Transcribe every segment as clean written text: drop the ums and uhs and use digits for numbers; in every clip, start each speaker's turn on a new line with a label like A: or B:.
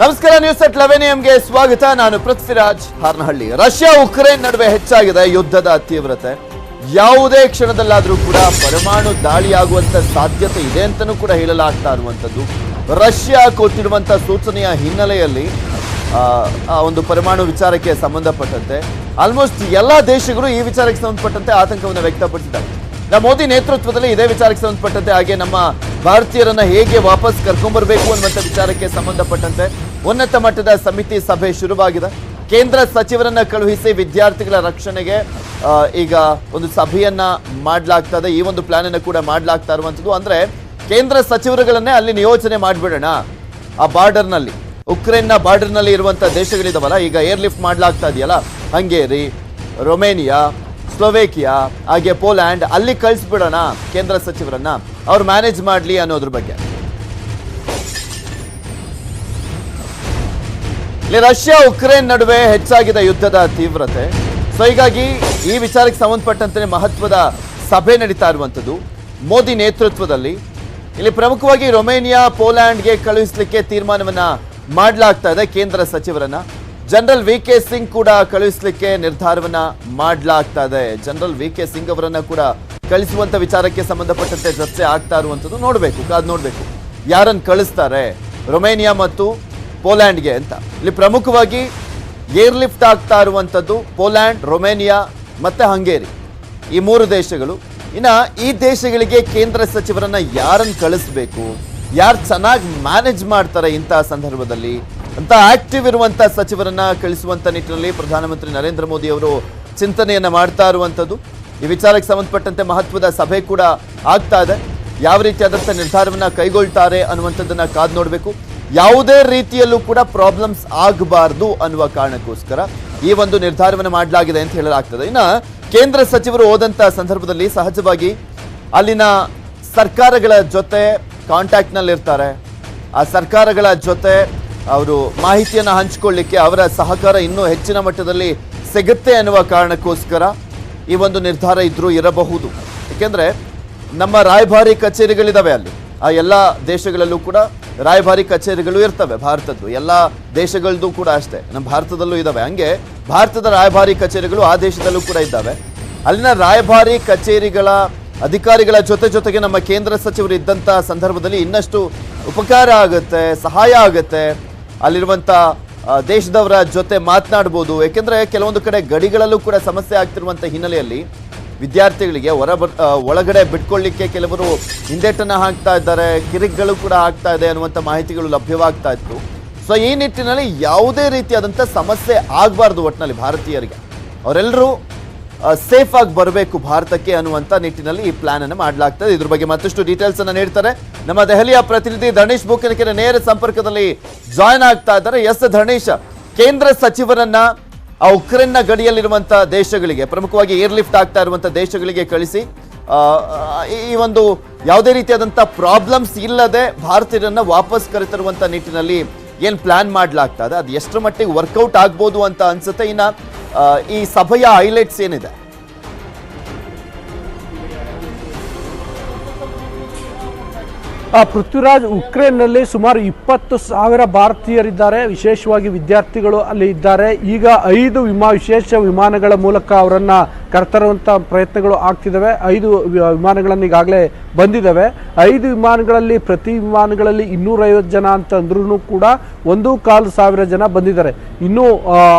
A: ನಮಸ್ಕಾರ, news at 11 ಸ್ವಾಗತ. ನಾನು ಪೃಥ್ವಿರಾಜ್ ಹಾರ್ನಹಳ್ಳಿ. ರಷ್ಯಾ ಉಕ್ರೇನ್ ನಡುವೆ ಹೆಚ್ಚಾಗಿದೆ ಯುದ್ಧದ ತೀವ್ರತೆ. ಯಾವುದೇ ಕ್ಷಣದಲ್ಲಾದರೂ ಕೂಡ ಪರಮಾಣು ದಾಳಿಯಾಗುವಂತ ಸಾಧ್ಯತೆ ಇದೆ ಅಂತಲೂ ಕೂಡ ಹೇಳಲಾಗ್ತಾ ಇರುವಂತದ್ದು. ರಷ್ಯಾ ಕೊಟ್ಟಿರುವಂತ ಸೂಚನೆಯ ಹಿನ್ನೆಲೆಯಲ್ಲಿ ಒಂದು ಪರಮಾಣು ವಿಚಾರಕ್ಕೆ ಸಂಬಂಧಪಟ್ಟಂತೆ ಆಲ್ಮೋಸ್ಟ್ ಎಲ್ಲಾ ದೇಶಗಳು ಈ ವಿಚಾರಕ್ಕೆ ಸಂಬಂಧಪಟ್ಟಂತೆ ಆತಂಕವನ್ನು ವ್ಯಕ್ತಪಡಿಸಿದ್ದಾರೆ. ಮೋದಿ ನೇತೃತ್ವದಲ್ಲಿ ಇದೇ ವಿಚಾರಕ್ಕೆ ಸಂಬಂಧಪಟ್ಟಂತೆ ಹಾಗೆ ನಮ್ಮ ಭಾರತೀಯರನ್ನ ಹೇಗೆ ವಾಪಸ್ ಕರ್ಕೊಂಡ್ಬರ್ಬೇಕು ಅನ್ನುವಂಥ ವಿಚಾರಕ್ಕೆ ಸಂಬಂಧಪಟ್ಟಂತೆ ಉನ್ನತ ಮಟ್ಟದ ಸಮಿತಿ ಸಭೆ ಶುರುವಾಗಿದೆ. ಕೇಂದ್ರ ಸಚಿವರನ್ನ ಕಳುಹಿಸಿ ವಿದ್ಯಾರ್ಥಿಗಳ ರಕ್ಷಣೆಗೆ ಈಗ ಒಂದು ಸಭೆಯನ್ನ ಮಾಡಲಾಗ್ತದೆ. ಈ ಒಂದು ಪ್ಲಾನ್ ಅನ್ನು ಕೂಡ ಮಾಡಲಾಗ್ತಾ ಇರುವಂತದ್ದು. ಅಂದ್ರೆ ಕೇಂದ್ರ ಸಚಿವರುಗಳನ್ನೇ ಅಲ್ಲಿ ನಿಯೋಜನೆ ಮಾಡಿಬಿಡೋಣ. ಆ ಬಾರ್ಡರ್ನಲ್ಲಿ, ಉಕ್ರೇನ್ನ ಬಾರ್ಡರ್ನಲ್ಲಿ ಇರುವಂತಹ ದೇಶಗಳಿದಾವಲ್ಲ, ಈಗ ಏರ್ ಲಿಫ್ಟ್ ಮಾಡಲಾಗ್ತಾ ಇದೆಯಲ್ಲ, ಹಂಗೇರಿ, ರೊಮೇನಿಯಾ, ಸ್ಲೋವೇಕಿಯಾ, ಹಾಗೆ ಪೋಲ್ಯಾಂಡ್, ಅಲ್ಲಿ ಕಳಿಸ್ಬಿಡೋಣ ಕೇಂದ್ರ ಸಚಿವರನ್ನ, ಅವ್ರು ಮ್ಯಾನೇಜ್ ಮಾಡಲಿ ಅನ್ನೋದ್ರ ಬಗ್ಗೆ. ಇಲ್ಲಿ ರಷ್ಯಾ ಉಕ್ರೇನ್ ನಡುವೆ ಹೆಚ್ಚಾಗಿದೆ ಯುದ್ಧದ ತೀವ್ರತೆ. ಸೊ ಹೀಗಾಗಿ ಈ ವಿಚಾರಕ್ಕೆ ಸಂಬಂಧಪಟ್ಟಂತೆ ಮಹತ್ವದ ಸಭೆ ನಡೀತಾ ಇರುವಂಥದ್ದು ಮೋದಿ ನೇತೃತ್ವದಲ್ಲಿ. ಇಲ್ಲಿ ಪ್ರಮುಖವಾಗಿ ರೊಮೇನಿಯಾ, ಪೋಲ್ಯಾಂಡ್ಗೆ ಕಳುಹಿಸಲಿಕ್ಕೆ ತೀರ್ಮಾನವನ್ನ ಮಾಡಲಾಗ್ತಾ ಇದೆ ಕೇಂದ್ರ ಸಚಿವರನ್ನ. General VK. ಸಿಂಗ್ ಕೂಡ ಕಳುಹಿಸಲಿಕ್ಕೆ ನಿರ್ಧಾರವನ್ನ ಮಾಡಲಾಗ್ತಾ ಇದೆ. General VK. ಸಿಂಗ್ ಅವರನ್ನ ಕೂಡ ಕಳಿಸುವಂತ ವಿಚಾರಕ್ಕೆ ಸಂಬಂಧಪಟ್ಟಂತೆ ಚರ್ಚೆ ಆಗ್ತಾ ಇರುವಂತದ್ದು. ನೋಡ್ಬೇಕು, ಕಾದ್ ನೋಡ್ಬೇಕು ಯಾರನ್ನು ಕಳಿಸ್ತಾರೆ ರೊಮೇನಿಯಾ ಮತ್ತು ಪೋಲ್ಯಾಂಡ್ಗೆ ಅಂತ. ಇಲ್ಲಿ ಪ್ರಮುಖವಾಗಿ ಏರ್ ಲಿಫ್ಟ್ ಆಗ್ತಾ ಇರುವಂತದ್ದು ಪೋಲ್ಯಾಂಡ್, ರೊಮೇನಿಯಾ ಮತ್ತೆ ಹಂಗೇರಿ, ಈ ಮೂರು ದೇಶಗಳು. ಇನ್ನ ಈ ದೇಶಗಳಿಗೆ ಕೇಂದ್ರ ಸಚಿವರನ್ನ ಯಾರನ್ನು ಕಳಿಸ್ಬೇಕು, ಯಾರು ಚೆನ್ನಾಗಿ ಮ್ಯಾನೇಜ್ ಮಾಡ್ತಾರೆ ಇಂತಹ ಸಂದರ್ಭದಲ್ಲಿ ಅಂತ ಆಕ್ಟಿವ್ ಇರುವಂತಹ ಸಚಿವರನ್ನ ಕಳಿಸುವಂತ ನಿಟ್ಟಿನಲ್ಲಿ ಪ್ರಧಾನಮಂತ್ರಿ ನರೇಂದ್ರ ಮೋದಿ ಅವರು ಚಿಂತನೆಯನ್ನ ಮಾಡ್ತಾ ಇರುವಂತದ್ದು. ಈ ವಿಚಾರಕ್ಕೆ ಸಂಬಂಧಪಟ್ಟಂತೆ ಮಹತ್ವದ ಸಭೆ ಕೂಡ ಆಗ್ತಾ ಇದೆ. ಯಾವ ರೀತಿಯಾದಂಥ ನಿರ್ಧಾರವನ್ನ ಕೈಗೊಳ್ತಾರೆ ಅನ್ನುವಂಥದ್ದನ್ನ ಕಾದು ನೋಡಬೇಕು. ಯಾವುದೇ ರೀತಿಯಲ್ಲೂ ಕೂಡ ಪ್ರಾಬ್ಲಮ್ಸ್ ಆಗಬಾರ್ದು ಅನ್ನುವ ಕಾರಣಕ್ಕೋಸ್ಕರ ಈ ಒಂದು ನಿರ್ಧಾರವನ್ನು ಮಾಡಲಾಗಿದೆ ಅಂತ ಹೇಳಲಾಗ್ತದೆ. ಇನ್ನು ಕೇಂದ್ರ ಸಚಿವರು ಹೋದಂತ ಸಂದರ್ಭದಲ್ಲಿ ಸಹಜವಾಗಿ ಅಲ್ಲಿನ ಸರ್ಕಾರಗಳ ಜೊತೆ ಕಾಂಟ್ಯಾಕ್ಟ್ ನಲ್ಲಿ ಇರ್ತಾರೆ. ಆ ಸರ್ಕಾರಗಳ ಜೊತೆ ಅವರು ಮಾಹಿತಿಯನ್ನು ಹಂಚಿಕೊಳ್ಳಿಕ್ಕೆ ಅವರ ಸಹಕಾರ ಇನ್ನೂ ಹೆಚ್ಚಿನ ಮಟ್ಟದಲ್ಲಿ ಸಿಗುತ್ತೆ ಅನ್ನುವ ಕಾರಣಕ್ಕೋಸ್ಕರ ಈ ಒಂದು ನಿರ್ಧಾರ ಇದ್ರೂ ಇರಬಹುದು. ಏಕೆಂದರೆ ನಮ್ಮ ರಾಯಭಾರಿ ಕಚೇರಿಗಳಿದಾವೆ ಅಲ್ಲಿ, ಆ ಎಲ್ಲ ದೇಶಗಳಲ್ಲೂ ಕೂಡ ರಾಯಭಾರಿ ಕಚೇರಿಗಳು ಇರ್ತವೆ. ಭಾರತದ್ದು ಎಲ್ಲ ದೇಶಗಳದ್ದು ಕೂಡ ಅಷ್ಟೇ, ನಮ್ಮ ಭಾರತದಲ್ಲೂ ಇದ್ದಾವೆ. ಹಂಗೆ ಭಾರತದ ರಾಯಭಾರಿ ಕಚೇರಿಗಳು ಆ ದೇಶದಲ್ಲೂ ಕೂಡ ಇದ್ದಾವೆ. ಅಲ್ಲಿನ ರಾಯಭಾರಿ ಕಚೇರಿಗಳ ಅಧಿಕಾರಿಗಳ ಜೊತೆಗೆ ನಮ್ಮ ಕೇಂದ್ರ ಸಚಿವರು ಇದ್ದಂಥ ಸಂದರ್ಭದಲ್ಲಿ ಇನ್ನಷ್ಟು ಉಪಕಾರ ಆಗುತ್ತೆ, ಸಹಾಯ ಆಗುತ್ತೆ. ಅಲ್ಲಿರುವಂಥ ದೇಶದವರ ಜೊತೆ ಮಾತನಾಡ್ಬೋದು. ಏಕೆಂದರೆ ಕೆಲವೊಂದು ಕಡೆ ಗಡಿಗಳಲ್ಲೂ ಕೂಡ ಸಮಸ್ಯೆ ಆಗ್ತಿರುವಂಥ ಹಿನ್ನೆಲೆಯಲ್ಲಿ ವಿದ್ಯಾರ್ಥಿಗಳಿಗೆ ಒಳಗಡೆ ಬಿಟ್ಕೊಳ್ಳಿಕ್ಕೆ ಕೆಲವರು ಹಿಂದೇಟನ್ನು ಹಾಕ್ತಾ ಇದ್ದಾರೆ, ಕಿರಿಕ್ಗಳು ಕೂಡ ಆಗ್ತಾ ಇದೆ ಅನ್ನುವಂಥ ಮಾಹಿತಿಗಳು ಲಭ್ಯವಾಗ್ತಾ ಇತ್ತು. ಸೊ ಈ ನಿಟ್ಟಿನಲ್ಲಿ ಯಾವುದೇ ರೀತಿಯಾದಂಥ ಸಮಸ್ಯೆ ಆಗಬಾರ್ದು ಒಟ್ಟಿನಲ್ಲಿ ಭಾರತೀಯರಿಗೆ, ಅವರೆಲ್ಲರೂ ಸೇಫ್ ಆಗಿ ಬರಬೇಕು ಭಾರತಕ್ಕೆ ಅನ್ನುವಂಥ ನಿಟ್ಟಿನಲ್ಲಿ ಈ ಪ್ಲಾನ್ ಅನ್ನು ಮಾಡಲಾಗ್ತದೆ. ಇದ್ರ ಬಗ್ಗೆ ಮತ್ತಷ್ಟು ಡೀಟೇಲ್ಸ್ ಅನ್ನು ನೀಡ್ತಾರೆ ನಮ್ಮ ದೆಹಲಿಯ ಪ್ರತಿನಿಧಿ ಧರಣೀಶ್ ಬೂಕನಕೆರೆ ನೇರ ಸಂಪರ್ಕದಲ್ಲಿ ಜಾಯ್ನ್ ಆಗ್ತಾ ಇದ್ದಾರೆ. ಎಸ್ ಧರಣೀಶ್, ಕೇಂದ್ರ ಸಚಿವರನ್ನ ಆ ಉಕ್ರೇನ್ನ ಗಡಿಯಲ್ಲಿರುವಂತಹ ದೇಶಗಳಿಗೆ, ಪ್ರಮುಖವಾಗಿ ಏರ್ ಲಿಫ್ಟ್ ಆಗ್ತಾ ಇರುವಂತಹ ದೇಶಗಳಿಗೆ ಕಳಿಸಿ ಈ ಒಂದು ಯಾವುದೇ ರೀತಿಯಾದಂಥ ಪ್ರಾಬ್ಲಮ್ಸ್ ಇಲ್ಲದೆ ಭಾರತೀಯರನ್ನ ವಾಪಸ್ ಕರೆತರುವಂತ ನಿಟ್ಟಿನಲ್ಲಿ ಏನ್ ಪ್ಲಾನ್ ಮಾಡಲಾಗ್ತಾ ಇದೆ, ಅದು ಎಷ್ಟರ ಮಟ್ಟಿಗೆ ವರ್ಕೌಟ್ ಆಗ್ಬೋದು ಅಂತ ಅನ್ಸುತ್ತೆ. ಇನ್ನ ಈ ಸಭೆಯ ಹೈಲೈಟ್ಸ್ ಏನಿದೆ?
B: ಪೃಥ್ವಿರಾಜ್, ಉಕ್ರೇನ್ನಲ್ಲಿ ಸುಮಾರು 20,000 ಭಾರತೀಯರಿದ್ದಾರೆ. ವಿಶೇಷವಾಗಿ ವಿದ್ಯಾರ್ಥಿಗಳು ಅಲ್ಲಿ ಇದ್ದಾರೆ. ಈಗ 5 ವಿಶೇಷ ವಿಮಾನಗಳ ಮೂಲಕ ಅವರನ್ನು ಕರೆತರುವಂಥ ಪ್ರಯತ್ನಗಳು ಆಗ್ತಿದ್ದಾವೆ. 5 ವಿಮಾನಗಳನ್ನು ಈಗಾಗಲೇ ಬಂದಿದ್ದಾವೆ. 5 ವಿಮಾನಗಳಲ್ಲಿ ಪ್ರತಿ ವಿಮಾನಗಳಲ್ಲಿ 250 ಜನ ಅಂತಂದ್ರೂ ಕೂಡ 1,400 ಜನ ಬಂದಿದ್ದಾರೆ. ಇನ್ನೂ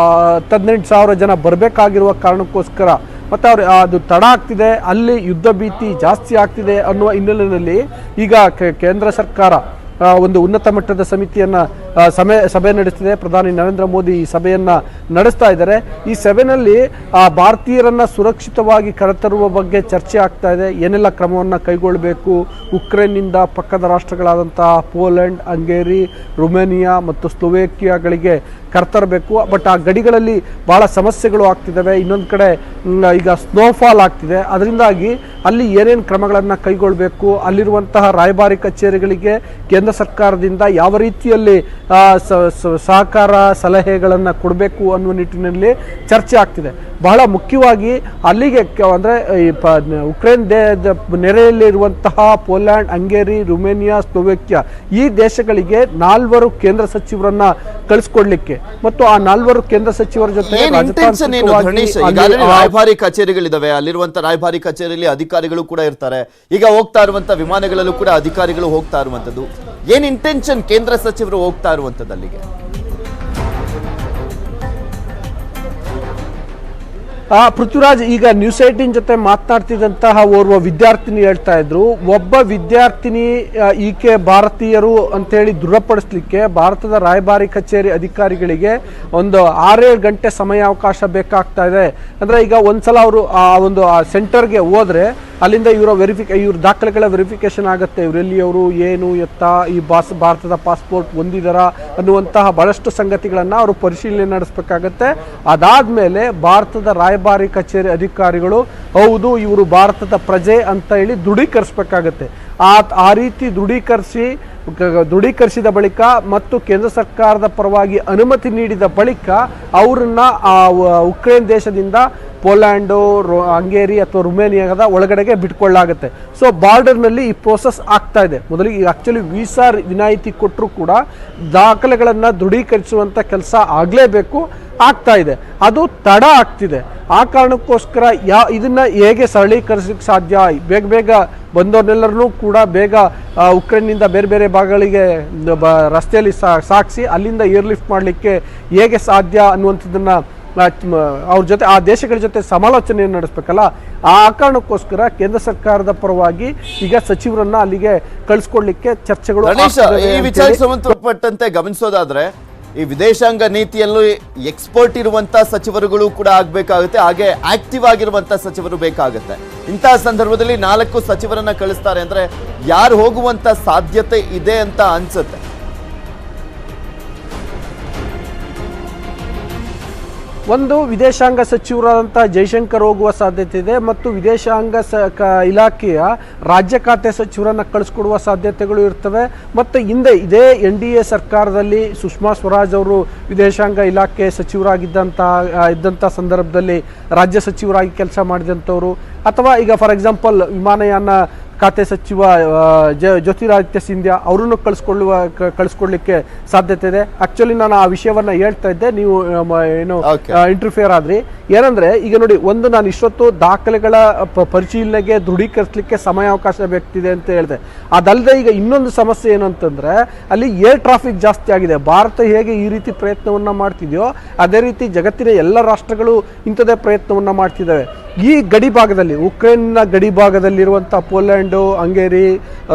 B: 18,000 ಜನ ಬರಬೇಕಾಗಿರುವ ಕಾರಣಕ್ಕೋಸ್ಕರ ಮತ್ತು ಅದು ತಡ ಆಗ್ತಿದೆ, ಅಲ್ಲಿ ಯುದ್ಧ ಭೀತಿ ಜಾಸ್ತಿ ಆಗ್ತಿದೆ ಅನ್ನುವ ಹಿನ್ನೆಲೆಯಲ್ಲಿ ಈಗ ಕೇಂದ್ರ ಸರ್ಕಾರ ಒಂದು ಉನ್ನತ ಮಟ್ಟದ ಸಮಿತಿಯನ್ನು ಸಭೆ ನಡೆಸ್ತಿದೆ. ಪ್ರಧಾನಿ ನರೇಂದ್ರ ಮೋದಿ ಈ ಸಭೆಯನ್ನು ನಡೆಸ್ತಾ ಇದ್ದಾರೆ. ಈ ಸಭೆಯಲ್ಲಿ ಭಾರತೀಯರನ್ನು ಸುರಕ್ಷಿತವಾಗಿ ಕರೆತರುವ ಬಗ್ಗೆ ಚರ್ಚೆ ಆಗ್ತಾ ಇದೆ. ಏನೆಲ್ಲ ಕ್ರಮವನ್ನು ಕೈಗೊಳ್ಳಬೇಕು, ಉಕ್ರೇನ್ನಿಂದ ಪಕ್ಕದ ರಾಷ್ಟ್ರಗಳಾದಂತಹ ಪೋಲೆಂಡ್, ಹಂಗೇರಿ, ರೊಮೇನಿಯಾ ಮತ್ತು ಸ್ಲೋವೇಕಿಯಾಗಳಿಗೆ ಕರೆತರಬೇಕು. ಬಟ್ ಆ ಗಡಿಗಳಲ್ಲಿ ಭಾಳ ಸಮಸ್ಯೆಗಳು ಆಗ್ತಿದ್ದಾವೆ. ಇನ್ನೊಂದು ಕಡೆ ಈಗ ಸ್ನೋಫಾಲ್ ಆಗ್ತಿದೆ. ಅದರಿಂದಾಗಿ ಅಲ್ಲಿ ಏನೇನು ಕ್ರಮಗಳನ್ನು ಕೈಗೊಳ್ಳಬೇಕು, ಅಲ್ಲಿರುವಂತಹ ರಾಯಭಾರಿ ಕಚೇರಿಗಳಿಗೆ ಕೇಂದ್ರ ಸರ್ಕಾರದಿಂದ ಯಾವ ರೀತಿಯಲ್ಲಿ ಸಹಕಾರ ಸಲಹೆಗಳನ್ನು ಕೊಡಬೇಕು ಅನ್ನುವ ನಿಟ್ಟಿನಲ್ಲಿ ಚರ್ಚೆ ಆಗ್ತಿದೆ. ಬಹಳ ಮುಖ್ಯವಾಗಿ ಅಲ್ಲಿಗೆ ಅಂದರೆ ಉಕ್ರೇನ್ ನೆರೆಯಲ್ಲಿ ಇರುವಂತಹ ಪೋಲ್ಯಾಂಡ್, ಹಂಗೇರಿ, ರುಮೇನಿಯಾ, ಸ್ಲೋವೇಕಿಯಾ ಈ ದೇಶಗಳಿಗೆ 4 ಕೇಂದ್ರ ಸಚಿವರನ್ನ ಕಳಿಸ್ಕೊಡ್ಲಿಕ್ಕೆ ಮತ್ತು ಆ 4 ಕೇಂದ್ರ ಸಚಿವರ ಜೊತೆ
A: ರಾಯಭಾರಿ ಕಚೇರಿಗಳಿದಾವೆ. ಅಲ್ಲಿರುವಂತಹ ರಾಯಭಾರಿ ಕಚೇರಿಯಲ್ಲಿ ಅಧಿಕಾರಿಗಳು ಕೂಡ ಇರ್ತಾರೆ. ಈಗ ಹೋಗ್ತಾ ಇರುವಂತಹ ವಿಮಾನಗಳಲ್ಲೂ ಕೂಡ ಅಧಿಕಾರಿಗಳು ಹೋಗ್ತಾ ಇರುವಂತದ್ದು. ಏನ್ ಇಂಟೆನ್ಷನ್ ಕೇಂದ್ರ ಸಚಿವರು ಹೋಗ್ತಾ ಇರುವಂತದ್ದು ಅಲ್ಲಿಗೆ?
B: ಪೃಥ್ವಿರಾಜ್, ಈಗ ನ್ಯೂಸ್ 18 ಜೊತೆ ಮಾತನಾಡ್ತಿದ್ದಂತಹ ಓರ್ವ ವಿದ್ಯಾರ್ಥಿನಿ ಹೇಳ್ತಾ ಇದ್ರು, ಒಬ್ಬ ವಿದ್ಯಾರ್ಥಿನಿ ಈಕೆ ಭಾರತೀಯರು ಅಂತೇಳಿ ದೃಢಪಡಿಸ್ಲಿಕ್ಕೆ ಭಾರತದ ರಾಯಭಾರಿ ಕಚೇರಿ ಅಧಿಕಾರಿಗಳಿಗೆ ಒಂದು 6-7 ಗಂಟೆ ಸಮಯಾವಕಾಶ ಬೇಕಾಗ್ತಾ ಇದೆ. ಅಂದ್ರೆ ಈಗ ಒಂದ್ಸಲ ಅವರು ಆ ಒಂದು ಸೆಂಟರ್ಗೆ ಹೋದ್ರೆ ಅಲ್ಲಿಂದ ಇವ್ರ ದಾಖಲೆಗಳ ವೆರಿಫಿಕೇಶನ್ ಆಗುತ್ತೆ. ಇವರೆಲ್ಲಿಯವರು, ಏನು ಎತ್ತ, ಈ ಭಾರತದ ಪಾಸ್ಪೋರ್ಟ್ ಹೊಂದಿದಾರಾ ಅನ್ನುವಂತಹ ಬಹಳಷ್ಟು ಸಂಗತಿಗಳನ್ನು ಅವರು ಪರಿಶೀಲನೆ ನಡೆಸಬೇಕಾಗತ್ತೆ. ಅದಾದ್ಮೇಲೆ ಭಾರತದ ರಾಯಭಾರಿ ಕಚೇರಿ ಅಧಿಕಾರಿಗಳು ಹೌದು ಇವರು ಭಾರತದ ಪ್ರಜೆ ಅಂತ ಹೇಳಿ ದೃಢೀಕರಿಸಬೇಕಾಗತ್ತೆ. ಆ ರೀತಿ ದೃಢೀಕರಿಸಿದ ಬಳಿಕ ಮತ್ತು ಕೇಂದ್ರ ಸರ್ಕಾರದ ಪರವಾಗಿ ಅನುಮತಿ ನೀಡಿದ ಬಳಿಕ ಅವರನ್ನ ಉಕ್ರೇನ್ ದೇಶದಿಂದ ಪೋಲ್ಯಾಂಡು, ಹಂಗೇರಿ ಅಥವಾ ರುಮೇನಿಯಾದ ಒಳಗಡೆಗೆ ಬಿಟ್ಕೊಳ್ಳಾಗುತ್ತೆ. ಸೊ ಬಾರ್ಡರ್ನಲ್ಲಿ ಈ ಪ್ರೋಸೆಸ್ ಆಗ್ತಾ ಇದೆ. ಮೊದಲಿಗೆ ಆಕ್ಚುಲಿ ವೀಸಾ ವಿನಾಯಿತಿ ಕೊಟ್ಟರು ಕೂಡ ದಾಖಲೆಗಳನ್ನು ದೃಢೀಕರಿಸುವಂಥ ಕೆಲಸ ಆಗಲೇಬೇಕು, ಆಗ್ತಾ ಇದೆ. ಅದು ತಡ ಆಗ್ತಿದೆ. ಆ ಕಾರಣಕ್ಕೋಸ್ಕರ ಇದನ್ನ ಹೇಗೆ ಸರಳೀಕರಿಸಲಿಕ್ಕೆ ಸಾಧ್ಯ, ಬೇಗ ಬಂದವರೆಲ್ಲರನ್ನೂ ಕೂಡ ಬೇಗ ಉಕ್ರೇನ್ನಿಂದ ಬೇರೆ ಬೇರೆ ಭಾಗಗಳಿಗೆ ರಸ್ತೆಯಲ್ಲಿ ಸಾಗಿಸಿ ಅಲ್ಲಿಂದ ಏರ್ಲಿಫ್ಟ್ ಮಾಡಲಿಕ್ಕೆ ಹೇಗೆ ಸಾಧ್ಯ ಅನ್ನುವಂಥದ್ದನ್ನ ಅವ್ರ ಜೊತೆ ಆ ದೇಶಗಳ ಜೊತೆ ಸಮಾಲೋಚನೆಯನ್ನು ನಡೆಸಬೇಕಲ್ಲ. ಆ ಕಾರಣಕ್ಕೋಸ್ಕರ ಕೇಂದ್ರ ಸರ್ಕಾರದ ಪರವಾಗಿ ಈಗ ಸಚಿವರನ್ನ ಅಲ್ಲಿಗೆ ಕಳಿಸ್ಕೊಡ್ಲಿಕ್ಕೆ ಚರ್ಚೆಗಳು
A: ಈ ವಿಚಾರಕ್ಕೆ ಸಂಬಂಧಪಟ್ಟಂತೆ ಗಮನಿಸೋದಾದ್ರೆ ಈ ವಿದೇಶಾಂಗ ನೀತಿಯಲ್ಲೂ ಎಕ್ಸ್ಪರ್ಟ್ ಇರುವಂತಹ ಸಚಿವರುಗಳು ಕೂಡ ಆಗ್ಬೇಕಾಗುತ್ತೆ, ಹಾಗೆ ಆಕ್ಟಿವ್ ಆಗಿರುವಂತಹ ಸಚಿವರು ಬೇಕಾಗುತ್ತೆ. ಇಂತಹ ಸಂದರ್ಭದಲ್ಲಿ 4 ಸಚಿವರನ್ನ ಕಳಿಸ್ತಾರೆ ಅಂದ್ರೆ ಯಾರು ಹೋಗುವಂತ ಸಾಧ್ಯತೆ ಇದೆ ಅಂತ ಅನ್ಸುತ್ತೆ?
B: ಒಂದು ವಿದೇಶಾಂಗ ಸಚಿವರಾದಂಥ ಜೈಶಂಕರ್ ಹೋಗುವ ಸಾಧ್ಯತೆ ಇದೆ ಮತ್ತು ವಿದೇಶಾಂಗ ಇಲಾಖೆಯ ರಾಜ್ಯ ಖಾತೆ ಸಚಿವರನ್ನು ಕಳಿಸ್ಕೊಡುವ ಸಾಧ್ಯತೆಗಳು ಇರ್ತವೆ. ಮತ್ತು ಹಿಂದೆ ಇದೇ NDA ಸರ್ಕಾರದಲ್ಲಿ ಸುಷ್ಮಾ ಸ್ವರಾಜ್ ಅವರು ವಿದೇಶಾಂಗ ಇಲಾಖೆ ಇದ್ದಂಥ ಸಂದರ್ಭದಲ್ಲಿ ರಾಜ್ಯ ಸಚಿವರಾಗಿ ಕೆಲಸ ಮಾಡಿದಂಥವ್ರು, ಅಥವಾ ಈಗ ಫಾರ್ ಎಕ್ಸಾಂಪಲ್ ವಿಮಾನಯಾನ ಖಾತೆ ಸಚಿವ ಜ್ಯೋತಿರಾದಿತ್ಯ ಸಿಂಧ್ಯಾ ಅವರನ್ನು ಕಳಿಸ್ಕೊಡ್ಲಿಕ್ಕೆ ಸಾಧ್ಯತೆ ಇದೆ. ಆಕ್ಚುಲಿ ನಾನು ಆ ವಿಷಯವನ್ನ ಹೇಳ್ತಾ ಇದ್ದೆ, ನೀವು ಏನು ಇಂಟರ್ಫಿಯರ್ ಆದ್ರಿ. ಏನಂದ್ರೆ ಈಗ ನೋಡಿ, ಒಂದು ನಾನು ಇಷ್ಟೊತ್ತು ದಾಖಲೆಗಳ ಪರಿಶೀಲನೆಗೆ ದೃಢೀಕರಿಸಲಿಕ್ಕೆ ಸಮಯಾವಕಾಶ ಬೇಕಿದೆ ಅಂತ ಹೇಳಿದೆ. ಅದಲ್ಲದೆ ಈಗ ಇನ್ನೊಂದು ಸಮಸ್ಯೆ ಏನು ಅಂತಂದ್ರೆ ಅಲ್ಲಿ ಏರ್ ಟ್ರಾಫಿಕ್ ಜಾಸ್ತಿ ಆಗಿದೆ. ಭಾರತ ಹೇಗೆ ಈ ರೀತಿ ಪ್ರಯತ್ನವನ್ನ ಮಾಡ್ತಿದೆಯೋ ಅದೇ ರೀತಿ ಜಗತ್ತಿನ ಎಲ್ಲ ರಾಷ್ಟ್ರಗಳು ಇಂಥದೇ ಪ್ರಯತ್ನವನ್ನ ಮಾಡ್ತಿದ್ದಾವೆ. ಈ ಗಡಿ ಭಾಗದಲ್ಲಿ, ಉಕ್ರೇನ್ನ ಗಡಿ ಭಾಗದಲ್ಲಿರುವಂಥ ಪೋಲ್ಯಾಂಡು, ಹಂಗೇರಿ,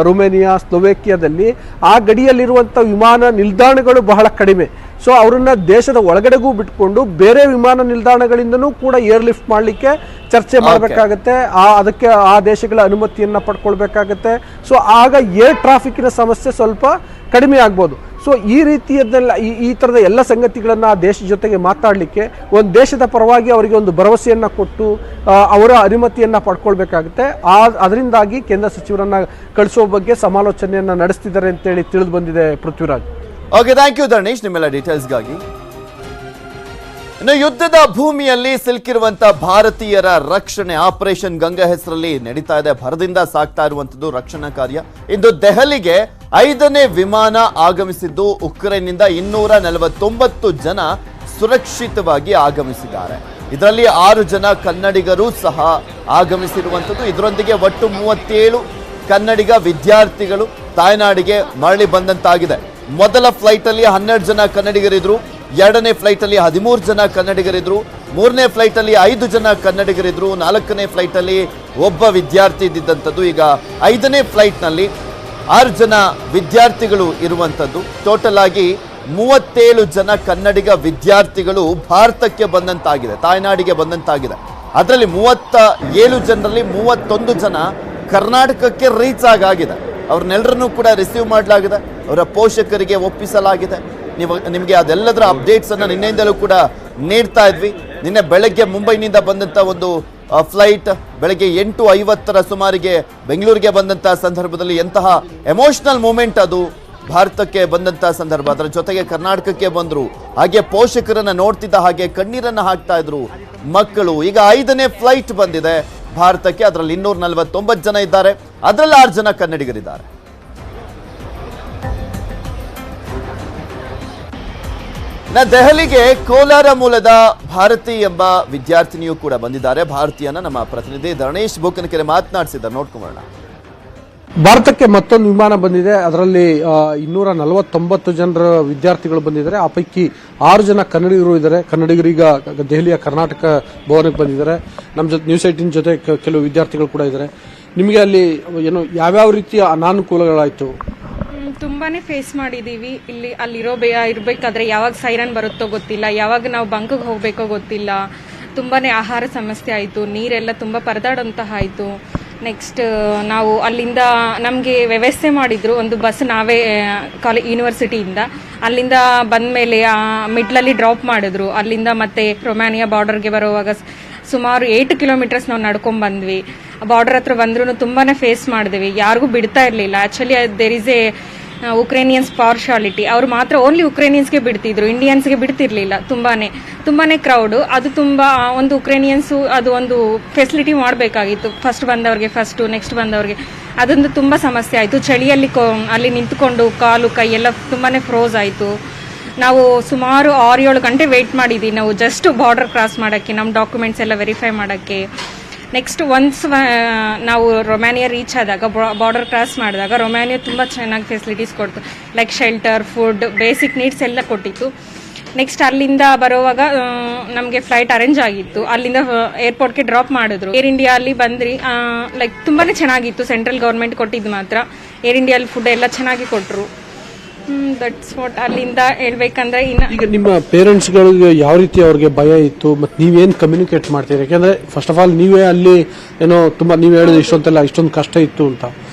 B: ರುಮೇನಿಯಾ, ಸ್ಲೋವೇಕಿಯಾದಲ್ಲಿ ಆ ಗಡಿಯಲ್ಲಿರುವಂಥ ವಿಮಾನ ನಿಲ್ದಾಣಗಳು ಬಹಳ ಕಡಿಮೆ. ಸೊ ಅವರನ್ನ ದೇಶದ ಒಳಗಡೆಗೂ ಬಿಟ್ಕೊಂಡು ಬೇರೆ ವಿಮಾನ ನಿಲ್ದಾಣಗಳಿಂದನೂ ಕೂಡ ಏರ್ಲಿಫ್ಟ್ ಮಾಡಲಿಕ್ಕೆ ಚರ್ಚೆ ಮಾಡಬೇಕಾಗತ್ತೆ. ಅದಕ್ಕೆ ಆ ದೇಶಗಳ ಅನುಮತಿಯನ್ನು ಪಡ್ಕೊಳ್ಬೇಕಾಗತ್ತೆ. ಸೊ ಆಗ ಏರ್ ಟ್ರಾಫಿಕ್ನ ಸಮಸ್ಯೆ ಸ್ವಲ್ಪ ಕಡಿಮೆ ಆಗ್ಬೋದು. ಸೊ ಈ ರೀತಿಯದೆಲ್ಲ ಈ ಥರದ ಎಲ್ಲ ಸಂಗತಿಗಳನ್ನು ಆ ದೇಶದ ಜೊತೆಗೆ ಮಾತಾಡಲಿಕ್ಕೆ ಒಂದು ದೇಶದ ಪರವಾಗಿ ಅವರಿಗೆ ಒಂದು ಭರವಸೆಯನ್ನು ಕೊಟ್ಟು ಅವರ ಅನುಮತಿಯನ್ನು ಪಡ್ಕೊಳ್ಬೇಕಾಗುತ್ತೆ. ಅದರಿಂದಾಗಿ ಕೇಂದ್ರ ಸಚಿವರನ್ನ ಕಳಿಸೋ ಬಗ್ಗೆ ಸಮಾಲೋಚನೆಯನ್ನು ನಡೆಸ್ತಿದ್ದಾರೆ ಅಂತೇಳಿ ತಿಳಿದು ಬಂದಿದೆ. ಪೃಥ್ವಿರಾಜ್,
A: ಓಕೆ, ಥ್ಯಾಂಕ್ ಯು ಧರ್ಣೀಶ್ ನಿಮ್ಮೆಲ್ಲ ಡೀಟೇಲ್ಸ್ಗಾಗಿ. ಇನ್ನು ಯುದ್ಧದ ಭೂಮಿಯಲ್ಲಿ ಸಿಲುಕಿರುವಂತಹ ಭಾರತೀಯರ ರಕ್ಷಣೆ ಆಪರೇಷನ್ ಗಂಗಾ ಹೆಸರಲ್ಲಿ ನಡೀತಾ ಇದೆ. ಭರದಿಂದ ಸಾಗ್ತಾ ಇರುವಂತದ್ದು ರಕ್ಷಣಾ ಕಾರ್ಯ. ಇಂದು ದೆಹಲಿಗೆ 5ನೇ ವಿಮಾನ ಆಗಮಿಸಿದ್ದು ಉಕ್ರೇನ್ನಿಂದ 249 ಜನ ಸುರಕ್ಷಿತವಾಗಿ ಆಗಮಿಸಿದ್ದಾರೆ. ಇದರಲ್ಲಿ 6 ಜನ ಕನ್ನಡಿಗರು ಸಹ ಆಗಮಿಸಿರುವಂಥದ್ದು. ಇದರೊಂದಿಗೆ ಒಟ್ಟು 37 ಕನ್ನಡಿಗ ವಿದ್ಯಾರ್ಥಿಗಳು ತಾಯ್ನಾಡಿಗೆ ಮರಳಿ ಬಂದಂತಾಗಿದೆ. ಮೊದಲ ಫ್ಲೈಟ್ ಅಲ್ಲಿ 12 ಜನ ಕನ್ನಡಿಗರಿದ್ರು, 2ನೇ ಫ್ಲೈಟ್ ಅಲ್ಲಿ 13 ಜನ ಕನ್ನಡಿಗರಿದ್ರು, 3ನೇ ಫ್ಲೈಟ್ ಅಲ್ಲಿ 5 ಜನ ಕನ್ನಡಿಗರಿದ್ರು, 4ನೇ ಫ್ಲೈಟ್ ಅಲ್ಲಿ ಒಬ್ಬ ವಿದ್ಯಾರ್ಥಿ ಇದ್ದಿದ್ದಂಥದ್ದು. ಈಗ 5ನೇ ಫ್ಲೈಟ್ ನಲ್ಲಿ 6 ಜನ ವಿದ್ಯಾರ್ಥಿಗಳು ಇರುವಂಥದ್ದು. ಟೋಟಲ್ ಆಗಿ 37 ಜನ ಕನ್ನಡಿಗ ವಿದ್ಯಾರ್ಥಿಗಳು ಭಾರತಕ್ಕೆ ಬಂದಂತಾಗಿದೆ, ತಾಯ್ನಾಡಿಗೆ ಬಂದಂತಾಗಿದೆ. ಅದರಲ್ಲಿ 37 ಜನರಲ್ಲಿ 31 ಜನ ಕರ್ನಾಟಕಕ್ಕೆ ರೀಚ್ ಆಗಿದೆ. ಅವ್ರನ್ನೆಲ್ಲರನ್ನೂ ಕೂಡ ರಿಸೀವ್ ಮಾಡಲಾಗಿದೆ, ಅವರ ಪೋಷಕರಿಗೆ ಒಪ್ಪಿಸಲಾಗಿದೆ. ನಿಮಗೆ ಅದೆಲ್ಲದರ ಅಪ್ಡೇಟ್ಸ್ ಅನ್ನ ನಿನ್ನೆಯಿಂದಲೂ ಕೂಡ ನೀಡ್ತಾ ಇದ್ವಿ. ನಿನ್ನೆ ಬೆಳಗ್ಗೆ ಮುಂಬೈನಿಂದ ಬಂದಂಥ ಒಂದು ಫ್ಲೈಟ್ ಬೆಳಗ್ಗೆ 8:50 ಸುಮಾರಿಗೆ ಬೆಂಗಳೂರಿಗೆ ಬಂದಂಥ ಸಂದರ್ಭದಲ್ಲಿ ಎಂತಹ ಎಮೋಷನಲ್ ಮೂಮೆಂಟ್ ಅದು ಭಾರತಕ್ಕೆ ಬಂದಂಥ ಸಂದರ್ಭ. ಅದರ ಜೊತೆಗೆ ಕರ್ನಾಟಕಕ್ಕೆ ಬಂದರು, ಹಾಗೆ ಪೋಷಕರನ್ನ ನೋಡ್ತಿದ್ದ ಹಾಗೆ ಕಣ್ಣೀರನ್ನು ಹಾಕ್ತಾ ಇದ್ರು ಮಕ್ಕಳು. ಈಗ 5ನೇ ಫ್ಲೈಟ್ ಬಂದಿದೆ ಭಾರತಕ್ಕೆ, ಅದರಲ್ಲಿ 249 ಜನ ಇದ್ದಾರೆ, ಅದರಲ್ಲಿ 6 ಜನ ಕನ್ನಡಿಗರಿದ್ದಾರೆ. ದೆಹಲಿಗೆ ಕೋಲಾರ ಮೂಲದ ಭಾರತಿ ಎಂಬ ವಿದ್ಯಾರ್ಥಿನಿಯೂ ಕೂಡ ಬಂದಿದ್ದಾರೆ. ಭಾರತೀಯನ ನಮ್ಮ ಪ್ರತಿನಿಧಿ ಧರಣೇಶ್ ಬೂಕನಕೆರೆ ಮಾತನಾಡಿಸಿದ್ದಾರೆ, ನೋಡ್ಕೊಂಬರೋಣ.
B: ಭಾರತಕ್ಕೆ ಮತ್ತೊಂದು ವಿಮಾನ ಬಂದಿದೆ. ಅದರಲ್ಲಿ 249 ಜನರ ವಿದ್ಯಾರ್ಥಿಗಳು ಬಂದಿದ್ದಾರೆ. ಆ ಪೈಕಿ 6 ಜನ ಕನ್ನಡಿಗರು ಇದ್ದಾರೆ. ಕನ್ನಡಿಗರೀಗ ದೆಹಲಿಯ ಕರ್ನಾಟಕ ಭವನಕ್ಕೆ ಬಂದಿದ್ದಾರೆ. ನಮ್ಮ ಜೊತೆ ನ್ಯೂಸ್ 18 ಜೊತೆ ಕೆಲವು ವಿದ್ಯಾರ್ಥಿಗಳು ಕೂಡ ಇದ್ದಾರೆ. ನಿಮಗೆ ಅಲ್ಲಿ ಏನು ಯಾವ್ಯಾವ ರೀತಿಯ ಅನಾನುಕೂಲಗಳಾಯ್ತು?
C: ತುಂಬಾನೇ ಫೇಸ್ ಮಾಡಿದೀವಿ. ಅಲ್ಲಿರೋ ಇರಬೇಕಾದ್ರೆ ಯಾವಾಗ ಸೈರನ್ ಬರುತ್ತೋ ಗೊತ್ತಿಲ್ಲ, ಯಾವಾಗ ನಾವು ಬಂಕ್ಗೆ ಹೋಗ್ಬೇಕೋ ಗೊತ್ತಿಲ್ಲ. ತುಂಬಾನೇ ಆಹಾರ ಸಮಸ್ಯೆ ಆಯಿತು, ನೀರೆಲ್ಲ ತುಂಬ ಪರದಾಡಂತಹ ಆಯಿತು. ನೆಕ್ಸ್ಟ್ ನಾವು ಅಲ್ಲಿಂದ ನಮಗೆ ವ್ಯವಸ್ಥೆ ಮಾಡಿದ್ರು, ಒಂದು ಬಸ್ ನಾವೇ ಯೂನಿವರ್ಸಿಟಿಯಿಂದ ಅಲ್ಲಿಂದ ಬಂದ ಮೇಲೆ ಮಿಡ್ಲಲ್ಲಿ ಡ್ರಾಪ್ ಮಾಡಿದ್ರು. ಅಲ್ಲಿಂದ ಮತ್ತೆ ರೊಮ್ಯಾನಿಯಾ ಬಾರ್ಡರ್ಗೆ ಬರುವಾಗ ಸುಮಾರು 8 ಕಿಲೋಮೀಟರ್ಸ್ ನಾವು ನಡ್ಕೊಂಡ್ ಬಂದ್ವಿ. ಬಾರ್ಡರ್ ಹತ್ರ ಬಂದ್ರೂ ತುಂಬಾನೇ ಫೇಸ್ ಮಾಡಿದ್ವಿ, ಯಾರಿಗೂ ಬಿಡ್ತಾ ಇರಲಿಲ್ಲ. Actually there is a Ukrainians partiality, ಅವ್ರು ಮಾತ್ರ ಓನ್ಲಿ ಉಕ್ರೇನಿಯನ್ಸ್ಗೆ ಬಿಡ್ತಿದ್ರು, ಇಂಡಿಯನ್ಸ್ಗೆ ಬಿಡ್ತಿರ್ಲಿಲ್ಲ. ತುಂಬಾನೇ ಕ್ರೌಡು. ಅದು ತುಂಬ ಒಂದು ಉಕ್ರೇನಿಯನ್ಸು ಅದು ಒಂದು ಫೆಸಿಲಿಟಿ ಮಾಡಬೇಕಾಗಿತ್ತು, ಫಸ್ಟ್ ಬಂದವ್ರಿಗೆ ನೆಕ್ಸ್ಟ್ ಬಂದವ್ರಿಗೆ. ಅದೊಂದು ತುಂಬ ಸಮಸ್ಯೆ ಆಯಿತು. ಚಳಿಯಲ್ಲಿ ಅಲ್ಲಿ ನಿಂತ್ಕೊಂಡು ಕಾಲು ಕೈ ಎಲ್ಲ ತುಂಬಾನೇ ಫ್ರೋಸ್ ಆಯಿತು. ನಾವು ಸುಮಾರು 6-7 ಗಂಟೆ ವೆಯ್ಟ್ ಮಾಡಿದ್ದೀವಿ ನಾವು ಜಸ್ಟ್ ಬಾರ್ಡರ್ ಕ್ರಾಸ್ ಮಾಡೋಕ್ಕೆ, ನಮ್ಮ ಡಾಕ್ಯುಮೆಂಟ್ಸ್ ಎಲ್ಲ ವೆರಿಫೈ ಮಾಡೋಕ್ಕೆ. ನೆಕ್ಸ್ಟ್ ಒನ್ಸ್ ನಾವು ರೊಮ್ಯಾನಿಯಾ ರೀಚ್ ಆದಾಗ, ಬಾರ್ಡರ್ ಕ್ರಾಸ್ ಮಾಡಿದಾಗ ರೊಮ್ಯಾನಿಯಾ ತುಂಬ ಚೆನ್ನಾಗಿ ಫೆಸಿಲಿಟೀಸ್ ಕೊಡ್ತು, like shelter, food, basic needs ಎಲ್ಲ ಕೊಟ್ಟಿತ್ತು. ನೆಕ್ಸ್ಟ್ ಅಲ್ಲಿಂದ ಬರುವಾಗ ನಮಗೆ ಫ್ಲೈಟ್ ಅರೇಂಜ್ ಆಗಿತ್ತು, ಅಲ್ಲಿಂದ ಏರ್ಪೋರ್ಟ್ಗೆ ಡ್ರಾಪ್ ಮಾಡಿದ್ರು. ಏರ್ ಇಂಡಿಯಾ ಅಲ್ಲಿ ಬಂದ್ರಿ, ಲೈಕ್ ತುಂಬಾನೇ ಚೆನ್ನಾಗಿತ್ತು. ಸೆಂಟ್ರಲ್ ಗೌರ್ಮೆಂಟ್ ಕೊಟ್ಟಿದ್ದು ಮಾತ್ರ, ಏರ್ ಇಂಡಿಯಲ್ಲಿ ಫುಡ್ ಎಲ್ಲ ಚೆನ್ನಾಗಿ ಕೊಟ್ಟರು. That's what. ಅಲ್ಲಿಂದ ಹೇಳ್ಬೇಕಂದ್ರೆ
B: ಈಗ ನಿಮ್ಮ ಪೇರೆಂಟ್ಸ್ಗಳಿಗೆ ಯಾವ ರೀತಿ ಅವ್ರಿಗೆ ಭಯ ಇತ್ತು, ಮತ್ತೆ ನೀವೇನು ಕಮ್ಯುನಿಕೇಟ್ ಮಾಡ್ತೀರಿ? ಯಾಕಂದ್ರೆ ಫಸ್ಟ್ ಆಫ್ ಆಲ್ ನೀವೇ ಅಲ್ಲಿ ಏನೋ ತುಂಬಾ ನೀವು ಹೇಳಿದ್ರೆ ಇಷ್ಟೊಂದು ಕಷ್ಟ ಇತ್ತು ಅಂತ,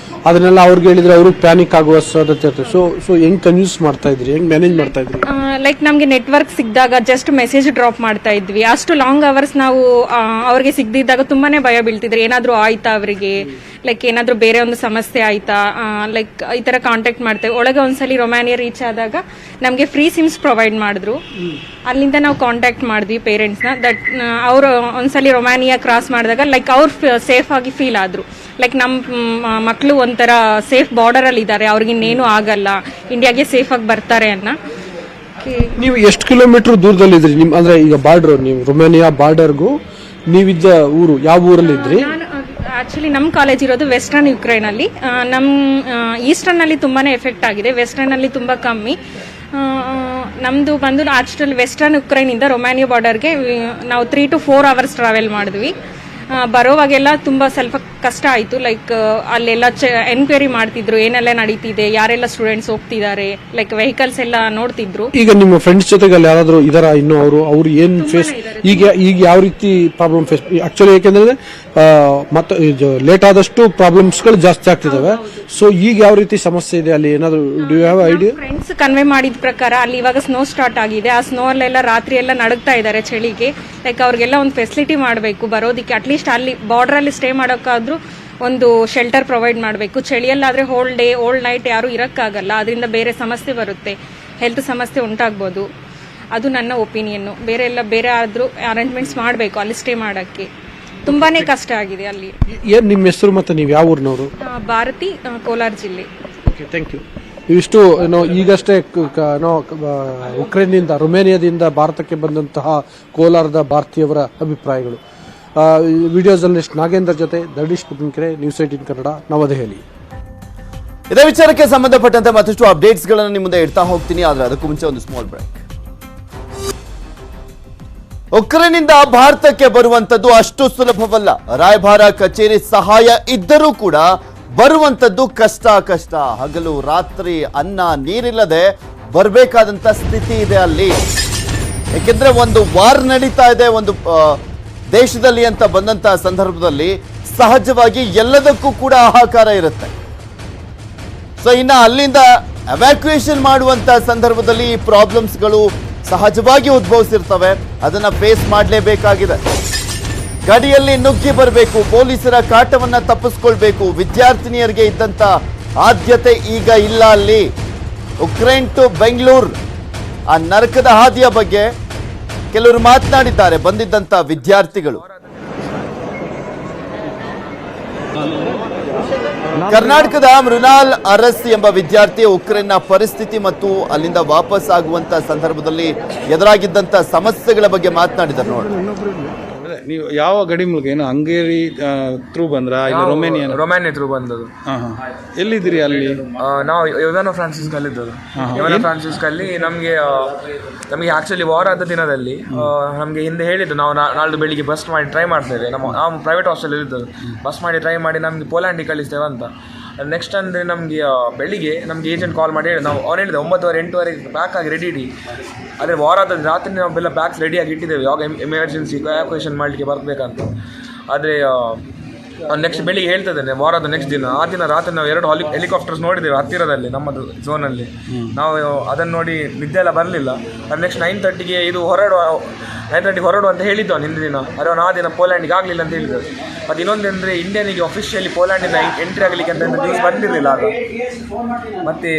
B: ಅದನ್ನೆಲ್ಲ ಅವ್ರಿಗೆ ಹೇಳಿದ್ರೆ ಅವ್ರಿಗೆ ಪ್ಯಾನಿಕ್ ಆಗುವ ಸಾಧ್ಯತೆ ಇರ್ತದೆ. ಸೊ ಹೆಂಗ್ ಕನ್ವಿನ್ಸ್ ಮಾಡ್ತಾ ಇದ್ರಿ, ಹೆಂಗ್ ಮ್ಯಾನೇಜ್ ಮಾಡ್ತಾ ಇದ್ರಿ?
C: ಲೈಕ್ ನಮಗೆ ನೆಟ್ವರ್ಕ್ ಸಿಕ್ಕಿದಾಗ ಜಸ್ಟ್ ಮೆಸೇಜ್ ಡ್ರಾಪ್ ಮಾಡ್ತಾ ಇದ್ವಿ. ಅಷ್ಟು ಲಾಂಗ್ ಅವರ್ಸ್ ನಾವು ಅವ್ರಿಗೆ ಸಿಗದಿದ್ದಾಗ ತುಂಬಾನೇ ಭಯ ಬೀಳ್ತಿದ್ರು, ಏನಾದರೂ ಆಯ್ತಾ ಅವರಿಗೆ, ಲೈಕ್ ಏನಾದರೂ ಬೇರೆ ಒಂದು ಸಮಸ್ಯೆ ಆಯ್ತಾ, ಲೈಕ್ ಈ ತರ ಕಾಂಟ್ಯಾಕ್ಟ್ ಮಾಡ್ತೇವೆ. ಒಳಗೆ ಒಂದ್ಸಲಿ ರೊಮ್ಯಾನಿಯಾ ರೀಚ್ ಆದಾಗ ನಮಗೆ ಫ್ರೀ ಸಿಮ್ಸ್ ಪ್ರೊವೈಡ್ ಮಾಡಿದ್ರು, ಅಲ್ಲಿಂದ ನಾವು ಕಾಂಟ್ಯಾಕ್ಟ್ ಮಾಡಿದ್ವಿ ಪೇರೆಂಟ್ಸ್ನ. ದಟ್ ಅವರು ಒಂದ್ಸಲಿ ರೊಮ್ಯಾನಿಯಾ ಕ್ರಾಸ್ ಮಾಡಿದಾಗ ಲೈಕ್ ಅವ್ರು ಸೇಫ್ ಆಗಿ ಫೀಲ್ ಆದ್ರು, ಲೈಕ್ ನಮ್ಮ ಮಕ್ಕಳು ಒಂಥರ ಸೇಫ್ ಬಾರ್ಡರ್ ಅಲ್ಲಿ ಇದ್ದಾರೆ, ಅವ್ರಿಗೆ ಇನ್ನೇನು ಆಗಲ್ಲ, ಇಂಡಿಯಾಗೆ ಸೇಫ್ ಆಗಿ ಬರ್ತಾರೆ ಅನ್ನೋ.
B: ನೀವು ಎಷ್ಟು ಕಿಲೋಮೀಟರ್ ದೂರದಲ್ಲಿದ್ರಿ ನಿಮ್, ಅಂದ್ರೆ ಈಗ ಬಾರ್ಡರ್, ನೀವು ರೊಮೇನಿಯಾ ಬಾರ್ಡರ್ಗೂ ನೀವಿದ್ದ ಊರು ಯಾವ ಊರಲ್ಲಿ ಇದ್ರಿ?
C: ಆಕ್ಚುಲಿ ನಮ್ಮ ಕಾಲೇಜ್ ಇರೋದು ವೆಸ್ಟರ್ನ್ ಯುಕ್ರೇನ್ ಅಲ್ಲಿ. ನಮ್ಮ ಈಸ್ಟರ್ನ್ ಅಲ್ಲಿ ತುಂಬಾನೇ ಎಫೆಕ್ಟ್ ಆಗಿದೆ, ವೆಸ್ಟರ್ನ್ ಅಲ್ಲಿ ತುಂಬಾ ಕಮ್ಮಿ. ನಮ್ದು ಬಂದು ಆಕ್ಚುಲಿ ವೆಸ್ಟರ್ನ್ ಯುಕ್ರೇನ್ ಇಂದ ರೊಮ್ಯಾನಿಯಾ ಬಾರ್ಡರ್ಗೆ ನಾವು 3 to 4 ಅವರ್ಸ್ ಟ್ರಾವೆಲ್ ಮಾಡಿದ್ವಿ. ಬರೋವಾಗೆಲ್ಲ ತುಂಬಾ ಸ್ವಲ್ಪ ಕಷ್ಟ ಆಯಿತು. ಲೈಕ್ ಅಲ್ಲೆಲ್ಲ ಎನ್ಕ್ವೈರಿ ಮಾಡ್ತಿದ್ರು, ಏನೆಲ್ಲ ನಡೀತಿದೆ, ಯಾರೆಲ್ಲ ಸ್ಟೂಡೆಂಟ್ಸ್ ಹೋಗ್ತಿದ್ದಾರೆ, ಲೈಕ್ ವೆಹಿಕಲ್ಸ್ ಎಲ್ಲ ನೋಡ್ತಿದ್ರು.
B: ಈಗ ನಿಮ್ಮ ಫ್ರೆಂಡ್ಸ್ ಜೊತೆಗೆ ಅಲ್ಲಿ ಯಾರಾದ್ರೂ ಇದರ ಇನ್ನು ಅವ್ರು ಏನ್ ಫೇಸ್ ಈಗ ಯಾವ ರೀತಿ ಪ್ರಾಬ್ಲಮ್ ಫೇಸ್? ಆಕ್ಚುಲಿ ಯಾಕೆಂದ್ರೆ ಮತ್ತೆ ಲೇಟ್ ಆದಷ್ಟು ಪ್ರಾಬ್ಲಮ್ಸ್ ಗಳು ಜಾಸ್ತಿ ಆಗ್ತಿದಾವೆ. ಸೊ ಈಗ ಯಾವ ರೀತಿ ಸಮಸ್ಯೆ ಇದೆ ಅಲ್ಲಿ, ಏನಾದ್ರು do you have idea?
C: Friends convey ಮಾಡಿದ ಪ್ರಕಾರ ಅಲ್ಲಿ ಇವಾಗ ಸ್ನೋ ಸ್ಟಾರ್ಟ್ ಆಗಿದೆ. ಆ ಸ್ನೋ ಅಲ್ಲೆಲ್ಲ ರಾತ್ರಿ ಎಲ್ಲ ನಡುಗ್ತಾ ಇದ್ದಾರೆ ಚಳಿಗೆ. ಲೈಕ್ ಅವ್ರಿಗೆಲ್ಲ ಒಂದು ಫೆಸಿಲಿಟಿ ಮಾಡಬೇಕು ಬರೋದಕ್ಕೆ, ಅಟ್ಲೀಸ್ಟ್ ಅಲ್ಲಿ ಬಾರ್ಡರ್ ಅಲ್ಲಿ ಸ್ಟೇ ಮಾಡೋಕ್ಕಾದ್ರೂ ಒಂದು ಶೆಲ್ಟರ್ ಪ್ರೊವೈಡ್ ಮಾಡಬೇಕು. ಚಳಿಯಲ್ಲಾದ್ರೆ ಹೋಲ್ ಡೇ ಹೋಲ್ ನೈಟ್ ಯಾರು ಇರಕ್ಕಾಗಲ್ಲ, ಅದರಿಂದ ಬೇರೆ ಸಮಸ್ಯೆ ಬರುತ್ತೆ, ಹೆಲ್ತ್ ಸಮಸ್ಯೆ ಉಂಟಾಗ್ಬೋದು. ಅದು ನನ್ನ ಒಪಿನಿಯನ್. ಬೇರೆ ಆದ್ರೂ ಅರೇಂಜ್ಮೆಂಟ್ಸ್ ಮಾಡಬೇಕು ಅಲ್ಲಿ ಸ್ಟೇ ಮಾಡಕ್ಕೆ. ತುಂಬಾನೇ ಕಷ್ಟ ಆಗಿದೆ ಅಲ್ಲಿ.
B: ಏನ್ ನಿಮ್ಮ ಹೆಸರು ಮತ್ತೆ ನೀವು ಯಾವ ಊರಿನವರು?
C: ಭಾರತಿ, ಕೋಲಾರ ಜಿಲ್ಲೆ.
B: Okay, thank you. ಇವಿಷ್ಟು ಈಗಷ್ಟೇ ಉಕ್ರೇನ್ನಿಂದ ರೊಮೇನಿಯಾದಿಂದ ಭಾರತಕ್ಕೆ ಬಂದಂತಹ ಕೋಲಾರದ ಭಾರತೀಯವರ ಅಭಿಪ್ರಾಯಗಳು. ವಿಡಿಯೋ ಜರ್ನಲಿಸ್ಟ್ ನಾಗೇಂದ್ರ ಜೊತೆ ಧರಣೇಶ್ ಬೂಕನಕೆರೆ, ನ್ಯೂಸ್ 18 ಕನ್ನಡ, ನವದೆಹಲಿ.
A: ಇದೇ ವಿಚಾರಕ್ಕೆ ಸಂಬಂಧಪಟ್ಟಂತೆ ಮತ್ತಷ್ಟು ಅಪ್ಡೇಟ್ಸ್ ಗಳನ್ನು ನಿಮ್ಮ ಮುಂದೆ ಇಡ್ತಾ ಹೋಗ್ತೀನಿ. ಆದ್ರೆ ಅದಕ್ಕೂ ಮುಂಚೆ ಒಂದು ಸ್ಮಾಲ್ ಬ್ರೇಕ್. ಉಕ್ರೇನ್ನಿಂದ ಭಾರತಕ್ಕೆ ಬರುವಂತದ್ದು ಅಷ್ಟು ಸುಲಭವಲ್ಲ. ರಾಯಭಾರ ಕಚೇರಿ ಸಹಾಯ ಇದ್ದರೂ ಕೂಡ ಬರುವಂತದ್ದು ಕಷ್ಟ. ಹಗಲು ರಾತ್ರಿ ಅನ್ನ ನೀರಿಲ್ಲದೆ ಬರಬೇಕಾದಂತ ಸ್ಥಿತಿ ಇದೆ ಅಲ್ಲಿ. ಯಾಕೆಂದ್ರೆ ಒಂದು ವಾರ್ ನಡೀತಾ ಇದೆ ಒಂದು ದೇಶದಲ್ಲಿ ಅಂತ ಬಂದಂತ ಸಂದರ್ಭದಲ್ಲಿ ಸಹಜವಾಗಿ ಎಲ್ಲದಕ್ಕೂ ಕೂಡ ಹಾಹಾಕಾರ ಇರುತ್ತೆ. ಸೊ ಇನ್ನ ಅಲ್ಲಿಂದ ಎವ್ಯಾಕ್ಯುಯೇಷನ್ ಮಾಡುವಂತ ಸಂದರ್ಭದಲ್ಲಿ ಈ ಪ್ರಾಬ್ಲಮ್ಸ್ಗಳು ಸಹಜವಾಗಿ ಉದ್ಭವಿಸಿರ್ತವೆ. ಅದನ್ನ ಫೇಸ್ ಮಾಡಲೇಬೇಕಾಗಿದೆ. ಗಡಿಯಲ್ಲಿ ನುಗ್ಗಿ ಬರಬೇಕು, ಪೊಲೀಸರ ಕಾಟವನ್ನ ತಪ್ಪಿಸ್ಕೊಳ್ಬೇಕು. ವಿದ್ಯಾರ್ಥಿನಿಯರಿಗೆ ಇದ್ದಂತ ಆದ್ಯತೆ ಈಗ ಇಲ್ಲ ಅಲ್ಲಿ. ಉಕ್ರೇನ್ ಟು ಬೆಂಗಳೂರು ಆ ನರಕದ ಹಾದಿಯ ಬಗ್ಗೆ ಕೆಲವರು ಮಾತನಾಡಿದ್ದಾರೆ ಬಂದಿದ್ದಂತ ವಿದ್ಯಾರ್ಥಿಗಳು. ಕರ್ನಾಟಕದ ಮೃಣಾಲ್ ಅರಸ್ ಎಂಬ ವಿದ್ಯಾರ್ಥಿ ಉಕ್ರೇನ್ನ ಪರಿಸ್ಥಿತಿ ಮತ್ತು ಅಲ್ಲಿಂದ ವಾಪಸ್ ಆಗುವಂತ ಸಂದರ್ಭದಲ್ಲಿ ಎದುರಾಗಿದ್ದಂತ ಸಮಸ್ಯೆಗಳ ಬಗ್ಗೆ ಮಾತನಾಡಿದ್ದಾರೆ ನೋಡಿ.
D: ನೀವು ಯಾವ ಗಡಿ ಮೂಲಕ ಏನು ಹಂಗೇರಿ ಥ್ರೂ ಬಂದ್ರ ಇಲ್ಲ
E: ರೊಮೇನಿಯಾ ಥ್ರೂ ಬಂದದ್ದು.
D: ಎಲ್ಲಿದ್ದೀರಿ ಅಲ್ಲಿ?
E: ನಾವು ಯೋವಾನೋ ಫ್ರಾನ್ಸಿಸ್ಕಲ್ಲಿದ್ದದ್ದು. ಯೋವಾನೋ ಫ್ರಾನ್ಸಿಸ್ಕಲ್ಲಿ ನಮಗೆ ಆ್ಯಕ್ಚುಲಿ ವಾರ ಆದ ದಿನದಲ್ಲಿ ನಮಗೆ ಹಿಂದೆ ಹೇಳಿದ್ದು ನಾವು ನಾಳ್ದು ಬೆಳಿಗ್ಗೆ ಬಸ್ ಮಾಡಿ ಟ್ರೈ ಮಾಡ್ತೇವೆ. ನಾವು ಪ್ರೈವೇಟ್ ಹಾಸ್ಟೆಲ್ ಇದ್ದದ್ದು. ಬಸ್ ಮಾಡಿ ಟ್ರೈ ಮಾಡಿ ನಮಗೆ ಪೋಲ್ಯಾಂಡಿಗೆ ಕಳಿಸ್ತೇವೆ ಅಂತ. ನೆಕ್ಸ್ಟ್ ಅಂದರೆ ನಮಗೆ ಬೆಳಿಗ್ಗೆ ನಮಗೆ ಏಜೆಂಟ್ ಕಾಲ್ ಮಾಡಿ ಹೇಳಿ ಅವ್ನು ಹೇಳಿದೆ 9:30 8:00 ಬ್ಯಾಕ್ ಆಗಿ ರೆಡಿ ಇಡಿ. ಆದರೆ ವಾರದ ರಾತ್ರಿ ನಾವೆಲ್ಲ ಬ್ಯಾಗ್ಸ್ ರೆಡಿಯಾಗಿ ಇಟ್ಟಿದ್ದೇವೆ ಯಾವಾಗ ಎಮರ್ಜೆನ್ಸಿ ಎವಾಕ್ಯುಯೇಷನ್ ಮಾಡಲಿಕ್ಕೆ ಬರಬೇಕಂತ. ಆದರೆ ನೆಕ್ಸ್ಟ್ ಬೆಳಿಗ್ಗೆ ಹೇಳ್ತಿದ್ದೇನೆ ವಾರದ ನೆಕ್ಸ್ಟ್ ದಿನ ಆ ದಿನ ರಾತ್ರಿ ನಾವು 2 ಹೆಲಿಕಾಪ್ಟರ್ಸ್ ನೋಡಿದ್ದೇವೆ ಹತ್ತಿರದಲ್ಲಿ ನಮ್ಮದು ಝೋನಲ್ಲಿ. ನಾವು ಅದನ್ನು ನೋಡಿ ನಿದ್ದೆ ಎಲ್ಲ ಬರಲಿಲ್ಲ. ಅದು ನೆಕ್ಸ್ಟ್ 9:30ಗೆ ಇದು 9:30 ಹೊರಡು ಅಂತ ಹೇಳಿದ್ದು ಅವ್ನು ಹಿಂದಿನ ದಿನ. ಆದರೆ ಅವನು ಆ ದಿನ ಪೋಲ್ಯಾಂಡಿಗೆ ಆಗಲಿಲ್ಲ ಅಂತ ಹೇಳಿದ್ರು. ಮತ್ತು ಇನ್ನೊಂದು ಅಂದರೆ ಇಂಡಿಯನಿಗೆ ಅಫಿಷಿಯಲಿ ಪೋಲ್ಯಾಂಡಿಂದ ಎಂಟ್ರಿ ಆಗಲಿಕ್ಕೆ ಅಂತ ನ್ಯೂಸ್ ಬಂದಿರಲಿಲ್ಲ ಆಗ. ಮತ್ತು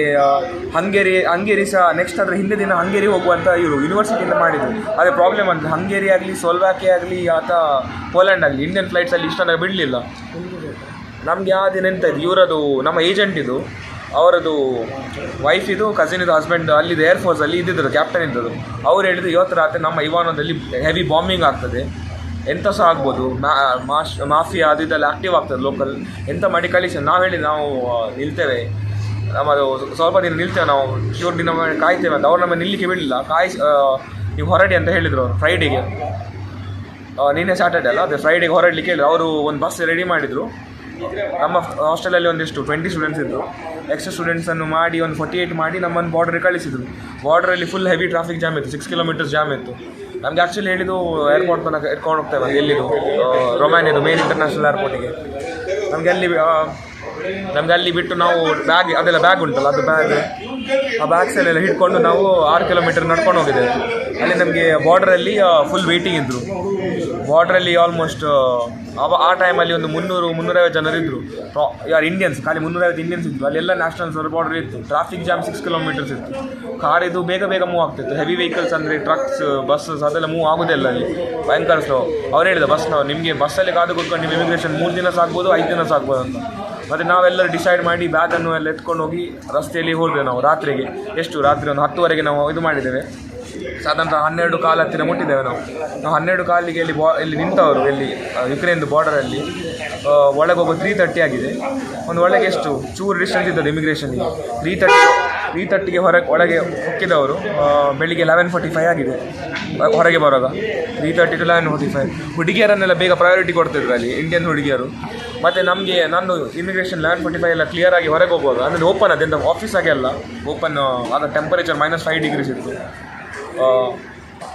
E: ಹಂಗೇರಿ ಸಹ ನೆಕ್ಸ್ಟ್ ಅದರ ಹಿಂದೆ ದಿನ ಹಂಗೇರಿ ಹೋಗುವಂಥ ಇವರು ಯೂನಿವರ್ಸಿಟಿಯಿಂದ ಮಾಡಿದರು. ಅದೇ ಪ್ರಾಬ್ಲಮ್ ಅಂದರೆ ಹಂಗೇರಿ ಆಗಲಿ ಸ್ಲೋವಾಕಿಯಾ ಆಗಲಿ ಅಥವಾ ಪೋಲ್ಯಾಂಡ್ ಆಗಲಿ ಇಂಡಿಯನ್ ಫ್ಲೈಟ್ಸಲ್ಲಿ ಇಷ್ಟೊಂದು ಬಿಡಲಿಲ್ಲ. ನಮಗೆ ಆ ದಿನ ಎಂತ ಇದು ಇವರದು ನಮ್ಮ ಏಜೆಂಟ್ ಇದು ಅವರದು ವೈಫ್ ಇದು ಕಸಿನ್ ಇದು ಹಸ್ಬೆಂಡ್ ಅಲ್ಲಿದ್ದು ಏರ್ಫೋರ್ಸಲ್ಲಿ ಇದ್ದಿದ್ದರು, ಕ್ಯಾಪ್ಟನ್ ಇದ್ದದ್ದು. ಅವ್ರು ಹೇಳಿದ್ರು ಇವತ್ತು ರಾತ್ರಿ ನಮ್ಮ ಇವಾನೋದಲ್ಲಿ ಹೆವಿ ಬಾಂಬಿಂಗ್ ಆಗ್ತದೆ, ಎಂಥ ಸಹ ಆಗ್ಬೋದು, ಮಾಫಿಯಾ ಅದು ಇದೆಲ್ಲ ಆ್ಯಕ್ಟಿವ್ ಆಗ್ತದೆ ಲೋಕಲ್, ಎಂಥ ಮಾಡಿ ಕಳಿಸಿ. ನಾವು ಹೇಳಿ ನಾವು ನಿಲ್ತೇವೆ, ನಮ್ಮದು ಸ್ವಲ್ಪ ದಿನ ನಿಲ್ತೇವೆ, ನಾವು ಶ್ಯೂರ್ ದಿನ ಕಾಯ್ತೇವೆ ಅಂತ. ಅವ್ರು ನಮ್ಮ ನಿಲ್ಲಿಕ್ಕೆ ಬಿಡಲಿಲ್ಲ. ನೀವು ಹೊರಡಿ ಅಂತ ಹೇಳಿದರು ಅವರು ಫ್ರೈಡೇಗೆ. ನಿನ್ನೆ ಸ್ಯಾಟರ್ಡೆ ಅಲ್ಲ, ಅದೇ ಫ್ರೈಡೇಗೆ ಹೊರಡಲಿಕ್ಕೆ ಹೇಳಿದ್ರು. ಅವರು ಒಂದು ಬಸ್ ರೆಡಿ ಮಾಡಿದರು. ನಮ್ಮ ಹಾಸ್ಟೆಲಲ್ಲಿ ಒಂದಿಷ್ಟು 20 ಸ್ಟೂಡೆಂಟ್ಸ್ ಇದ್ದರು. ಎಕ್ಸ್ಟ್ರಾ ಸ್ಟೂಡೆಂಟ್ಸನ್ನು ಮಾಡಿ ಒಂದು 48 ಮಾಡಿ ನಮ್ಮನ್ನು ಬಾರ್ಡ್ರಿಗೆ ಕಳಿಸಿದ್ರು. ಬಾರ್ಡ್ರಲ್ಲಿ ಫುಲ್ ಹೆವಿ ಟ್ರಾಫಿಕ್ ಜಾಮ್ ಇತ್ತು, 6 ಕಿಲೋಮೀಟರ್ಸ್ ಜಾಮ್ ಇತ್ತು. ನಮಗೆ ಆ್ಯಕ್ಚುಲಿ ಹೇಳಿದ್ದು ಏರ್ಪೋರ್ಟ್ ತನಕ ಎತ್ಕೊಂಡು ಹೋಗ್ತೇವೆ, ಎಲ್ಲಿದು ರೊಮ್ಯಾನಿಯಾದು ಮೇನ್ ಇಂಟರ್ನ್ಯಾಷನಲ್ ಏರ್ಪೋರ್ಟಿಗೆ. ನಮಗೆ ಅಲ್ಲಿ ಬಿಟ್ಟು ನಾವು ಬ್ಯಾಗ್ ಅದೆಲ್ಲ ಬ್ಯಾಗ್ ಉಂಟಲ್ಲ, ಅದು ಆ ಬ್ಯಾಗ್ಸಲ್ಲೆಲ್ಲ ಹಿಡ್ಕೊಂಡು ನಾವು 6 ಕಿಲೋಮೀಟರ್ ನಡ್ಕೊಂಡು ಹೋಗಿದ್ದೇವೆ. ಅಲ್ಲಿ ನಮಗೆ ಬಾರ್ಡ್ರಲ್ಲಿ ಫುಲ್ ವೇಟಿಂಗ್ ಇದ್ದರು. ಬಾರ್ಡ್ರಲ್ಲಿ ಆಲ್ಮೋಸ್ಟ್ ಆ ಟೈಮಲ್ಲಿ ಒಂದು 300-350 ಜನರಿದ್ದರು. ಯಾರು ಇಂಡಿಯನ್ಸ್, ಖಾಲಿ 350 ಇಂಡಿಯನ್ಸ್ ಇದ್ದರು. ಅಲ್ಲೆಲ್ಲ ನ್ಯಾಷನಲ್ಸ್ ಬಾರ್ಡರ್ ಇತ್ತು. ಟ್ರಾಫಿಕ್ ಜಾಮ್ 6 ಕಿಲೋಮೀಟರ್ಸ್ ಇತ್ತು. ಕಾರ್ ಇದು ಬೇಗ ಮೂವ್ ಆಗ್ತಿತ್ತು. ಹೆವಿ ವೆಹಿಕಲ್ಸ್ ಅಂದರೆ ಟ್ರಕ್ಸ್, ಬಸ್ಸಸ್ ಅದೆಲ್ಲ ಮೂವ್ ಆಗೋದಿಲ್ಲ ಅಲ್ಲಿ, ಭಯಂಕರ ಸ್ಲೋ. ಅವ್ರು ಹೇಳಿದ ನಿಮಗೆ ಬಸ್ಸಲ್ಲಿ ಕಾದು ಕೂತ್ಕೊಂಡು ನಿಮ್ಮ ಇಮಿಗ್ರೇಷನ್ 3 ದಿನ ಸಾಗ್ಬೋದು, 5 ದಿನ ಸಾಗ್ಬೋದು ಅಂತ. ಮತ್ತು ನಾವೆಲ್ಲರೂ ಡಿಸೈಡ್ ಮಾಡಿ ಬ್ಯಾಗನ್ನು ಎಲ್ಲ ಎತ್ಕೊಂಡು ಹೋಗಿ ರಸ್ತೆಯಲ್ಲಿ ಹೋದ್ವಿ ನಾವು ರಾತ್ರಿ ಒಂದು 10:00ವರೆಗೆ ನಾವು ಇದು ಮಾಡಿದ್ದೇವೆ. ಸಾಧಾರಣ 12:15 ಹತ್ತಿರ ಮುಟ್ಟಿದ್ದೇವೆ ನಾವು 12:15ಗೆ ಇಲ್ಲಿ ನಿಂತವರು ಎಲ್ಲಿ ಯುಕ್ರೇನ್ದು ಬಾರ್ಡರಲ್ಲಿ ಒಳಗೆ ಹೋಗೋ 3:30 ಆಗಿದೆ. ಒಂದು ಒಳಗೆ ಎಷ್ಟು ಚೂರು ಡಿಸ್ಟೆನ್ಸ್ ಇದ್ದದ್ದು ಇಮಿಗ್ರೇಷನ್ಗೆ. 3:30ಗೆ ಒಳಗೆ ಹೊಕ್ಕಿದವರು ಬೆಳಿಗ್ಗೆ 11:45 ಆಗಿದೆ ಹೊರಗೆ ಬರುವಾಗ. 3:30 to 11:45. ಹುಡುಗಿಯರನ್ನೆಲ್ಲ ಬೇಗ ಪ್ರಯಾರಿಟಿ ಕೊಡ್ತಿದ್ರು ಅಲ್ಲಿ, ಇಂಡಿಯನ್ ಹುಡುಗಿಯರು. ಮತ್ತು ನಂದು ಇಮಿಗ್ರೇಷನ್ 11:45 ಎಲ್ಲ ಕ್ಲಿಯರ್ ಆಗಿ ಹೊರಗೆ ಹೋಗುವಾಗ ಅಂದರೆ ಓಪನ್ ಅದೆಂತ ಆಫೀಸ್ ಆಗಿ ಅಲ್ಲ, ಓಪನ್. ಆಗ ಟೆಂಪರೇಚರ್ -5 ಡಿಗ್ರೀಸ್ ಇತ್ತು.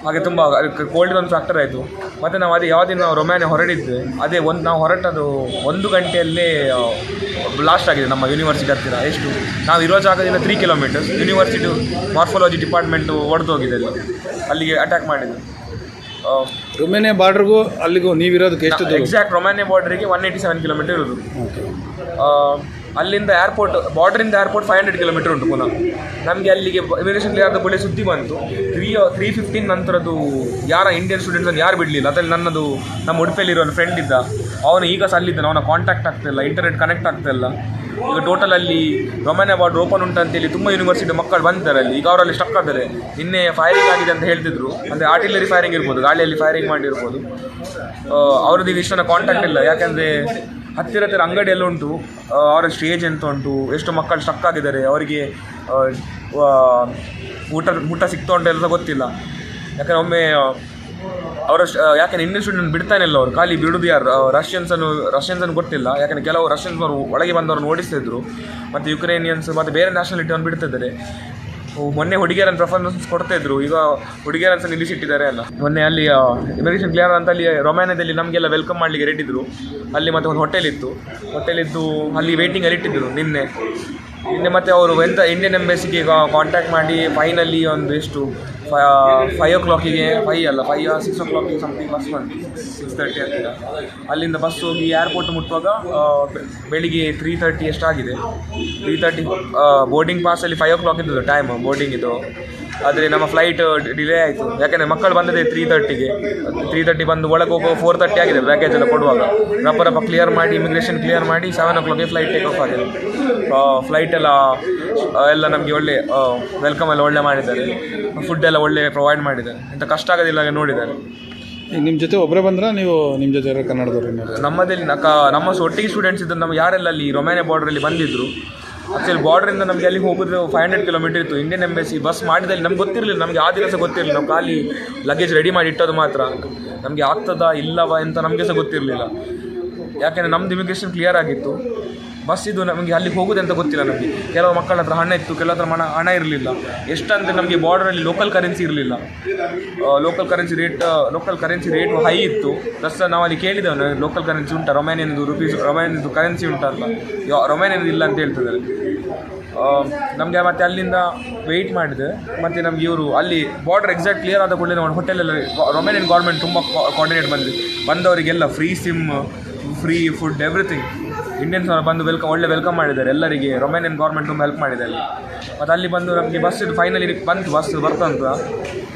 E: ಹಾಗೆ ತುಂಬ ಕೋಲ್ಡ್ ಒಂದು ಫ್ಯಾಕ್ಟರ್ ಆಯಿತು. ಮತ್ತು ನಾವು ಅದೇ ಯಾವ ದಿನ ನಾವು ರೊಮ್ಯಾನಿಯಾ ಹೊರಡಿದ್ವಿ, ಅದೇ ನಾವು ಹೊರಟದು 1 ಗಂಟೆಯಲ್ಲೇ ಬ್ಲಾಸ್ಟ್ ಆಗಿದೆ ನಮ್ಮ ಯೂನಿವರ್ಸಿಟಿ ಹತ್ತಿರ. ಎಷ್ಟು ನಾವು ಇರೋ ಜಾಗದಿಂದ 3 ಕಿಲೋಮೀಟರ್ಸ್ ಯೂನಿವರ್ಸಿಟಿ ಮಾರ್ಫಾಲಜಿ ಡಿಪಾರ್ಟ್ಮೆಂಟು ಒಡೆದೋಗಿದೆ ಅಲ್ಲಿಗೆ ಅಟ್ಯಾಕ್ ಮಾಡಿದ್ದು.
D: ರೊಮೇನಿಯಾ ಬಾರ್ಡ್ರಿಗೂ ಅಲ್ಲಿಗೂ ನೀವಿರೋದಕ್ಕೆ ಎಷ್ಟು?
E: ಎಕ್ಸಾಕ್ಟ್ ರೊಮ್ಯಾನಿಯಾ ಬಾರ್ಡ್ರಿಗೆ 187 ಕಿಲೋಮೀಟರ್ ಇರೋದು. ಅಲ್ಲಿಂದ ಏರ್ಪೋರ್ಟ್, ಬಾರ್ಡ್ರಿಂದ ಏರ್ಪೋರ್ಟ್ 500 ಕಿಲೋಮೀಟರ್ ಉಂಟು. ಪುನಃ ನಮಗೆ ಅಲ್ಲಿಗೆ ಇಮಿಗ್ರೇಷನ್ ಕ್ಲಿಯರ್ ಆದ ಬಳಿ ಸುದ್ದಿ ಬಂತು. 3:15 ನಂತರದ್ದು ಯಾರ ಇಂಡಿಯನ್ ಸ್ಟೂಡೆಂಟ್ಸನ್ನು ಯಾರು ಬಿಡಲಿಲ್ಲ. ಅದರಲ್ಲಿ ನಮ್ಮ ಉಡುಪಿಯಲ್ಲಿರೋ ಒಂದು ಫ್ರೆಂಡ್ ಇದ್ದ, ಅವನು ಈಗ ಸಹ ಅಲ್ಲಿದ್ದಾನೆ. ಅವನ ಕಾಂಟ್ಯಾಕ್ಟ್ ಆಗ್ತಾಯಿಲ್ಲ, ಇಂಟರ್ನೆಟ್ ಕನೆಕ್ಟ್ ಆಗ್ತಾಯಿಲ್ಲ. ಈಗ ಟೋಟಲ್ ಅಲ್ಲಿ ರೊಮ್ಯಾನಿಯಾ ಬಾರ್ಡರ್ ಓಪನ್ ಉಂಟಂತೇಳಿ ತುಂಬ ಯೂನಿವರ್ಸಿಟಿ ಮಕ್ಕಳು ಬಂದಿದ್ದಾರೆ ಅಲ್ಲಿ. ಈಗ ಅವರಲ್ಲಿ ಸ್ಟಕ್ ಆಗಿದ್ದಾರೆ. ನಿನ್ನೆ ಫೈರಿಂಗ್ ಆಗಿದೆ ಅಂತ ಹೇಳ್ತಿದ್ರು. ಅಂದರೆ ಆರ್ಟಿಲರಿ ಫೈರಿಂಗ್ ಇರ್ಬೋದು, ಗಾಳಿಯಲ್ಲಿ ಫೈರಿಂಗ್ ಮಾಡಿರ್ಬೋದು. ಅವ್ರದ್ದು ಇಷ್ಟೊಂದು ಕಾಂಟ್ಯಾಕ್ಟ್ ಇಲ್ಲ. ಯಾಕೆಂದರೆ ಹತ್ತಿರ ಅಂಗಡಿ ಎಲ್ಲ ಉಂಟು, ಅವರ ಸ್ಟೇಜ್ ಎಂತ ಉಂಟು, ಎಷ್ಟು ಮಕ್ಕಳು ಸ್ಟಕ್ ಆಗಿದ್ದಾರೆ, ಅವರಿಗೆ ಊಟ ಸಿಗ್ತಾ ಉಂಟು ಎಲ್ಲ ಗೊತ್ತಿಲ್ಲ. ಯಾಕಂದರೆ ಒಮ್ಮೆ ಯಾಕಂದರೆ ಇಂಡಿಯನ್ ಸ್ಟೂಡೆಂಟ್ ಬಿಡ್ತಾನೆ ಇಲ್ಲ ಅವರು, ಖಾಲಿ ಬಿಡೋದು ಯಾರು ರಷ್ಯನ್ಸನ್ನು ಗೊತ್ತಿಲ್ಲ. ಯಾಕಂದರೆ ಕೆಲವು ರಷ್ಯನ್ಸ್ನವರು ಒಳಗೆ ಬಂದವ್ರನ್ನ ಓಡಿಸ್ತಿದ್ರು. ಮತ್ತು ಯುಕ್ರೇನಿಯನ್ಸ್ ಮತ್ತು ಬೇರೆ ನ್ಯಾಷನಾಲಿಟಿಯನ್ನು ಬಿಡ್ತಿದ್ದಾರೆ. ಮೊನ್ನೆ ಹುಡುಗಿಯರನ್ನು ಪ್ರೆಫರೆನ್ಸ್ ಕೊಡ್ತಾಯಿದ್ರು, ಈಗ ಹುಡುಗಿಯರನ್ನು ನಿಲ್ಲಿಸಿಟ್ಟಿದ್ದಾರೆ ಅಲ್ಲ. ಮೊನ್ನೆ ಅಲ್ಲಿ ಇಮಿಗ್ರೇಷನ್ ಕ್ಲಿಯರ್ ಅಂತ ಅಲ್ಲಿ ರೊಮ್ಯಾನಿಯಾದಲ್ಲಿ ನಮಗೆಲ್ಲ ವೆಲ್ಕಮ್ ಮಾಡಲಿಕ್ಕೆ ರೆಡಿದ್ರು ಅಲ್ಲಿ. ಮತ್ತು ಒಂದು ಹೋಟೆಲಿದ್ದು ಅಲ್ಲಿ ವೇಟಿಂಗಲ್ಲಿ ಇಟ್ಟಿದ್ದರು ನಿನ್ನೆ. ಮತ್ತೆ ಅವರು ಇಂಡಿಯನ್ ಎಂಬಸಿಗೆ ಕಾಂಟ್ಯಾಕ್ಟ್ ಮಾಡಿ ಫೈನಲಿ ಒಂದು ಎಷ್ಟು 5 o'clock-ಗೆ 6 o'clock-ಗೆ ಸಮಥಿಂಗ್ ಬಸ್ ಬಂತು, 6:30 ಹತ್ತಿರ. ಅಲ್ಲಿಂದ ಬಸ್ ಹೋಗಿ ಏರ್ಪೋರ್ಟ್ ಮುಟ್ಟುವಾಗ ಬೆಳಿಗ್ಗೆ 3:30 ಎಷ್ಟಾಗಿದೆ. 3:30 ಬೋರ್ಡಿಂಗ್ ಪಾಸಲ್ಲಿ 5 o'clock ಇದ್ದದ್ದು ಟೈಮ್ ಬೋರ್ಡಿಂಗ್ ಇದು. ಆದರೆ ನಮ್ಮ ಫ್ಲೈಟ್ ಡಿಲೇ ಆಯಿತು, ಯಾಕೆಂದರೆ ಮಕ್ಕಳು ಬಂದದೇ 3:30-ಗೆ. 3:30 ಬಂದು ಒಳಗೆ ಹೋಗೋ 4:30 ಆಗಿದೆ ಬ್ಯಾಗೇಜ್ ಎಲ್ಲ ಕೊಡುವಾಗ. ರಪ್ಪ ಕ್ಲಿಯರ್ ಮಾಡಿ ಇಮಿಗ್ರೇಷನ್ ಕ್ಲಿಯರ್ ಮಾಡಿ 7 o'clock-ಗೆ ಫ್ಲೈಟ್ ಟೇಕ್ ಆಫ್ ಆಗಿದೆ. ಫ್ಲೈಟ್ ಎಲ್ಲ ನಮಗೆ ಒಳ್ಳೆ ವೆಲ್ಕಮ್ ಎಲ್ಲ ಒಳ್ಳೆ ಮಾಡಿದ್ದಾರೆ, ಫುಡ್ ಎಲ್ಲ ಒಳ್ಳೆ ಪ್ರೊವೈಡ್ ಮಾಡಿದ್ದಾರೆ, ಇಂಥ ಕಷ್ಟ ಆಗೋದಿಲ್ಲ ನೋಡಿದ್ದಾರೆ.
D: ನಿಮ್ಮ ಜೊತೆ ಒಬ್ಬರೇ ಬಂದ್ರೆ ನೀವು ನಿಮ್ಮ ಜೊತೆ ಯಾರು ಕನ್ನಡದವ್ರು?
E: ನಮ್ಮದಲ್ಲಿ ನಮ್ಮ ಒಟ್ಟಿಗೆ ಸ್ಟೂಡೆಂಟ್ಸ್ ಇದ್ದು ನಮ್ಮ ಯಾರೆಲ್ಲ ಅಲ್ಲಿ ರೊಮೇನಿಯಾ ಬಾರ್ಡ್ರಲ್ಲಿ ಬಂದಿದ್ದರು. ಆ್ಯಕ್ಚುಲಿ ಬಾರ್ಡ್ರಿಂದ ನಮಗೆ ಅಲ್ಲಿ ಹೋಗೋದು 500 ಕಿಲೋಮೀಟರ್ ಇತ್ತು. ಇಂಡಿಯನ್ ಎಂಬಸಿ ಬಸ್ ಮಾಡಿದಲ್ಲಿ ನಮ್ಗೆ ಗೊತ್ತಿರಲಿಲ್ಲ, ನಮಗೆ ಆ ದಿವಸ ಗೊತ್ತಿರಲಿಲ್ಲ. ನಾವು ಖಾಲಿ ಲಗೇಜ್ ರೆಡಿ ಮಾಡಿ ಇಟ್ಟೋದು ಮಾತ್ರ. ನಮಗೆ ಆಗ್ತದಾ ಇಲ್ಲವಾ ಅಂತ ನಮಗೆ ಸಹ ಗೊತ್ತಿರಲಿಲ್ಲ, ಯಾಕೆಂದರೆ ನಮ್ಮದು ಇಮಿಗ್ರೇಷನ್ ಕ್ಲಿಯರ್ ಆಗಿತ್ತು. ಬಸ್ ಇದು ನಮಗೆ ಅಲ್ಲಿಗೆ ಹೋಗೋದು ಅಂತ ಗೊತ್ತಿಲ್ಲ ನಮಗೆ. ಕೆಲವು ಮಕ್ಕಳ ಹತ್ರ ಹಣ ಇತ್ತು, ಕೆಲವು ಹತ್ರ ಹಣ ಇರಲಿಲ್ಲ. ಎಷ್ಟಂದರೆ ನಮಗೆ ಬಾರ್ಡರಲ್ಲಿ ಲೋಕಲ್ ಕರೆನ್ಸಿ ಇರಲಿಲ್ಲ. ಲೋಕಲ್ ಕರೆನ್ಸಿ ರೇಟ್ ಹೈ ಇತ್ತು. ಪ್ಲಸ್ ನಾವು ಅಲ್ಲಿ ಕೇಳಿದ್ದೇವೆ, ಲೋಕಲ್ ಕರೆನ್ಸಿ ಉಂಟಾ, ರೊಮೇನಿಯನ್ದು ಕರೆನ್ಸಿ ಉಂಟಾ ಅಂತ. ರೊಮೇನಿಯನ್ ಇಲ್ಲ ಅಂತ ಹೇಳ್ತಿದ್ದಾರೆ ನಮಗೆ. ಮತ್ತು ಅಲ್ಲಿಂದ ವೆಯ್ಟ್ ಮಾಡಿದೆ. ಮತ್ತು ನಮಗೆ ಇವರು ಅಲ್ಲಿ ಬಾರ್ಡರ್ ಎಕ್ಸಾಕ್ಟ್ ಕ್ಲಿಯರ್ ಆದ ಕೂಡಲೇ ನಮ್ಮ ಹೋಟೆಲಲ್ಲಿ ರೊಮೇನಿಯನ್ ಗೌರ್ಮೆಂಟ್ ತುಂಬ ಕೋಆರ್ಡಿನೇಟ್ ಬಂದವರಿಗೆಲ್ಲ free sim, free food, everything. Indians ಅವರು ಬಂದು ಒಳ್ಳೆ ವೆಲ್ಕಮ್ ಮಾಡಿದ್ದಾರೆ ಎಲ್ಲರಿಗೆ. ರೊಮೇನಿಯನ್ ಗೌರ್ಮೆಂಟ್ ತುಂಬ ಹೆಲ್ಪ್ ಮಾಡಿದೆ ಅಲ್ಲಿ. ಮತ್ತು ಅಲ್ಲಿ ಬಂದು ನಮಗೆ ಬಸ್ ಇದು ಫೈನಲಿ ಬಂತು, ಬಸ್ ಬರ್ತಂತ.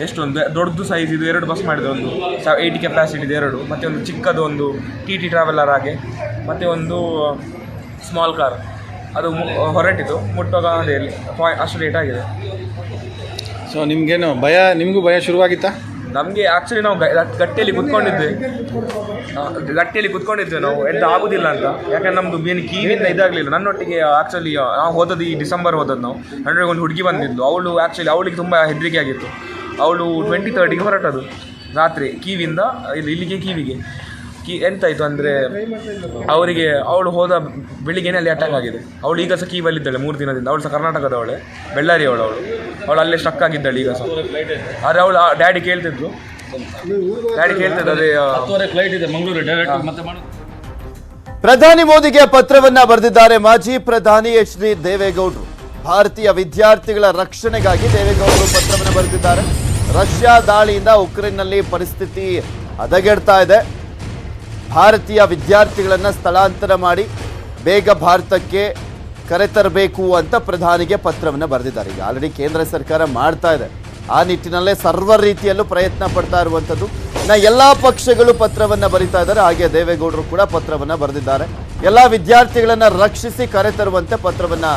E: ಎಷ್ಟೊಂದು ದೊಡ್ಡದು ಸೈಜ್ ಇದು 2 ಬಸ್ ಮಾಡಿದೆ, ಒಂದು 80 ಕೆಪಾಸಿಟಿದು 2, ಮತ್ತು ಒಂದು ಚಿಕ್ಕದು ಒಂದು TT ಟ್ರಾವೆಲರ್ ಹಾಗೆ, ಮತ್ತು ಒಂದು ಸ್ಮಾಲ್ ಕಾರ್. ಅದು ಹೊರಟಿತು, ಮುಟ್ಟುವಾಗ ಅದೇ ಅಷ್ಟು ಲೇಟ್ ಆಗಿದೆ.
D: ಸೊ ನಿಮಗೇನು ನಿಮಗೂ ಭಯ ಶುರುವಾಗಿತ್ತಾ?
E: ನಮಗೆ ಆ್ಯಕ್ಚುಲಿ ನಾವು ಗಟ್ಟಿಯಲ್ಲಿ ಕುತ್ಕೊಂಡಿದ್ವಿ ನಾವು ಎಂತ ಆಗೋದಿಲ್ಲ ಅಂತ. ಯಾಕಂದ್ರೆ ನಮ್ಮದು ಮೇನ್ ಕೀವಿಂದ ಇದಾಗಲಿಲ್ಲ. ನನ್ನೊಟ್ಟಿಗೆ ಆ್ಯಕ್ಚುಲಿ ನಾವು ಹೋದದ್ದು ಈ ಡಿಸೆಂಬರ್ ಹೋದದ್ದು ನಾವು. ನನ್ನೊಟ್ಟಿಗೆ ಒಂದು ಹುಡುಗಿ ಬಂದಿದ್ದು, ಅವಳಿಗೆ ತುಂಬ ಹೆದರಿಕೆ ಆಗಿತ್ತು. ಅವಳು 23rd-ಗೆ ಹೊರಟದು ರಾತ್ರಿ ಕೀವಿಂದ ಇಲ್ಲಿಗೆ ಕಿವಿಗೆ. ಎಂತಾಯಿತು ಅಂದರೆ ಅವಳು ಹೋದ ಬೆಳಿಗ್ಗೆನೇ ಅಲ್ಲಿ ಅಟ್ಯಾಕ್ ಆಗಿದೆ. ಅವಳು ಈಗ ಸಹ ಕೀವಲ್ಲಿದ್ದಾಳೆ 3 ದಿನದಿಂದ. ಅವಳು ಸಹ ಕರ್ನಾಟಕದವಳೆ, ಬೆಳ್ಳಾರಿ ಅವಳು ಅಲ್ಲೇ ಸ್ಟಕ್ ಆಗಿದ್ದಾಳೆ ಈಗ ಸಹ. ಆದರೆ ಅವಳು ಡ್ಯಾಡಿ ಕೇಳ್ತಿದ್ರು ಅದೇ
D: ಫ್ಲೈಟ್ ಇದೆ ಮಂಗಳೂರು ಡೈರೆಕ್ಟ್ ಮತ್ತೆ
A: ಪ್ರಧಾನಿ ಮೋದಿಗೆ ಪತ್ರವನ್ನ ಬರೆದಿದ್ದಾರೆ ಮಾಜಿ ಪ್ರಧಾನಿ HD ದೇವೇಗೌಡರು. ಭಾರತೀಯ ವಿದ್ಯಾರ್ಥಿಗಳ ರಕ್ಷಣೆಗಾಗಿ ದೇವೇಗೌಡರು ಪತ್ರವನ್ನು ಬರೆದಿದ್ದಾರೆ. ರಷ್ಯಾ ದಾಳಿಯಿಂದ ಉಕ್ರೇನ್ನಲ್ಲಿ ಪರಿಸ್ಥಿತಿ ಹದಗೆಡ್ತಾ ಇದೆ. ಭಾರತೀಯ ವಿದ್ಯಾರ್ಥಿಗಳನ್ನು ಸ್ಥಳಾಂತರ ಮಾಡಿ ಬೇಗ ಭಾರತಕ್ಕೆ ಕರೆತರಬೇಕು ಅಂತ ಪ್ರಧಾನಿಗೆ ಪತ್ರವನ್ನು ಬರೆದಿದ್ದಾರೆ. ಈಗ ಆಲ್ರೆಡಿ ಕೇಂದ್ರ ಸರ್ಕಾರ ಮಾಡ್ತಾ ಇದೆ, ಆ ನಿಟ್ಟಿನಲ್ಲೇ ಸರ್ವ ರೀತಿಯಲ್ಲೂ ಪ್ರಯತ್ನ ಪಡ್ತಾ ಇರುವಂಥದ್ದು. ಎಲ್ಲ ಪಕ್ಷಗಳು ಪತ್ರವನ್ನು ಬರೀತಾ ಇದ್ದಾರೆ, ಹಾಗೆ ದೇವೇಗೌಡರು ಕೂಡ ಪತ್ರವನ್ನು ಬರೆದಿದ್ದಾರೆ. ಎಲ್ಲ ವಿದ್ಯಾರ್ಥಿಗಳನ್ನು ರಕ್ಷಿಸಿ ಕರೆತರುವಂತೆ ಪತ್ರವನ್ನು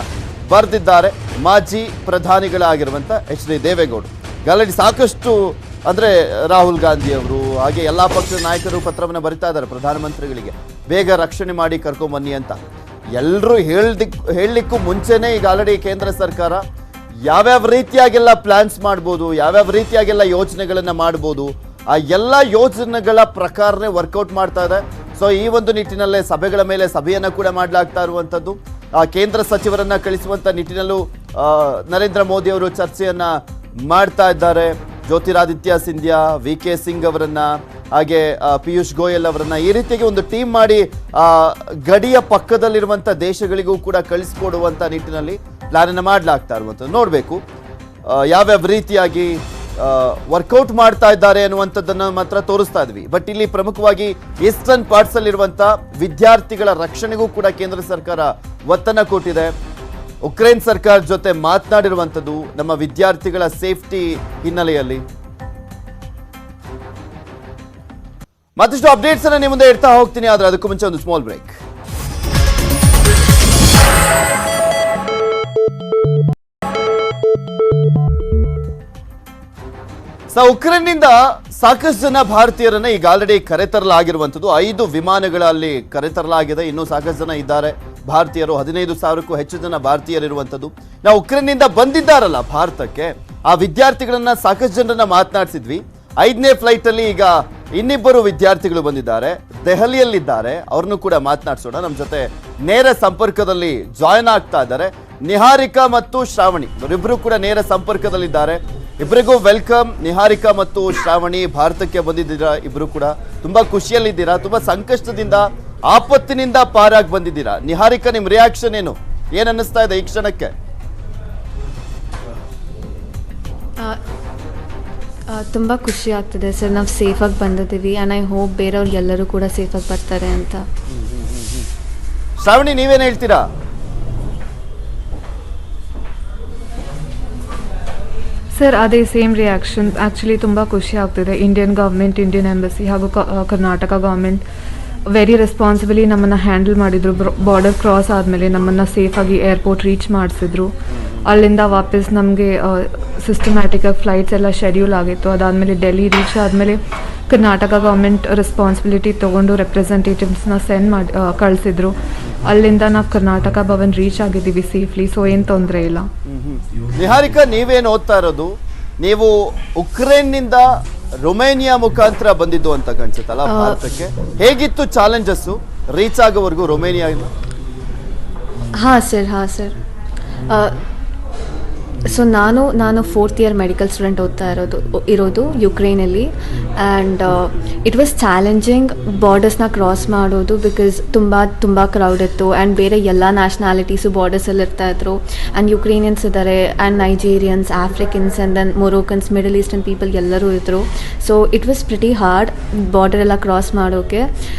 A: ಬರೆದಿದ್ದಾರೆ ಮಾಜಿ ಪ್ರಧಾನಿಗಳಾಗಿರುವಂಥ HD ದೇವೇಗೌಡರು. ಆಲ್ರೆಡಿ ಸಾಕಷ್ಟು ಅಂದರೆ ರಾಹುಲ್ ಗಾಂಧಿ ಅವರು ಹಾಗೆ ಎಲ್ಲ ಪಕ್ಷದ ನಾಯಕರು ಪತ್ರವನ್ನು ಬರಿತಾ ಇದ್ದಾರೆ ಪ್ರಧಾನಮಂತ್ರಿಗಳಿಗೆ, ಬೇಗ ರಕ್ಷಣೆ ಮಾಡಿ ಕರ್ಕೊಂಬನ್ನಿ ಅಂತ. ಎಲ್ಲರೂ ಹೇಳಲಿಕ್ಕೂ ಮುಂಚೆನೇ ಈಗ ಆಲ್ರೆಡಿ ಕೇಂದ್ರ ಸರ್ಕಾರ ಯಾವ್ಯಾವ ರೀತಿಯಾಗೆಲ್ಲ ಪ್ಲಾನ್ಸ್ ಮಾಡ್ಬೋದು, ಯಾವ್ಯಾವ ರೀತಿಯಾಗೆಲ್ಲ ಯೋಜನೆಗಳನ್ನು ಮಾಡ್ಬೋದು, ಆ ಎಲ್ಲ ಯೋಜನೆಗಳ ಪ್ರಕಾರನೇ ವರ್ಕೌಟ್ ಮಾಡ್ತಾ ಇದೆ. ಸೊ ಈ ಒಂದು ನಿಟ್ಟಿನಲ್ಲೇ ಸಭೆಗಳ ಮೇಲೆ ಸಭೆಯನ್ನು ಕೂಡ ಮಾಡಲಾಗ್ತಾ ಇರುವಂಥದ್ದು. ಕೇಂದ್ರ ಸಚಿವರನ್ನ ಕಳಿಸುವಂಥ ನಿಟ್ಟಿನಲ್ಲೂ ನರೇಂದ್ರ ಮೋದಿ ಅವರು ಚರ್ಚೆಯನ್ನ ಮಾಡ್ತಾ ಇದ್ದಾರೆ. ಜ್ಯೋತಿರಾದಿತ್ಯ ಸಿಂಧ್ಯಾ, VK ಸಿಂಗ್ ಅವರನ್ನ, ಹಾಗೆ ಪಿಯೂಷ್ ಗೋಯಲ್ ಅವರನ್ನ ಈ ರೀತಿಯಾಗಿ ಒಂದು ಟೀಮ್ ಮಾಡಿ ಗಡಿಯ ಪಕ್ಕದಲ್ಲಿರುವಂಥ ದೇಶಗಳಿಗೂ ಕೂಡ ಕಳಿಸ್ಕೊಡುವಂಥ ನಿಟ್ಟಿನಲ್ಲಿ ಪ್ಲಾನನ್ನು ಮಾಡಲಾಗ್ತಾ ಇರುವಂಥದ್ದು. ನೋಡಬೇಕು ಯಾವ್ಯಾವ ರೀತಿಯಾಗಿ ವರ್ಕೌಟ್ ಮಾಡ್ತಾ ಇದ್ದಾರೆ ಅನ್ನುವಂಥದ್ದನ್ನು ಮಾತ್ರ ತೋರಿಸ್ತಾ ಇದ್ವಿ. ಬಟ್ ಇಲ್ಲಿ ಪ್ರಮುಖವಾಗಿ ಈಸ್ಟರ್ನ್ ಪಾರ್ಟ್ಸ್ ಅಲ್ಲಿರುವಂಥ ವಿದ್ಯಾರ್ಥಿಗಳ ರಕ್ಷಣೆಗೂ ಕೂಡ ಕೇಂದ್ರ ಸರ್ಕಾರ ಒತ್ತನ್ನು ಕೊಟ್ಟಿದೆ. ಉಕ್ರೇನ್ ಸರ್ಕಾರ ಜೊತೆ ಮಾತನಾಡಿರುವಂಥದ್ದು ನಮ್ಮ ವಿದ್ಯಾರ್ಥಿಗಳ ಸೇಫ್ಟಿ ಹಿನ್ನೆಲೆಯಲ್ಲಿ. ಮತ್ತಷ್ಟು ಅಪ್ಡೇಟ್ಸ್ ಅನ್ನು ನಿಮ್ಮ ಮುಂದೆ ಇಡ್ತಾ ಹೋಗ್ತೀನಿ, ಆದ್ರೆ ಅದಕ್ಕೂ ಮುಂಚೆ ಒಂದು ಸ್ಮಾಲ್ ಬ್ರೇಕ್. ಉಕ್ರೇನ್ನಿಂದ ಸಾಕಷ್ಟು ಜನ ಭಾರತೀಯರನ್ನ ಈಗ ಆಲ್ರೆಡಿ ಕರೆತರಲಾಗಿರುವಂಥದ್ದು. 5 ವಿಮಾನಗಳಲ್ಲಿ ಕರೆತರಲಾಗಿದೆ. ಇನ್ನೂ ಸಾಕಷ್ಟು ಜನ ಇದ್ದಾರೆ ಭಾರತೀಯರು, 15,000ಕ್ಕೂ ಹೆಚ್ಚು ಜನ ಭಾರತೀಯರಿರುವಂಥದ್ದು. ನಾವು ಉಕ್ರೇನ್ನಿಂದ ಬಂದಿದ್ದಾರಲ್ಲ ಭಾರತಕ್ಕೆ, ಆ ವಿದ್ಯಾರ್ಥಿಗಳನ್ನ ಸಾಕಷ್ಟು ಜನರನ್ನ ಮಾತನಾಡಿಸಿದ್ವಿ. 5ನೇ ಫ್ಲೈಟ್ ಅಲ್ಲಿ ಈಗ ಇನ್ನಿಬ್ಬರು ವಿದ್ಯಾರ್ಥಿಗಳು ಬಂದಿದ್ದಾರೆ, ದೆಹಲಿಯಲ್ಲಿದ್ದಾರೆ. ಅವ್ರನ್ನು ಕೂಡ ಮಾತನಾಡಿಸೋಣ. ನಮ್ಮ ಜೊತೆ ನೇರ ಸಂಪರ್ಕದಲ್ಲಿ ಜಾಯ್ನ್ ಆಗ್ತಾ ಇದ್ದಾರೆ ನಿಹಾರಿಕಾ ಮತ್ತು ಶ್ರಾವಣಿ. ಇವರಿಬ್ಬರು ಕೂಡ ನೇರ ಸಂಪರ್ಕದಲ್ಲಿದ್ದಾರೆ. ಇಬ್ಬರಿಗೂ ವೆಲ್ಕಮ್. ನಿಹಾರಿಕಾ ಮತ್ತು ಶ್ರಾವಣಿ ಭಾರತಕ್ಕೆ ಬಂದಿದ್ದೀರಾ, ಇಬ್ಬರು ಕೂಡ ತುಂಬಾ ಖುಷಿಯಲ್ಲಿದ್ದೀರಾ, ತುಂಬಾ ಸಂಕಷ್ಟದಿಂದ ಆಪತ್ತಿನಿಂದ ಪಾರಾಗಿ ಬಂದಿದ್ದೀರಾ. ನಿಹಾರಿಕಾ, ನಿಮ್ ರಿಯಾಕ್ಷನ್ ಏನು ಅನ್ನಿಸ್ತಾ ಇದೆ ಈ ಕ್ಷಣಕ್ಕೆ?
F: ತುಂಬ ಖುಷಿ ಆಗ್ತಿದೆ ಸರ್, ನಾವು ಸೇಫಾಗಿ ಬಂದಿದ್ದೀವಿ ಆ್ಯಂಡ್ ಐ ಹೋಪ್ ಬೇರೆಯವ್ರು ಎಲ್ಲರೂ ಕೂಡ ಸೇಫಾಗಿ ಬರ್ತಾರೆ ಅಂತ.
A: ಶ್ರಾವಣಿ, ನೀವೇನು ಹೇಳ್ತೀರಾ?
G: ಸರ್ ಅದೇ ಸೇಮ್ ರಿಯಾಕ್ಷನ್. ಆ್ಯಕ್ಚುಲಿ ತುಂಬ ಖುಷಿ ಆಗ್ತಿದೆ. ಇಂಡಿಯನ್ ಗೌರ್ಮೆಂಟ್, ಇಂಡಿಯನ್ ಎಂಬಸಿ ಹಾಗೂ ಕರ್ನಾಟಕ ಗೌರ್ಮೆಂಟ್ ವೆರಿ ರೆಸ್ಪಾನ್ಸಿಬಲಿ ನಮ್ಮನ್ನು ಹ್ಯಾಂಡಲ್ ಮಾಡಿದರು. ಬಾರ್ಡರ್ ಕ್ರಾಸ್ ಆದಮೇಲೆ ನಮ್ಮನ್ನು ಸೇಫಾಗಿ ಏರ್ಪೋರ್ಟ್ ರೀಚ್ ಮಾಡಿಸಿದ್ರು. ಅಲ್ಲಿಂದ ವಾಪಸ್ ನಮಗೆ ಸಿಸ್ಟಮ್ಯಾಟಿಕಾಗಿ ಫ್ಲೈಟ್ಸ್ ಎಲ್ಲ ಶೆಡ್ಯೂಲ್ ಆಗಿತ್ತು. ಅದಾದಮೇಲೆ ಡೆಲ್ಲಿ ರೀಚ್ ಆದಮೇಲೆ ಕರ್ನಾಟಕ ಗೌರ್ಮೆಂಟ್ ರೆಸ್ಪಾನ್ಸಿಬಿಲಿಟಿ ತೊಗೊಂಡು ರೆಪ್ರೆಸೆಂಟೇಟಿವ್ಸ್ನ ಸೆಂಡ್ ಮಾಡಿ ಕಳಿಸಿದ್ರು. ಅಲ್ಲಿಂದ ನಾವು ಕರ್ನಾಟಕ ಭವನ್ ರೀಚ್ ಆಗಿದ್ದೀವಿ ಸೇಫ್ಲಿ, ಸೊ ಏನು ತೊಂದರೆ ಇಲ್ಲ.
A: ನಿಹಾರಿಕಾ, ನೀವೇನು ಓದ್ತಾ ಇರೋದು? ನೀವು ಉಕ್ರೇನ್ನಿಂದ ರೊಮೇನಿಯಾ ಮುಖಾಂತರ ಬಂದಿದ್ದು ಅಂತ ಕಾಣಿಸುತ್ತಲ್ಲ ಭಾರತಕ್ಕೆ. ಹೇಗಿತ್ತು ಚಾಲೆಂಜಸ್ಸು ರೀಚ್ ಆಗೋವರೆಗೂ ರೊಮೇನಿಯಾ?
F: ಹಾಂ ಸರ್. ಸೊ ನಾನು 4th ಇಯರ್ ಮೆಡಿಕಲ್ ಸ್ಟೂಡೆಂಟ್ ಓದ್ತಾ ಇರೋದು ಯುಕ್ರೇನಲ್ಲಿ. ಆ್ಯಂಡ್ ಇಟ್ ವಾಸ್ ಚಾಲೆಂಜಿಂಗ್ ಬಾರ್ಡರ್ಸ್ನ ಕ್ರಾಸ್ ಮಾಡೋದು, ಬಿಕಾಸ್ ತುಂಬ ಕ್ರೌಡ್ ಇತ್ತು ಆ್ಯಂಡ್ ಬೇರೆ ಎಲ್ಲ ನ್ಯಾಷನಾಲಿಟೀಸು ಬಾರ್ಡರ್ಸಲ್ಲಿ ಇರ್ತಾಯಿದ್ರು. ಆ್ಯಂಡ್ ಯುಕ್ರೇನಿಯನ್ಸ್ ಇದ್ದಾರೆ and Nigerians, Africans and then Moroccans, middle eastern people ಎಲ್ಲರೂ ಇದ್ದರು. So it was pretty hard border ಎಲ್ಲ ಕ್ರಾಸ್ ಮಾಡೋಕ್ಕೆ.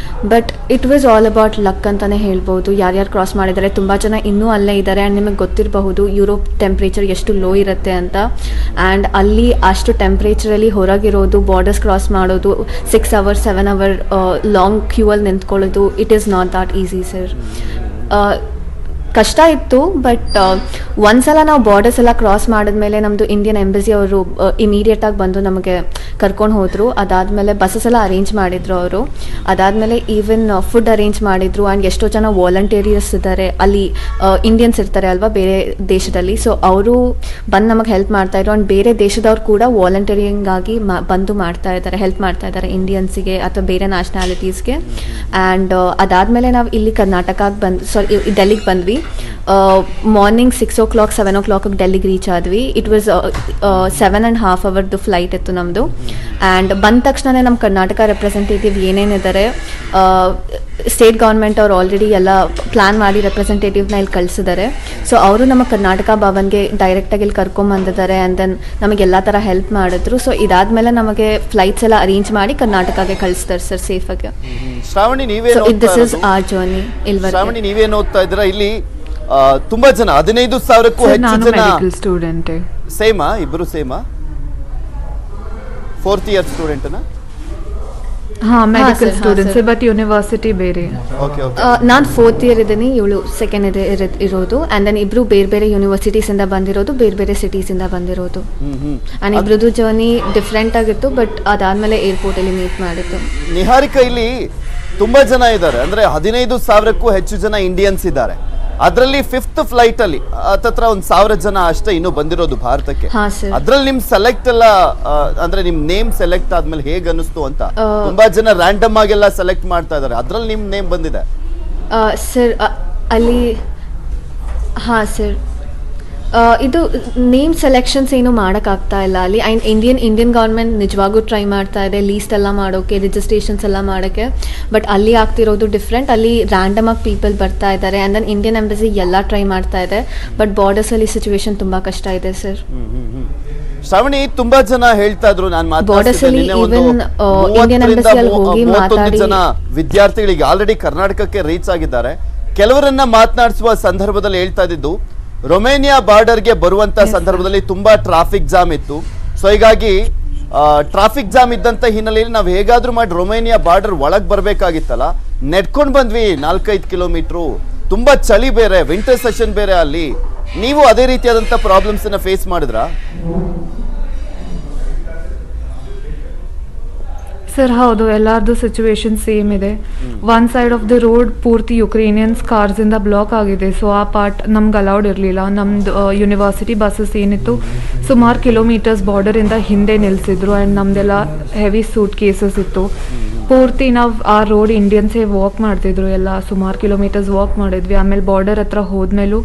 F: But it was all about luck ಅಂತಲೇ ಹೇಳ್ಬೋದು. ಯಾರ್ಯಾರು ಕ್ರಾಸ್ ಮಾಡಿದ್ದಾರೆ, ತುಂಬ ಜನ ಇನ್ನೂ ಅಲ್ಲೇ ಇದ್ದಾರೆ. ಆ್ಯಂಡ್ ನಿಮಗೆ ಗೊತ್ತಿರಬಹುದು ಯುರೋಪ್ ಟೆಂಪ್ರೇಚರ್ ಎಷ್ಟು ಲೋ ಇರುತ್ತೆ ಅಂತ. ಆ್ಯಂಡ್ ಅಲ್ಲಿ ಅಷ್ಟು ಟೆಂಪ್ರೇಚರಲ್ಲಿ ಹೊರಗಿರೋದು, ಬಾರ್ಡರ್ಸ್ ಕ್ರಾಸ್ ಮಾಡೋದು, 6 hours 7 hour ಲಾಂಗ್ ಕ್ಯೂ ಅಲ್ಲಿ ನಿಂತ್ಕೊಳ್ಳೋದು, it is not that easy sir. ಕಷ್ಟ ಇತ್ತು. ಬಟ್ ಒಂದ್ಸಲ ನಾವು ಬಾರ್ಡರ್ಸ್ ಎಲ್ಲ ಕ್ರಾಸ್ ಮಾಡಿದ್ಮೇಲೆ ನಮ್ಮದು ಇಂಡಿಯನ್ ಎಂಬಸಿ ಅವರು ಇಮಿಡಿಯೇಟಾಗಿ ಬಂದು ನಮಗೆ ಕರ್ಕೊಂಡು ಹೋದರು. ಅದಾದಮೇಲೆ ಬಸ್ಸಸ್ ಎಲ್ಲ ಅರೇಂಜ್ ಮಾಡಿದರು ಅವರು. ಅದಾದಮೇಲೆ ಈವನ್ ಫುಡ್ ಅರೇಂಜ್ ಮಾಡಿದರು. ಆ್ಯಂಡ್ ಎಷ್ಟೋ ಜನ ವಾಲಂಟಿಯರ್ಸ್ ಇದ್ದಾರೆ ಅಲ್ಲಿ, ಇಂಡಿಯನ್ಸ್ ಇರ್ತಾರೆ ಅಲ್ವಾ ಬೇರೆ ದೇಶದಲ್ಲಿ. ಸೊ ಅವರು ಬಂದು ನಮಗೆ ಹೆಲ್ಪ್ ಮಾಡ್ತಾಯಿದ್ರು. ಆ್ಯಂಡ್ ಬೇರೆ ದೇಶದವ್ರು ಕೂಡ ವಾಲಂಟಿಯರಿಂಗ್ ಆಗಿ ಬಂದು ಹೆಲ್ಪ್ ಮಾಡ್ತಾ ಇದ್ದಾರೆ ಇಂಡಿಯನ್ಸಿಗೆ ಅಥವಾ ಬೇರೆ ನ್ಯಾಷನಾಲಿಟೀಸ್ಗೆ. ಆ್ಯಂಡ್ ಅದಾದಮೇಲೆ ನಾವು ಇಲ್ಲಿ ಕರ್ನಾಟಕಕ್ಕೆ ಡೆಲ್ಲಿಗೆ ಬಂದ್ವಿ. ಮಾರ್ನಿಂಗ್ 6 o'clock 7 o'clock ಡೆಲ್ಲಿಗೆ ರೀಚ್ ಆದ್ವಿ. ಇಟ್ ವಾಸ್ 7.5 hours ಫ್ಲೈಟ್ ಇತ್ತು ನಮ್ಮದು. ಆ್ಯಂಡ್ ಬಂದ ತಕ್ಷಣವೇ ನಮ್ಮ ಕರ್ನಾಟಕ ರೆಪ್ರೆಸೆಂಟೇಟಿವ್ ಏನೇನಿದ್ದಾರೆ, ಸ್ಟೇಟ್ ಗೌರ್ಮೆಂಟ್ ಅವ್ರು ಆಲ್ರೆಡಿ ಎಲ್ಲ ಪ್ಲ್ಯಾನ್ ಮಾಡಿ ರೆಪ್ರೆಸೆಂಟೇಟಿವ್ನ ಇಲ್ಲಿ ಕಳಿಸಿದ್ದಾರೆ. ಸೊ ಅವರು ನಮ್ಮ ಕರ್ನಾಟಕ ಭವನ್ಗೆ ಡೈರೆಕ್ಟಾಗಿ ಇಲ್ಲಿ ಕರ್ಕೊಂಬಂದಿದ್ದಾರೆ. ಆ್ಯಂಡ್ ದೆನ್ ನಮಗೆ ಎಲ್ಲ ಥರ ಹೆಲ್ಪ್ ಮಾಡಿದ್ರು. ಸೊ ಇದಾದಮೇಲೆ ನಮಗೆ ಫ್ಲೈಟ್ಸ್ ಎಲ್ಲ ಅರೇಂಜ್ ಮಾಡಿ ಕರ್ನಾಟಕಕ್ಕೆ ಕಳಿಸ್ತಾರೆ ಸರ್ ಸೇಫಾಗಿ.
A: Shravani,
F: this is our journey.
A: Shravani, ನೀವೇನು ಓದ್ತಾ ಇದ್ದೀರಾ? ಇಲ್ಲಿ ತುಂಬಾ ಜನ 15,000ಕ್ಕೂ ಹೆಚ್ಚು ಜನ
G: ಸ್ಟೂಡೆಂಟ್.
A: ಸೇಮಾ? ಇಬ್ರು ಸೇಮಾ? 4th ಇಯರ್ ಸ್ಟೂಡೆಂಟ್ನಾ?
G: ಮೆಡಿಕಲ್ ಸ್ಟೂಡೆಂಟ್ಸ್, ಬಟ್ ಯೂನಿವರ್ಸಿಟಿ ಬೇರೆ.
F: ನಾನು 4th ಇಯರ್ ಇದ್ದೀನಿ, ಇವಳು 2nd ಇರೋದು. ಆ್ಯಂಡ್ ದೆನ್ ಇಬ್ರು ಬೇರೆ ಯೂನಿವರ್ಸಿಟೀಸಿಂದ ಬಂದಿರೋದು, ಬೇರೆ ಸಿಟೀಸಿಂದ ಬಂದಿರೋದು. ಆ್ಯಂಡ್ ಇಬ್ರದ್ದು ಜರ್ನಿ ಡಿಫ್ರೆಂಟ್ ಆಗಿತ್ತು. ಬಟ್ ಅದಾದಮೇಲೆ ಏರ್ಪೋರ್ಟಲ್ಲಿ ಮೀಟ್ ಮಾಡಿದ್ದು.
A: ನಿಹಾರಿಕಾ, ಇಲ್ಲಿ ತುಂಬಾ ಜನ ಇದ್ದಾರೆ, ಅಂದ್ರೆ 15,000ಕ್ಕೂ ಹೆಚ್ಚು ಜನ ಇಂಡಿಯನ್ಸ್ ಇದ್ದಾರೆ. ಅದರಲ್ಲಿ 5th ಫ್ಲೈಟ್ ಅಲ್ಲಿ ಹತ್ತತ್ರ 1,000 ಜನ ಅಷ್ಟೇ ಇನ್ನು ಬಂದಿರೋದು ಭಾರತಕ್ಕೆ. ಅದ್ರಲ್ಲಿ ನಿಮ್ ಸೆಲೆಕ್ಟ್ ಎಲ್ಲ, ಅಂದ್ರೆ ನಿಮ್ ನೇಮ್ ಸೆಲೆಕ್ಟ್ ಆದ್ಮೇಲೆ ಹೇಗ್ ಅನಿಸ್ತು ಅಂತ? ತುಂಬಾ ಜನ ರ್ಯಾಂಡಮ್ ಆಗೆಲ್ಲ ಸೆಲೆಕ್ಟ್ ಮಾಡ್ತಾ ಇದಾರೆ, ಅದ್ರಲ್ಲಿ ನಿಮ್ ನೇಮ್ ಬಂದಿದೆ
F: ಸರ್ ಅಲ್ಲಿ? ಹಾಂ ಸರ್, ಇದು ನೇಮ್ ಸೆಲೆಕ್ಷನ್ಸ್ ಏನು ಮಾಡೋಕ್ಕಾಗ್ತಾ ಇಲ್ಲ ಅಲ್ಲಿ. ಆ್ಯಂಡ್ ಇಂಡಿಯನ್ ಗೌರ್ಮೆಂಟ್ ನಿಜವಾಗೂ ಟ್ರೈ ಮಾಡ್ತಾ ಇದೆ ಲೀಸ್ಟ್ ಎಲ್ಲ ಮಾಡೋಕ್ಕೆ, ರಿಜಿಸ್ಟ್ರೇಷನ್ಸ್ ಎಲ್ಲ ಮಾಡೋಕ್ಕೆ. ಬಟ್ ಅಲ್ಲಿ ಆಗ್ತಿರೋದು ಡಿಫ್ರೆಂಟ್. ಅಲ್ಲಿ ರ್ಯಾಂಡಮ್ ಆಗಿ ಪೀಪಲ್ ಬರ್ತಾ ಇದ್ದಾರೆ. ಆ್ಯಂಡ್ ದೆನ್ ಇಂಡಿಯನ್ ಎಂಬಸಿ ಎಲ್ಲ ಟ್ರೈ ಮಾಡ್ತಾ ಇದೆ. ಬಟ್ ಬಾರ್ಡರ್ಸಲ್ಲಿ ಸಿಚುವೇಶನ್ ತುಂಬ ಕಷ್ಟ ಇದೆ ಸರ್.
A: ಶ್ರಾವಣಿ, ತುಂಬಾ ಜನ ಹೇಳ್ತಾ ಇದ್ರು, ನಾನು
F: ಬಾರ್ಡರ್ಸಲ್ಲಿ ಈವನ್ ಇಂಡಿಯನ್ ಎಂಬಸಿಯಲ್ಲಿ ಹೋಗಿ ಮಾತಾಡಿ
A: ಜನ ವಿದ್ಯಾರ್ಥಿಗಳಿಗೆ ಆಲ್ರೆಡಿ ಕರ್ನಾಟಕಕ್ಕೆ ರೀಚ್ ಆಗಿದ್ದಾರೆ. ಕೆಲವರನ್ನ ಮಾತನಾಡಿಸುವ ಸಂದರ್ಭದಲ್ಲಿ ಹೇಳ್ತಾ ಇದ್ದು, ರೊಮೇನಿಯಾ ಬಾರ್ಡರ್ಗೆ ಬರುವಂತ ಸಂದರ್ಭದಲ್ಲಿ ತುಂಬಾ ಟ್ರಾಫಿಕ್ ಜಾಮ್ ಇತ್ತು. ಸೊ ಹೀಗಾಗಿ ಟ್ರಾಫಿಕ್ ಜಾಮ್ ಇದ್ದಂತ ಹಿನ್ನೆಲೆಯಲ್ಲಿ ನಾವು ಹೇಗಾದ್ರೂ ಮಾಡಿ ರೊಮೇನಿಯಾ ಬಾರ್ಡರ್ ಒಳಗೆ ಬರ್ಬೇಕಾಗಿತ್ತಲ್ಲ, ನೆಡ್ಕೊಂಡು ಬಂದ್ವಿ 4-5 ಕಿಲೋಮೀಟ್ರು. ತುಂಬಾ ಚಳಿ ಬೇರೆ, ವಿಂಟರ್ ಸೆಷನ್ ಬೇರೆ ಅಲ್ಲಿ. ನೀವು ಅದೇ ರೀತಿಯಾದಂತ ಪ್ರಾಬ್ಲಮ್ಸ್ ಅನ್ನ ಫೇಸ್ ಮಾಡಿದ್ರಾ?
G: ಸರ್ ಹೌದು, ಎಲ್ಲರದ್ದು ಸಿಚುವೇಶನ್ ಸೇಮ್ ಇದೆ. One side of the road ಪೂರ್ತಿ ಯುಕ್ರೇನಿಯನ್ಸ್ ಕಾರ್ಸಿಂದ ಬ್ಲಾಕ್ ಆಗಿದೆ. ಸೊ ಆ ಪಾರ್ಟ್ ನಮ್ಗೆ ಅಲೌಡ್ ಇರಲಿಲ್ಲ. ನಮ್ದು ಯೂನಿವರ್ಸಿಟಿ ಬಸ್ಸಸ್ ಏನಿತ್ತು ಸುಮಾರು ಕಿಲೋಮೀಟರ್ಸ್ ಬಾರ್ಡರಿಂದ ಹಿಂದೆ ನಿಲ್ಲಿಸಿದ್ರು. ಆ್ಯಂಡ್ ನಮ್ದೆಲ್ಲ ಹೆವಿ ಸೂಟ್ ಕೇಸಸ್ ಇತ್ತು. ಪೂರ್ತಿ ನಾವು ಆ ರೋಡ್ ಇಂಡಿಯನ್ಸೇ ವಾಕ್ ಮಾಡ್ತಿದ್ರು, ಎಲ್ಲ ಸುಮಾರು ಕಿಲೋಮೀಟರ್ಸ್ ವಾಕ್ ಮಾಡಿದ್ವಿ. ಆಮೇಲೆ ಬಾರ್ಡರ್ ಹತ್ರ ಹೋದ್ಮೇಲೂ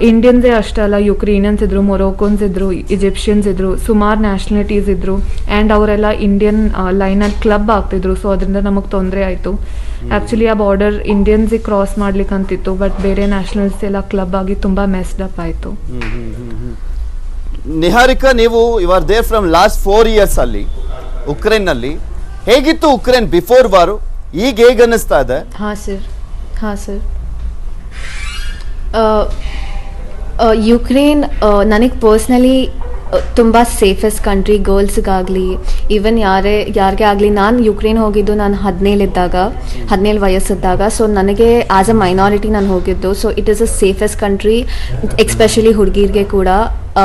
G: ಇಂಡಿಯನ್ಸೇ ಅಷ್ಟೇ ಅಲ್ಲ, ಯುಕ್ರೇನಿಯನ್ಸ್ ಇದ್ರು, ಮೊರೋಕೋನ್ಸ್ ಇದ್ರು, ಈಜಿಪ್ಷಿಯನ್ಸ್ ಇದ್ರು, ಸುಮಾರು ನ್ಯಾಷನಾಲಿಟೀಸ್ ಇದ್ರು. ಆ್ಯಂಡ್ ಅವರೆಲ್ಲ ಇಂಡಿಯನ್ ಲೈನಲ್ಲಿ ಕ್ಲಬ್ ಆಗ್ತಿದ್ರು. ಸೊ ಅದರಿಂದ ನಮಗೆ ತೊಂದರೆ ಆಯಿತು. ಆ್ಯಕ್ಚುಲಿ ಆ ಬಾರ್ಡರ್ ಇಂಡಿಯನ್ಸಿಗೆ ಕ್ರಾಸ್ ಮಾಡ್ಲಿಕ್ಕಂತಿತ್ತು, ಬಟ್ ಬೇರೆ ನ್ಯಾಷನಲ್ಸ್ ಎಲ್ಲ ಕ್ಲಬ್ ಆಗಿ ತುಂಬ ಮೆಸ್ಡ್ ಅಪ್ ಆಯಿತು.
A: ನಿಹಾರಿಕಾ, ನೀವು you are there from last 4 years ಅಲ್ಲಿ ಉಕ್ರೇನ್ನಲ್ಲಿ. ಹೇಗಿತ್ತು ಉಕ್ರೇನ್ ಬಿಫೋರ್ ವಾರು, ಈಗ ಹೇಗೆ ಅನ್ನಿಸ್ತಾ ಇದೆ?
F: ಹಾಂ ಸರ್ ಯುಕ್ರೇನ್ ನನಗೆ ಪರ್ಸ್ನಲಿ ತುಂಬ ಸೇಫೆಸ್ಟ್ ಕಂಟ್ರಿ, ಗರ್ಲ್ಸ್ಗಾಗಲಿ ಈವನ್ ಯಾರಿಗೆ ಆಗಲಿ. ನಾನು ಯುಕ್ರೇನ್ ಹೋಗಿದ್ದು ನಾನು 17 ವಯಸ್ಸಿದ್ದಾಗ. ಸೊ ನನಗೆ ಆ್ಯಸ್ ಅ ಮೈನಾರಿಟಿ ನಾನು ಹೋಗಿದ್ದು. So it is a safest country, especially ಹುಡುಗಿರಿಗೆ ಕೂಡ.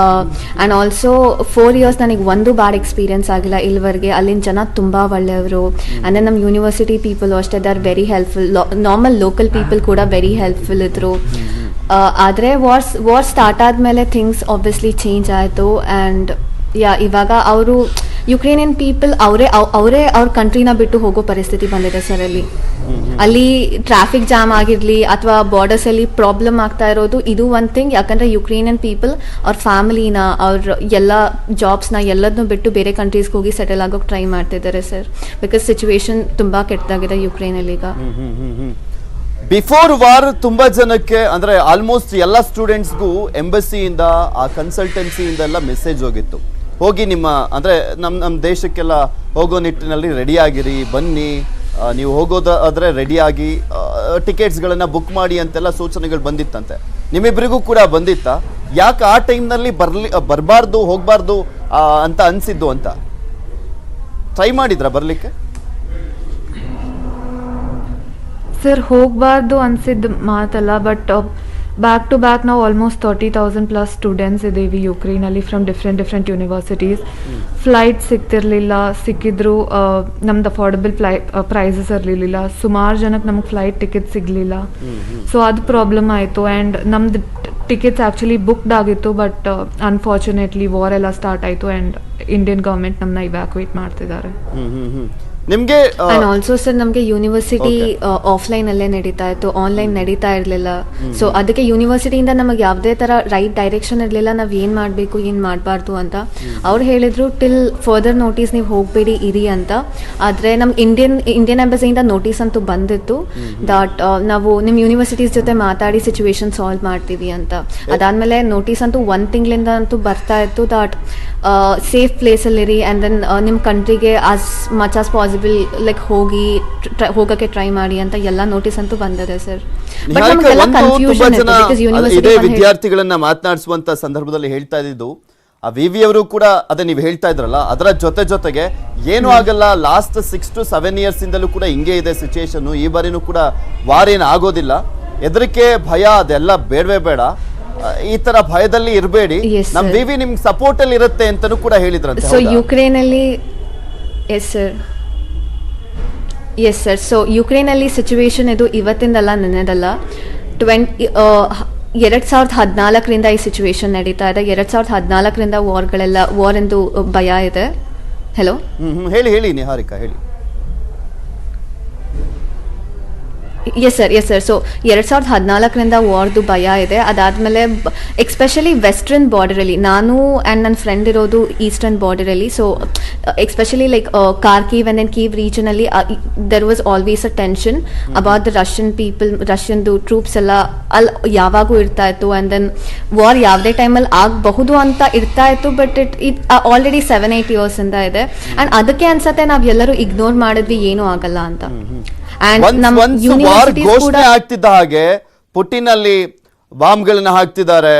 F: ಆ್ಯಂಡ್ ಆಲ್ಸೋ 4 years ನನಗೆ ಒಂದು ಬ್ಯಾಡ್ ಎಕ್ಸ್ಪೀರಿಯನ್ಸ್ ಆಗಿಲ್ಲ ಇಲ್ಲಿವರೆಗೆ. ಅಲ್ಲಿನ ಜನ ತುಂಬ ಒಳ್ಳೆಯವರು. ಆ್ಯಂಡ್ ದೆನ್ ನಮ್ಮ ಯೂನಿವರ್ಸಿಟಿ ಪೀಪಲ್ ಅಷ್ಟೇ, they are very helpful. Normal local people ಕೂಡ ವೆರಿ ಹೆಲ್ಪ್ಫುಲ್ ಇದ್ದರು. ಆದರೆ ವಾರ್ ಸ್ಟಾರ್ಟ್ ಆದಮೇಲೆ ಥಿಂಗ್ಸ್ ಆಬ್ವಿಯಸ್ಲಿ ಚೇಂಜ್ ಆಯಿತು. ಆ್ಯಂಡ್ ಇವಾಗ ಅವರು ಯುಕ್ರೇನಿಯನ್ ಪೀಪಲ್ ಅವರೇ ಅವ್ರ ಕಂಟ್ರಿನ ಬಿಟ್ಟು ಹೋಗೋ ಪರಿಸ್ಥಿತಿ ಬಂದಿದೆ ಸರ್. ಅಲ್ಲಿ ಟ್ರಾಫಿಕ್ ಜಾಮ್ ಆಗಿರಲಿ ಅಥವಾ ಬಾರ್ಡರ್ಸಲ್ಲಿ ಪ್ರಾಬ್ಲಮ್ ಆಗ್ತಾ ಇರೋದು ಇದು ಒಂದು ಥಿಂಗ್. ಯಾಕಂದರೆ ಯುಕ್ರೇನಿಯನ್ ಪೀಪಲ್ ಅವ್ರ ಫ್ಯಾಮಿಲಿನ, ಅವ್ರ ಎಲ್ಲ ಜಾಬ್ಸ್ನ ಎಲ್ಲದನ್ನೂ ಬಿಟ್ಟು ಬೇರೆ ಕಂಟ್ರೀಸ್ಗೆ ಹೋಗಿ ಸೆಟಲ್ ಆಗೋಕ್ಕೆ ಟ್ರೈ ಮಾಡ್ತಿದ್ದಾರೆ ಸರ್. ಬಿಕಾಸ್ ಸಿಚುವೇಶನ್ ತುಂಬ ಕೆಟ್ಟದಾಗಿದೆ ಯುಕ್ರೇನಲ್ಲಿ ಈಗ.
A: ಬಿಫೋರ್ ವಾರ್ ತುಂಬಾ ಜನಕ್ಕೆ, ಅಂದ್ರೆ ಆಲ್ಮೋಸ್ಟ್ ಎಲ್ಲ ಸ್ಟೂಡೆಂಟ್ಸ್ಗೂ ಎಂಬಸಿಯಿಂದ, ಆ ಕನ್ಸಲ್ಟೆನ್ಸಿಯಿಂದ ಎಲ್ಲ ಮೆಸೇಜ್ ಹೋಗಿತ್ತು, ಹೋಗಿ ನಿಮ್ಮ ಅಂದ್ರೆ ನಮ್ಮ ದೇಶಕ್ಕೆಲ್ಲ ಹೋಗೋ ನಿಟ್ಟಿನಲ್ಲಿ ರೆಡಿ ಆಗಿರಿ, ಬನ್ನಿ, ನೀವು ಹೋಗೋದಾದ್ರೆ ರೆಡಿಯಾಗಿ ಟಿಕೆಟ್ಸ್ಗಳನ್ನು ಬುಕ್ ಮಾಡಿ ಅಂತೆಲ್ಲ ಸೂಚನೆಗಳು ಬಂದಿತ್ತಂತೆ. ನಿಮ್ಮಿಬ್ಬರಿಗೂ ಕೂಡ ಬಂದಿತ್ತಾ? ಯಾಕೆ ಆ ಟೈಮ್ನಲ್ಲಿ ಬರಬಾರ್ದು, ಹೋಗಬಾರ್ದು ಅಂತ ಅನಿಸಿದ್ದು ಅಂತ ಟ್ರೈ ಮಾಡಿದ್ರಾ ಬರಲಿಕ್ಕೆ?
G: ಸರ್ ಹೋಗಬಾರ್ದು ಅನಿಸಿದ್ದು ಮಾತಲ್ಲ, ಬಟ್ ಬ್ಯಾಕ್ ಟು ಬ್ಯಾಕ್ ನಾವು ಆಲ್ಮೋಸ್ಟ್ 30,000+ ಸ್ಟೂಡೆಂಟ್ಸ್ ಇದ್ದೀವಿ ಯುಕ್ರೇನಲ್ಲಿ ಫ್ರಮ್ ಡಿಫ್ರೆಂಟ್ ಯೂನಿವರ್ಸಿಟೀಸ್. ಫ್ಲೈಟ್ ಸಿಗ್ತಿರ್ಲಿಲ್ಲ, ಸಿಕ್ಕಿದ್ರು ನಮ್ದು ಅಫೋರ್ಡಬಲ್ ಪ್ರೈಸಸ್ ಇರಲಿಲ್ಲ. ಸುಮಾರು ಜನಕ್ಕೆ ನಮ್ಗೆ ಫ್ಲೈಟ್ ಟಿಕೆಟ್ ಸಿಗಲಿಲ್ಲ. ಸೊ ಅದು ಪ್ರಾಬ್ಲಮ್ ಆಯಿತು. ಆ್ಯಂಡ್ ನಮ್ದು ಟಿಕೆಟ್ಸ್ ಆ್ಯಕ್ಚುಲಿ ಬುಕ್ಡ್ ಆಗಿತ್ತು, ಬಟ್ ಅನ್ಫಾರ್ಚುನೇಟ್ಲಿ ವಾರ್ ಎಲ್ಲ ಸ್ಟಾರ್ಟ್ ಆಯಿತು ಆ್ಯಂಡ್ ಇಂಡಿಯನ್ ಗೌರ್ಮೆಂಟ್ ನಮ್ಮನ್ನ ಇವ್ಯಾಕ್ಯುವೇಟ್ ಮಾಡ್ತಿದ್ದಾರೆ.
A: ನಿಮಗೆ
F: ಅಂಡ್ ಆಲ್ಸೋ ಸರ್ ನಮಗೆ ಯೂನಿವರ್ಸಿಟಿ ಆಫ್ಲೈನ್ ಅಲ್ಲೇ ನಡೀತಾ ಇತ್ತು, ಆನ್ಲೈನ್ ನಡೀತಾ ಇರಲಿಲ್ಲ. ಸೊ ಅದಕ್ಕೆ ಯೂನಿವರ್ಸಿಟಿಯಿಂದ ನಮಗೆ ಯಾವುದೇ ಥರ ರೈಟ್ ಡೈರೆಕ್ಷನ್ ಇರಲಿಲ್ಲ, ನಾವು ಏನು ಮಾಡಬೇಕು ಏನು ಮಾಡಬಾರ್ದು ಅಂತ. ಅವ್ರು ಹೇಳಿದರು ಟಿಲ್ ಫರ್ದರ್ ನೋಟಿಸ್ ನೀವು ಹೋಗಬೇಡಿ ಇರಿ ಅಂತ. ಆದರೆ ನಮ್ಮ ಇಂಡಿಯನ್ ಎಂಬಸಿಯಿಂದ ನೋಟಿಸ್ ಅಂತೂ ಬಂದಿತ್ತು ದಟ್ ನಾವು ನಿಮ್ಮ ಯೂನಿವರ್ಸಿಟೀಸ್ ಜೊತೆ ಮಾತಾಡಿ ಸಿಚುವೇಶನ್ ಸಾಲ್ವ್ ಮಾಡ್ತೀವಿ ಅಂತ. ಅದಾದಮೇಲೆ ನೋಟಿಸ್ ಅಂತೂ 1 ತಿಂಗಳಿಂದ ಅಂತೂ ಬರ್ತಾ ಇತ್ತು ದಟ್ ಸೇಫ್ ಪ್ಲೇಸಲ್ಲಿರಿ ಆ್ಯಂಡ್ ದೆನ್ ನಿಮ್ಮ ಕಂಟ್ರಿಗೆ as much as possible like ಹೋಗಕ್ಕೆ ಟ್ರೈ ಮಾಡಿ ಅಂತ ಎಲ್ಲ ನೋಟಿಸ್ ಅಂತೂ ಬಂದಿದೆ ಸರ್.
A: ಇದೇ ವಿದ್ಯಾರ್ಥಿಗಳನ್ನ ಮಾತನಾಡಿಸುವಂತ ಸಂದರ್ಭದಲ್ಲಿ ಹೇಳ್ತಾ ಇದ್ದು ಆ ವಿವಿ ಅವರು ಕೂಡ ಅದೇ ನೀವು ಹೇಳ್ತಾ ಇದ್ರಲ್ಲ, ಅದರ ಜೊತೆಗೆ ಏನು ಆಗಲ್ಲ, ಲಾಸ್ಟ್ 6 to 7 years ಇಂದಲೂ ಕೂಡ ಹಿಂಗೆ ಇದೆ ಸಿಚುಯೇಷನ್, ಈ ಬಾರಿನೂ ಕೂಡ ವಾರ್ ಏನು ಆಗೋದಿಲ್ಲ, ಹೆದರಿಕೆ ಭಯ ಅದೆಲ್ಲ ಬೇಡವೇ ಬೇಡ, ಈ ತರ ಭಯದಲ್ಲಿ ಇರಬೇಡಿ, ನಮ್ ವಿವಿ ನಿಮ್ಗೆ ಸಪೋರ್ಟ್ ಅಲ್ಲಿ ಇರುತ್ತೆ ಅಂತಾನೂ ಕೂಡ ಹೇಳಿದ್ರಂತೆ.
F: ಸೊ ಯುಕ್ರೇನಲ್ಲಿ ಎಸ್ ಸರ್ ಸೊ ಯುಕ್ರೇನಲ್ಲಿ ಸಿಚುವೇಶನ್ ಇದು ಇವತ್ತಿಂದಲ್ಲ ನೆನೆದಲ್ಲ. 2014 ಈ ಸಿಚುವೇಶನ್ ನಡೀತಾ ಇದೆ. 2014 ವಾರ್ ಎಂದು ಭಯ ಇದೆ. ಹೆಲೋ
A: ಹೇಳಿ ನಿಹಾರಿಕಾ ಹೇಳಿ.
F: ಎಸ್ ಸರ್ ಸೊ 2014 ವಾರ್ದು ಭಯ ಇದೆ. ಅದಾದಮೇಲೆ ಎಕ್ಸ್ಪೆಷಲಿ ವೆಸ್ಟರ್ನ್ ಬಾರ್ಡರಲ್ಲಿ, ನಾನು ಆ್ಯಂಡ್ ನನ್ನ ಫ್ರೆಂಡ್ ಇರೋದು ಈಸ್ಟರ್ನ್ ಬಾರ್ಡರಲ್ಲಿ. So especially like Kharkiv and then Kyiv ರೀಜನಲ್ಲಿ there was always a tension about the ರಷ್ಯನ್ದು ಟ್ರೂಪ್ಸ್ ಎಲ್ಲ ಅಲ್ಲಿ ಯಾವಾಗೂ ಇರ್ತಾ ಇತ್ತು. ಆ್ಯಂಡ್ ದೆನ್ ವಾರ್ ಯಾವುದೇ ಟೈಮಲ್ಲಿ ಆಗಬಹುದು ಅಂತ ಇರ್ತಾ ಇತ್ತು. ಬಟ್ ಇಟ್ ಆಲ್ರೆಡಿ 7-8 years ಇಂದ ಇದೆ. ಆ್ಯಂಡ್ ಅದಕ್ಕೆ ಅನ್ಸತ್ತೆ ನಾವೆಲ್ಲರೂ ಇಗ್ನೋರ್ ಮಾಡಿದ್ವಿ, ಏನೂ ಆಗಲ್ಲ ಅಂತ.
A: ಘೋಷಣೆ ಆಗ್ತಿದ್ದ ಹಾಗೆ ಪುಟಿನ್ ಅಲ್ಲಿ ಬಾಂಬ್ಗಳನ್ನ ಹಾಕ್ತಿದ್ದಾರೆ,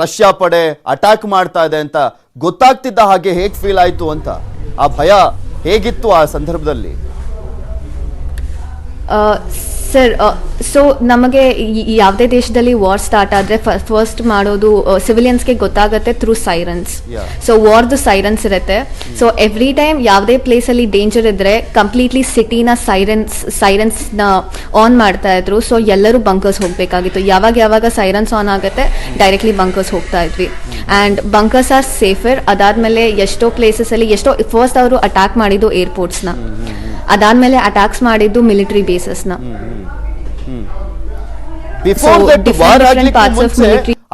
A: ರಷ್ಯಾ ಪಡೆ ಅಟ್ಯಾಕ್ ಮಾಡ್ತಾ ಇದೆ ಅಂತ ಗೊತ್ತಾಗ್ತಿದ್ದ ಹಾಗೆ ಹೇಗ್ ಫೀಲ್ ಆಯ್ತು ಅಂತ, ಆ ಭಯ ಹೇಗಿತ್ತು ಆ ಸಂದರ್ಭದಲ್ಲಿ?
F: ಸರ್ ಸೊ ನಮಗೆ ಯಾವುದೇ ದೇಶದಲ್ಲಿ ವಾರ್ ಸ್ಟಾರ್ಟ್ ಆದರೆ ಫಸ್ಟ್ ಮಾಡೋದು ಸಿವಿಲಿಯನ್ಸ್ಗೆ ಗೊತ್ತಾಗುತ್ತೆ ಥ್ರೂ ಸೈರನ್ಸ್. ಸೊ ವಾರ್ದು ಸೈರನ್ಸ್ ಇರುತ್ತೆ. ಸೊ ಎವ್ರಿ ಟೈಮ್ ಯಾವುದೇ ಪ್ಲೇಸಲ್ಲಿ ಡೇಂಜರ್ ಇದ್ದರೆ ಕಂಪ್ಲೀಟ್ಲಿ ಸಿಟಿನ ಸೈರನ್ಸ್ನ ಆನ್ ಮಾಡ್ತಾ ಇದ್ರು. ಸೊ ಎಲ್ಲರೂ ಬಂಕರ್ಸ್ ಹೋಗಬೇಕಾಗಿತ್ತು. ಯಾವಾಗ ಸೈರನ್ಸ್ ಆನ್ ಆಗುತ್ತೆ ಡೈರೆಕ್ಟ್ಲಿ ಬಂಕರ್ಸ್ ಹೋಗ್ತಾ ಇದ್ವಿ. And bunkers are safer. ಅದಾದಮೇಲೆ ಎಷ್ಟೋ ಪ್ಲೇಸಸಲ್ಲಿ ಫಸ್ಟ್ ಅವರು ಅಟ್ಯಾಕ್ ಮಾಡಿದ್ದು ಏರ್ಪೋರ್ಟ್ಸ್ನ, ಅದಾದಮೇಲೆ ಅಟ್ಯಾಕ್ಸ್ ಮಾಡಿದ್ದು ಮಿಲಿಟರಿ ಬೇಸಸ್ನ.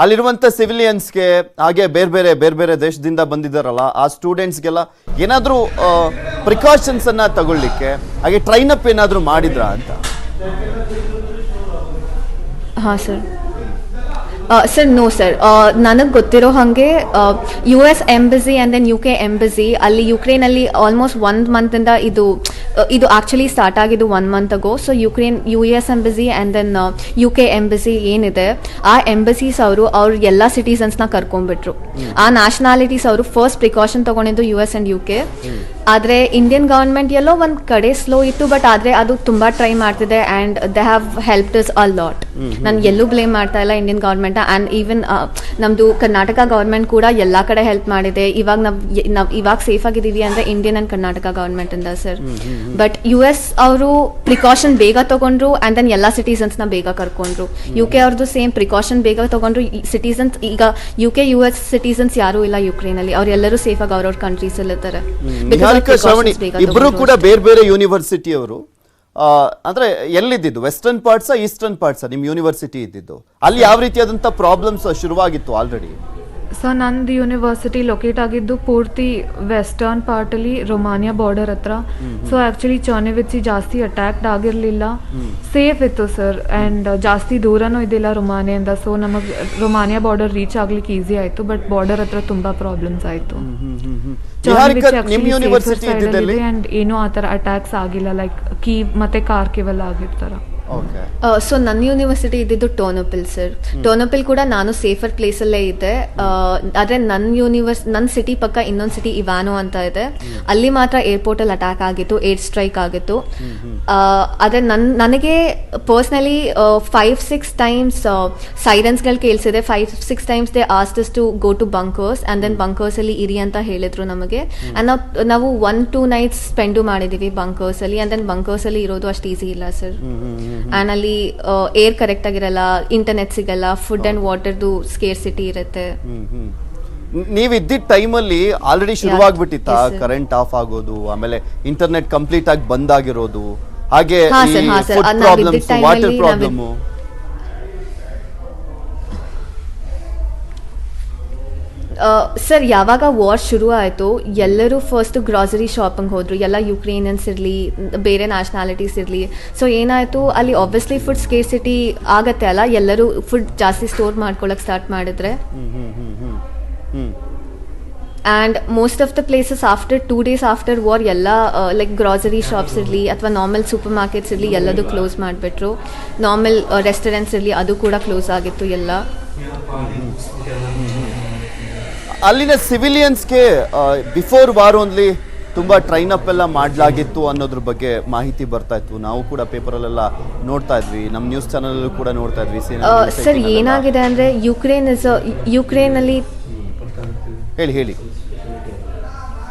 A: ಅಲ್ಲಿರುವಂತ ಸಿವಿಲಿಯನ್ಸ್ಗೆ ಹಾಗೆ ಬೇರೆ ಬೇರೆ ದೇಶದಿಂದ ಬಂದಿದ್ದಾರಲ್ಲ ಆ ಸ್ಟೂಡೆಂಟ್ಸ್ಗೆಲ್ಲ ಏನಾದ್ರೂ ಪ್ರಿಕಾಷನ್ಸ್ ಅನ್ನ ತಗೊಳ್ಳಿಕ್ಕೆ ಹಾಗೆ ಟ್ರೈನ್ ಅಪ್ ಏನಾದ್ರೂ ಮಾಡಿದ್ರಾ ಅಂತ?
F: ಹಾಂ ಸರ್ ಸರ್ ನೋ ಸರ್, ನನಗೆ ಗೊತ್ತಿರೋ ಹಾಗೆ US embassy and then UK embassy ಅಲ್ಲಿ ಯುಕ್ರೇನಲ್ಲಿ ಆಲ್ಮೋಸ್ಟ್ 1 ಮಂತಿಂದ ಇದು ಆ್ಯಕ್ಚುಲಿ ಸ್ಟಾರ್ಟ್ ಆಗಿದ್ದು 1 month ago. So US embassy and then UK embassy ಏನಿದೆ ಆ ಎಂಬಸೀಸ್ ಅವರು ಅವ್ರ ಎಲ್ಲ ಸಿಟಿಸನ್ಸ್ನ ಕರ್ಕೊಂಡ್ಬಿಟ್ರು. ಆ ನ್ಯಾಷನಾಲಿಟೀಸ್ ಅವರು ಫಸ್ಟ್ ಪ್ರಿಕಾಷನ್ ತೊಗೊಂಡಿದ್ದು US ಆ್ಯಂಡ್ UK. ಆದರೆ ಇಂಡಿಯನ್ ಗವರ್ಮೆಂಟ್ ಎಲ್ಲೋ ಒಂದು ಕಡೆ ಸ್ಲೋ ಇತ್ತು, ಬಟ್ ಆದರೆ ಅದು ತುಂಬ ಟ್ರೈ ಮಾಡ್ತಿದೆ and they have helped us a lot. ನಾನು ಎಲ್ಲೂ ಬ್ಲೇಮ್ ಮಾಡ್ತಾ ಇಲ್ಲ ಇಂಡಿಯನ್ ಗವರ್ಮೆಂಟ್ ಆ್ಯಂಡ್ ಈವನ್ ನಮ್ಮದು ಕರ್ನಾಟಕ ಗವರ್ಮೆಂಟ್ ಕೂಡ ಎಲ್ಲ ಕಡೆ ಹೆಲ್ಪ್ ಮಾಡಿದೆ. ಇವಾಗ ನಾವು ಇವಾಗ ಸೇಫ್ ಆಗಿದ್ದೀವಿ ಅಂದರೆ ಇಂಡಿಯನ್ ಆ್ಯಂಡ್ ಕರ್ನಾಟಕ ಗವರ್ಮೆಂಟಿಂದ ಸರ್. ಬಟ್ US ಅವರು ಪ್ರಿಕಾಷನ್ ಬೇಗ ತೊಗೊಂಡ್ರು ಆ್ಯಂಡ್ ದೆನ್ ಎಲ್ಲ ಸಿಟಿಸನ್ಸ್ನ ಬೇಗ ಕರ್ಕೊಂಡ್ರು. UK ಅವ್ರದ್ದು ಸೇಮ್ ಪ್ರಿಕಾಷನ್ ಬೇಗ ತೊಗೊಂಡ್ರು. ಸಿಟಿಸನ್ಸ್ ಈಗ UK US ಸಿಟಿಸನ್ಸ್ ಯಾರೂ ಇಲ್ಲ ಯುಕ್ರೇನಲ್ಲಿ, ಅವರೆಲ್ಲರೂ ಸೇಫಾಗಿ ಅವ್ರವ್ರ ಕಂಟ್ರೀಸಲ್ಲಿರ್ತಾರೆ.
A: ಶ್ರಾವಣಿ, ಇಬ್ರು ಕೂಡ ಬೇರೆ ಬೇರೆ ಯೂನಿವರ್ಸಿಟಿ ಅವರು, ಅಂದ್ರೆ ಎಲ್ಲಿದ್ದು ವೆಸ್ಟರ್ನ್ ಪಾರ್ಟ್ಸ್ ಈಸ್ಟರ್ನ್ ಪಾರ್ಟ್ಸ್ ನಿಮ್ ಯೂನಿವರ್ಸಿಟಿ ಇದ್ದಿದ್ದು? ಅಲ್ಲಿ ಯಾವ ರೀತಿಯಾದಂತ ಪ್ರಾಬ್ಲಮ್ಸ್ ಶುರುವಾಗಿತ್ತು ಆಲ್ರೆಡಿ?
G: ಸೊ ನಂದು ಯೂನಿವರ್ಸಿಟಿ ಲೊಕೇಟ್ ಆಗಿದ್ದು ಪೂರ್ತಿ ವೆಸ್ಟರ್ನ್ ಪಾರ್ಟಲ್ಲಿ ರೊಮಾನಿಯಾ ಬಾರ್ಡರ್ ಹತ್ರ. ಸೊ ಆ್ಯಕ್ಚುಲಿ ಚರ್ನೋವಿಟ್ಸಿ ಜಾಸ್ತಿ ಅಟ್ಯಾಕ್ಡ್ ಆಗಿರಲಿಲ್ಲ, ಸೇಫ್ ಇತ್ತು ಸರ್. ಆ್ಯಂಡ್ ಜಾಸ್ತಿ ದೂರನೂ ಇದ್ದಿಲ್ಲ ರೊಮಾನಿಯಿಂದ. ಸೊ ನಮಗೆ ರೊಮಾನಿಯಾ ಬಾರ್ಡರ್ ರೀಚ್ ಆಗ್ಲಿಕ್ಕೆ ಈಸಿ ಆಯಿತು, ಬಟ್ ಬಾರ್ಡರ್ ಹತ್ರ ತುಂಬ ಪ್ರಾಬ್ಲಮ್ಸ್ ಆಯಿತು. ಆ್ಯಂಡ್ ಏನೂ ಆ ಥರ ಅಟ್ಯಾಕ್ಸ್ ಆಗಿಲ್ಲ, ಲೈಕ್ ಕೀವ್ ಮತ್ತು ಕಾರ್ಕಿವ್ ಎಲ್ಲ ಆಗಿರ್ತಾರ.
F: ಸೊ ನನ್ನ ಯೂನಿವರ್ಸಿಟಿ ಇದ್ದಿದ್ದು ಟೋನೋಪಿಲ್ ಸರ್. ಟೋನೋಪಿಲ್ ಕೂಡ ನಾನು ಸೇಫರ್ ಪ್ಲೇಸಲ್ಲೇ ಇದ್ದೆ. ಆದರೆ ನನ್ನ ಸಿಟಿ ಪಕ್ಕ ಇನ್ನೊಂದು ಸಿಟಿ ಇವಾನೋ ಅಂತ ಇದೆ, ಅಲ್ಲಿ ಮಾತ್ರ ಏರ್ಪೋರ್ಟಲ್ಲಿ ಅಟ್ಯಾಕ್ ಆಗಿತ್ತು, ಏರ್ ಸ್ಟ್ರೈಕ್ ಆಗಿತ್ತು. ಆದರೆ ನನಗೆ ಪರ್ಸ್ನಲಿ 5-6 ಟೈಮ್ಸ್ ಸೈರನ್ಸ್ಗಳು ಕೇಳಿಸಿದೆ. 5-6 times they asked us to go to bunkers and then ಬಂಕರ್ಸಲ್ಲಿ ಇರಿ ಅಂತ ಹೇಳಿದ್ರು ನಮಗೆ. ಆ್ಯಂಡ್ ನಾವು 1-2 ನೈಟ್ಸ್ ಸ್ಪೆಂಡು ಮಾಡಿದ್ದೀವಿ ಬಂಕರ್ಸಲ್ಲಿ. ಆ್ಯಂಡ್ ದೆನ್ ಬಂಕರ್ಸಲ್ಲಿ ಇರೋದು ಅಷ್ಟು ಈಸಿ ಇಲ್ಲ ಸರ್. ಆ್ಯಂಡ್ ಅಲ್ಲಿ ಏರ್ ಕರೆಕ್ಟ್ ಆಗಿರಲ್ಲ, ಇಂಟರ್ನೆಟ್ ಸಿಗಲ್ಲ, ಫುಡ್ ಅಂಡ್ ವಾಟರ್ದು ಸ್ಕೇರ್ಸಿಟಿ ಇರುತ್ತೆ.
A: ನೀವು ಇದ್ದಿದ್ದ ಟೈಮಲ್ಲಿ ಆಲ್ರೆಡಿ ಶುರುವಾಗ್ಬಿಟ್ಟಿತ್ತಾ ಕರೆಂಟ್ ಆಫ್ ಆಗೋದು, ಆಮೇಲೆ ಇಂಟರ್ನೆಟ್ ಕಂಪ್ಲೀಟ್ ಆಗಿ ಬಂದ್ ಆಗಿರೋದು, ಹಾಗೆ ವಾಟರ್ ಪ್ರಾಬ್ಲಮ್?
F: ಸರ್ ಯಾವಾಗ ವಾರ್ ಶುರು ಆಯಿತು ಎಲ್ಲರೂ ಫಸ್ಟ್ ಗ್ರಾಸರಿ ಶಾಪಿಂಗ್ ಹೋದರು, ಎಲ್ಲ ಯುಕ್ರೇನಿಯನ್ಸ್ ಇರಲಿ ಬೇರೆ ನ್ಯಾಷನಾಲಿಟೀಸ್ ಇರಲಿ. ಸೊ ಏನಾಯಿತು ಅಲ್ಲಿ ಆಬ್ವಿಯಸ್ಲಿ ಫುಡ್ ಸ್ಕೇರ್ಸಿಟಿ ಆಗತ್ತೆ ಅಲ್ಲ, ಎಲ್ಲರೂ ಫುಡ್ ಜಾಸ್ತಿ ಸ್ಟೋರ್ ಮಾಡ್ಕೊಳ್ಳೋಕೆ ಸ್ಟಾರ್ಟ್ ಮಾಡಿದ್ರೆ. And most of the places after 2 days after war ಎಲ್ಲ ಲೈಕ್ ಗ್ರಾಸರಿ ಶಾಪ್ಸ್ ಇರಲಿ ಅಥವಾ ನಾರ್ಮಲ್ ಸೂಪರ್ ಮಾರ್ಕೆಟ್ಸ್ ಇರಲಿ ಎಲ್ಲದೂ ಕ್ಲೋಸ್ ಮಾಡಿಬಿಟ್ರು. ನಾರ್ಮಲ್ ರೆಸ್ಟೋರೆಂಟ್ಸ್ ಇರಲಿ ಅದು ಕೂಡ ಕ್ಲೋಸ್ ಆಗಿತ್ತು ಎಲ್ಲ.
A: ಅಲ್ಲಿನ ಸಿವಿಲಿಯನ್ಸ್ಗೆ ಬಿಫೋರ್ ವಾರ್ ಓನ್ಲಿ ತುಂಬಾ ಟ್ರೈನ್ ಅಪ್ ಎಲ್ಲ ಮಾಡಲಾಗಿತ್ತು ಅನ್ನೋದ್ರ ಬಗ್ಗೆ ಮಾಹಿತಿ ಬರ್ತಾ ಇತ್ತು. ನಾವು ಕೂಡ ಪೇಪರಲ್ಲೆಲ್ಲ ನೋಡ್ತಾ ಇದ್ವಿ, ನಮ್ಮ ನ್ಯೂಸ್ ಚಾನಲ್ ಕೂಡ ನೋಡ್ತಾ ಇದ್ವಿ.
F: ಸರ್ ಏನಾಗಿದೆ ಅಂದರೆ ಯುಕ್ರೇನಲ್ಲಿ
A: ಹೇಳಿ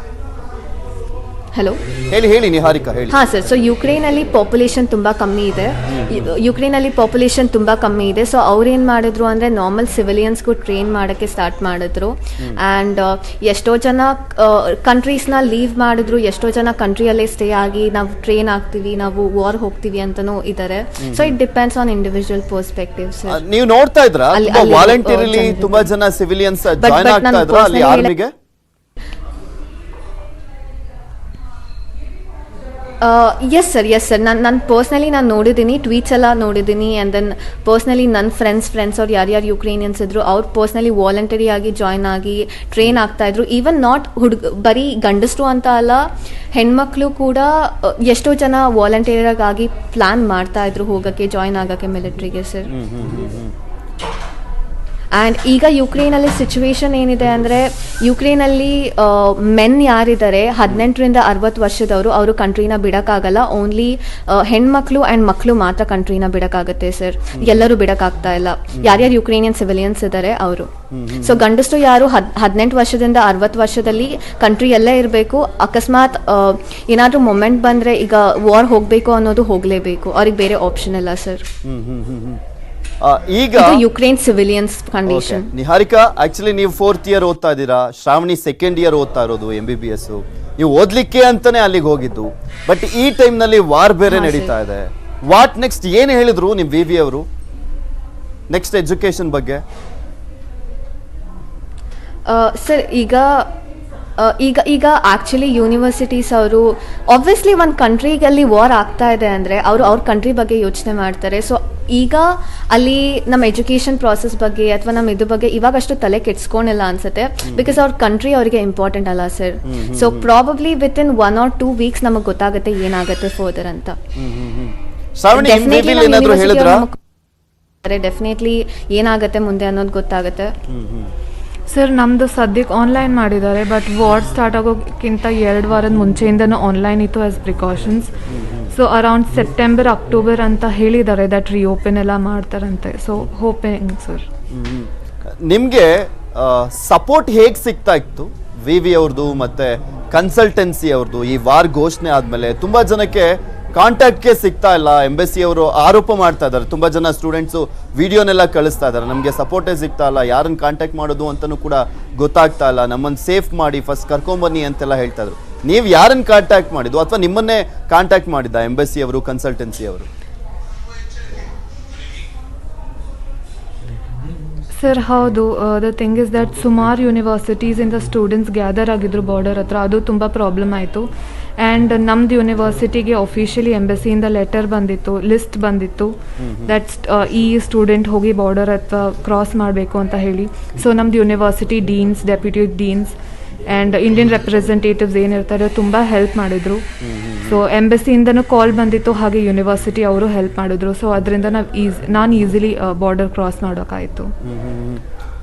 F: ಹಲೋ
A: ಹೇಳಿ ನಿಹಾರಿಕಾ ಹೇಳಿ.
F: ಹಾಂ ಸರ್, ಸೊ ಯುಕ್ರೇನಲ್ಲಿ ಪಾಪ್ಯುಲೇಷನ್ ತುಂಬ ಕಮ್ಮಿ ಇದೆ. ಸೊ ಅವ್ರೇನು ಮಾಡಿದ್ರು ಅಂದರೆ ನಾರ್ಮಲ್ ಸಿವಿಲಿಯನ್ಸ್ಗೂ ಟ್ರೈನ್ ಮಾಡೋಕ್ಕೆ ಸ್ಟಾರ್ಟ್ ಮಾಡಿದ್ರು. ಆ್ಯಂಡ್ ಎಷ್ಟೋ ಜನ ಕಂಟ್ರೀಸ್ನ ಲೀವ್ ಮಾಡಿದ್ರು, ಎಷ್ಟೋ ಜನ ಕಂಟ್ರಿಯಲ್ಲೇ ಸ್ಟೇ ಆಗಿ ನಾವು ಟ್ರೈನ್ ಆಗ್ತೀವಿ, ನಾವು ವಾರ್ ಹೋಗ್ತೀವಿ ಅಂತಲೂ ಇದ್ದಾರೆ. So it depends on individual perspective sir.
A: ನೀವು ನೋಡ್ತಾ ಇದ್ರಾ ವಾಲಂಟಿಯರ್ಲಿ ತುಂಬಾ ಜನ ಸಿವಿಲಿಯನ್ಸ್ ಜಾಯ್ನ್ ಆಗ್ತಾ ಇದ್ರು ಅಲ್ಲಿ ಆರ್ಮಿಗೆ?
F: ಎಸ್ ಸರ್ ನಾನು ಪರ್ಸ್ನಲಿ ನೋಡಿದ್ದೀನಿ, ಟ್ವೀಟ್ಸ್ ಎಲ್ಲ ನೋಡಿದ್ದೀನಿ. ಆ್ಯಂಡ್ ದೆನ್ ಪರ್ಸ್ನಲಿ ನನ್ನ ಫ್ರೆಂಡ್ಸ್ ಅವ್ರು ಯಾರ್ಯಾರು ಯುಕ್ರೇನಿಯನ್ಸ್ ಇದ್ರು ಅವ್ರು ಪರ್ಸ್ನಲಿ ವಾಲಂಟರಿ ಆಗಿ ಜಾಯ್ನ್ ಆಗಿ ಟ್ರೈನ್ ಆಗ್ತಾಯಿದ್ರು. ಈವನ್ ನಾಟ್ ಬರೀ ಗಂಡಸರು ಅಂತ ಅಲ್ಲ, ಹೆಣ್ಮಕ್ಳು ಕೂಡ ಎಷ್ಟೋ ಜನ ವಾಲಂಟಿಯರಾಗಿ ಪ್ಲ್ಯಾನ್ ಮಾಡ್ತಾಯಿದ್ರು ಹೋಗೋಕ್ಕೆ, ಜಾಯ್ನ್ ಆಗೋಕ್ಕೆ ಮಿಲಿಟ್ರಿಗೆ ಸರ್. ಆ್ಯಂಡ್ ಈಗ ಯುಕ್ರೇನಲ್ಲಿ ಸಿಚುವೇಶನ್ ಏನಿದೆ ಅಂದರೆ ಯುಕ್ರೇನಲ್ಲಿ ಮೆನ್ ಯಾರಿದ್ದಾರೆ 18ರಿಂದ 60 ವರ್ಷದವರು ಅವರು ಕಂಟ್ರಿನ ಬಿಡೋಕ್ಕಾಗಲ್ಲ. ಓನ್ಲಿ ಹೆಣ್ಮಕ್ಳು ಆ್ಯಂಡ್ ಮಕ್ಕಳು ಮಾತ್ರ ಕಂಟ್ರಿನ ಬಿಡೋಕ್ಕಾಗುತ್ತೆ ಸರ್. ಎಲ್ಲರೂ ಬಿಡೋಕ್ಕಾಗ್ತಾ ಇಲ್ಲ, ಯಾರ್ಯಾರು ಯುಕ್ರೇನಿಯನ್ ಸಿವಿಲಿಯನ್ಸ್ ಇದ್ದಾರೆ ಅವರು. ಸೊ ಗಂಡಸರು ಯಾರು 18 ವರ್ಷದಿಂದ 60 ವರ್ಷದಲ್ಲಿ ಕಂಟ್ರಿಯಲ್ಲೇ ಇರಬೇಕು. ಅಕಸ್ಮಾತ್ ಏನಾದರೂ ಮೊಮೆಂಟ್ ಬಂದರೆ ಈಗ ವಾರ್ ಹೋಗಬೇಕು ಅನ್ನೋದು ಹೋಗಲೇಬೇಕು, ಅವ್ರಿಗೆ ಬೇರೆ ಆಪ್ಷನ್ ಇಲ್ಲ ಸರ್.
A: ಈಗ
F: Ukraine civilians condition.
A: Niharika, actually ನೀವು 4th ಇಯರ್ ಓದ್ತಾ ಇದ್ದೀರಾ, ಶ್ರಾವಣಿ 2nd ಇಯರ್ ಓದ್ತಾ ಇರೋದು MBBS. ನೀವು ಓದ್ಲಿಕ್ಕೆ ಅಂತಾನೆ ಅಲ್ಲಿಗೆ ಹೋಗಿದ್ದು, ಬಟ್ ಈ ಟೈಮ್ ನಲ್ಲಿ ವಾರ್ ಬೇರೆ ನಡೀತಾ ಇದೆ. What next? ಏನು ಹೇಳಿದ್ರು ನಿಮ್ VV ಅವರು ನೆಕ್ಸ್ಟ್ ಎಜುಕೇಶನ್ ಬಗ್ಗೆ?
F: ಸರ್ ಈಗ ಈಗ ಆ್ಯಕ್ಚುಲಿ ಯೂನಿವರ್ಸಿಟೀಸ್ ಅವರು ಆಬ್ವಿಯಸ್ಲಿ ಒಂದು ಕಂಟ್ರಿಗಲ್ಲಿ ವಾರ್ ಆಗ್ತಾ ಇದೆ ಅಂದರೆ ಅವರು ಅವ್ರ ಕಂಟ್ರಿ ಬಗ್ಗೆ ಯೋಚನೆ ಮಾಡ್ತಾರೆ. ಸೊ ಈಗ ಅಲ್ಲಿ ನಮ್ಮ ಎಜುಕೇಷನ್ ಪ್ರಾಸೆಸ್ ಬಗ್ಗೆ ಅಥವಾ ನಮ್ಮ ಇದ್ರ ಬಗ್ಗೆ ಇವಾಗಷ್ಟು ತಲೆ ಕೆಡ್ಸ್ಕೊಂಡಿಲ್ಲ ಅನ್ಸುತ್ತೆ, ಬಿಕಾಸ್ ಅವ್ರ ಕಂಟ್ರಿ ಅವರಿಗೆ ಇಂಪಾರ್ಟೆಂಟ್ ಅಲ್ಲ sir. So probably with in 1 or 2 weeks ನಮಗೆ ಗೊತ್ತಾಗುತ್ತೆ ಏನಾಗುತ್ತೆ ಫರ್ದರ್ ಅಂತ. ಡೆಫಿನೆಟ್ಲಿ ಏನಾಗುತ್ತೆ ಮುಂದೆ ಅನ್ನೋದು ಗೊತ್ತಾಗುತ್ತೆ.
G: ಸರ್ ನಮ್ಮದು ಸದ್ಯಕ್ಕೆ ಆನ್ಲೈನ್ ಮಾಡಿದ್ದಾರೆ, ಬಟ್ ವಾರ್ ಸ್ಟಾರ್ಟ್ ಆಗೋಕ್ಕಿಂತ 2 ವಾರದ ಮುಂಚೆಯಿಂದನೂ ಆನ್ಲೈನ್ ಇತ್ತು as precautions. So around September, October ಅಂತ ಹೇಳಿದ್ದಾರೆ ದಟ್ ರಿಓಪನ್ ಎಲ್ಲ ಮಾಡ್ತಾರಂತೆ. So hoping sir.
A: ನಿಮಗೆ ಸಪೋರ್ಟ್ ಹೇಗೆ ಸಿಗ್ತಾ ಇತ್ತು ವಿ ಅವ್ರದ್ದು ಮತ್ತೆ ಕನ್ಸಲ್ಟೆನ್ಸಿ ಅವ್ರದ್ದು? ಈ ವಾರ್ ಘೋಷಣೆ ಆದಮೇಲೆ ತುಂಬ ಜನಕ್ಕೆ ಕಾಂಟ್ಯಾಕ್ಟ್ಗೆ ಸಿಗ್ತಾ ಇಲ್ಲ. ಎಂಬೆಸಿ ಅವರು ಆರೋಪ ಮಾಡ್ತಾ ಇದ್ದಾರೆ, ತುಂಬ ಜನ ಸ್ಟೂಡೆಂಟ್ಸು ವಿಡಿಯೋನೆಲ್ಲ ಕಳಿಸ್ತಾ ಇದ್ದಾರೆ, ನಮಗೆ ಸಪೋರ್ಟೇ ಸಿಗ್ತಾ ಇಲ್ಲ, ಯಾರನ್ನು ಕಾಂಟ್ಯಾಕ್ಟ್ ಮಾಡೋದು ಅಂತಲೂ ಕೂಡ ಗೊತ್ತಾಗ್ತಾ ಇಲ್ಲ, ನಮ್ಮನ್ನು ಸೇಫ್ ಮಾಡಿ ಫಸ್ಟ್ ಕರ್ಕೊಂಬನ್ನಿ ಅಂತೆಲ್ಲ ಹೇಳ್ತಾ ಇದ್ರು. ನೀವು ಯಾರನ್ನು ಕಾಂಟ್ಯಾಕ್ಟ್ ಮಾಡಿದ್ದು ಅಥವಾ ನಿಮ್ಮನ್ನೇ ಕಾಂಟ್ಯಾಕ್ಟ್ ಮಾಡಿದ್ದ ಎಂಬೆಸಿ ಅವರು, ಕನ್ಸಲ್ಟೆನ್ಸಿ ಅವರು?
G: ಸರ್ ಹೌದು. ದ ಥಿಂಗ್ ಇಸ್ ದಟ್ ಸುಮಾರು ಯೂನಿವರ್ಸಿಟೀಸಿಂದ ಸ್ಟೂಡೆಂಟ್ಸ್ ಗ್ಯಾದರ್ ಆಗಿದ್ರು ಬಾರ್ಡರ್ ಹತ್ರ, ಅದು ತುಂಬ ಪ್ರಾಬ್ಲಮ್ ಆಯಿತು. ಆ್ಯಂಡ್ ನಮ್ಮದು ಯೂನಿವರ್ಸಿಟಿಗೆ ಅಫಿಷಿಯಲಿ ಎಂಬಸಿಯಿಂದ ಲೆಟರ್ ಬಂದಿತ್ತು, ಲಿಸ್ಟ್ ಬಂದಿತ್ತು ದಟ್ ಈ ಸ್ಟೂಡೆಂಟ್ ಹೋಗಿ ಬಾರ್ಡರ್ ಹತ್ರ ಕ್ರಾಸ್ ಮಾಡಬೇಕು ಅಂತ ಹೇಳಿ. ಸೊ ನಮ್ಮದು university deans, deputy deans and Indian representatives ಏನಿರ್ತಾರೆ ತುಂಬ ಹೆಲ್ಪ್ ಮಾಡಿದ್ರು. ಸೊ ಎಂಬಸಿಯಿಂದನೂ ಕಾಲ್ ಬಂದಿತ್ತು, ಹಾಗೆ ಯೂನಿವರ್ಸಿಟಿ ಅವರು ಹೆಲ್ಪ್ ಮಾಡಿದ್ರು. ಸೊ ಅದರಿಂದ ನಾನು ಈಸಿಲಿ ಬಾರ್ಡರ್ ಕ್ರಾಸ್ ಮಾಡೋಕ್ಕಾಯಿತು.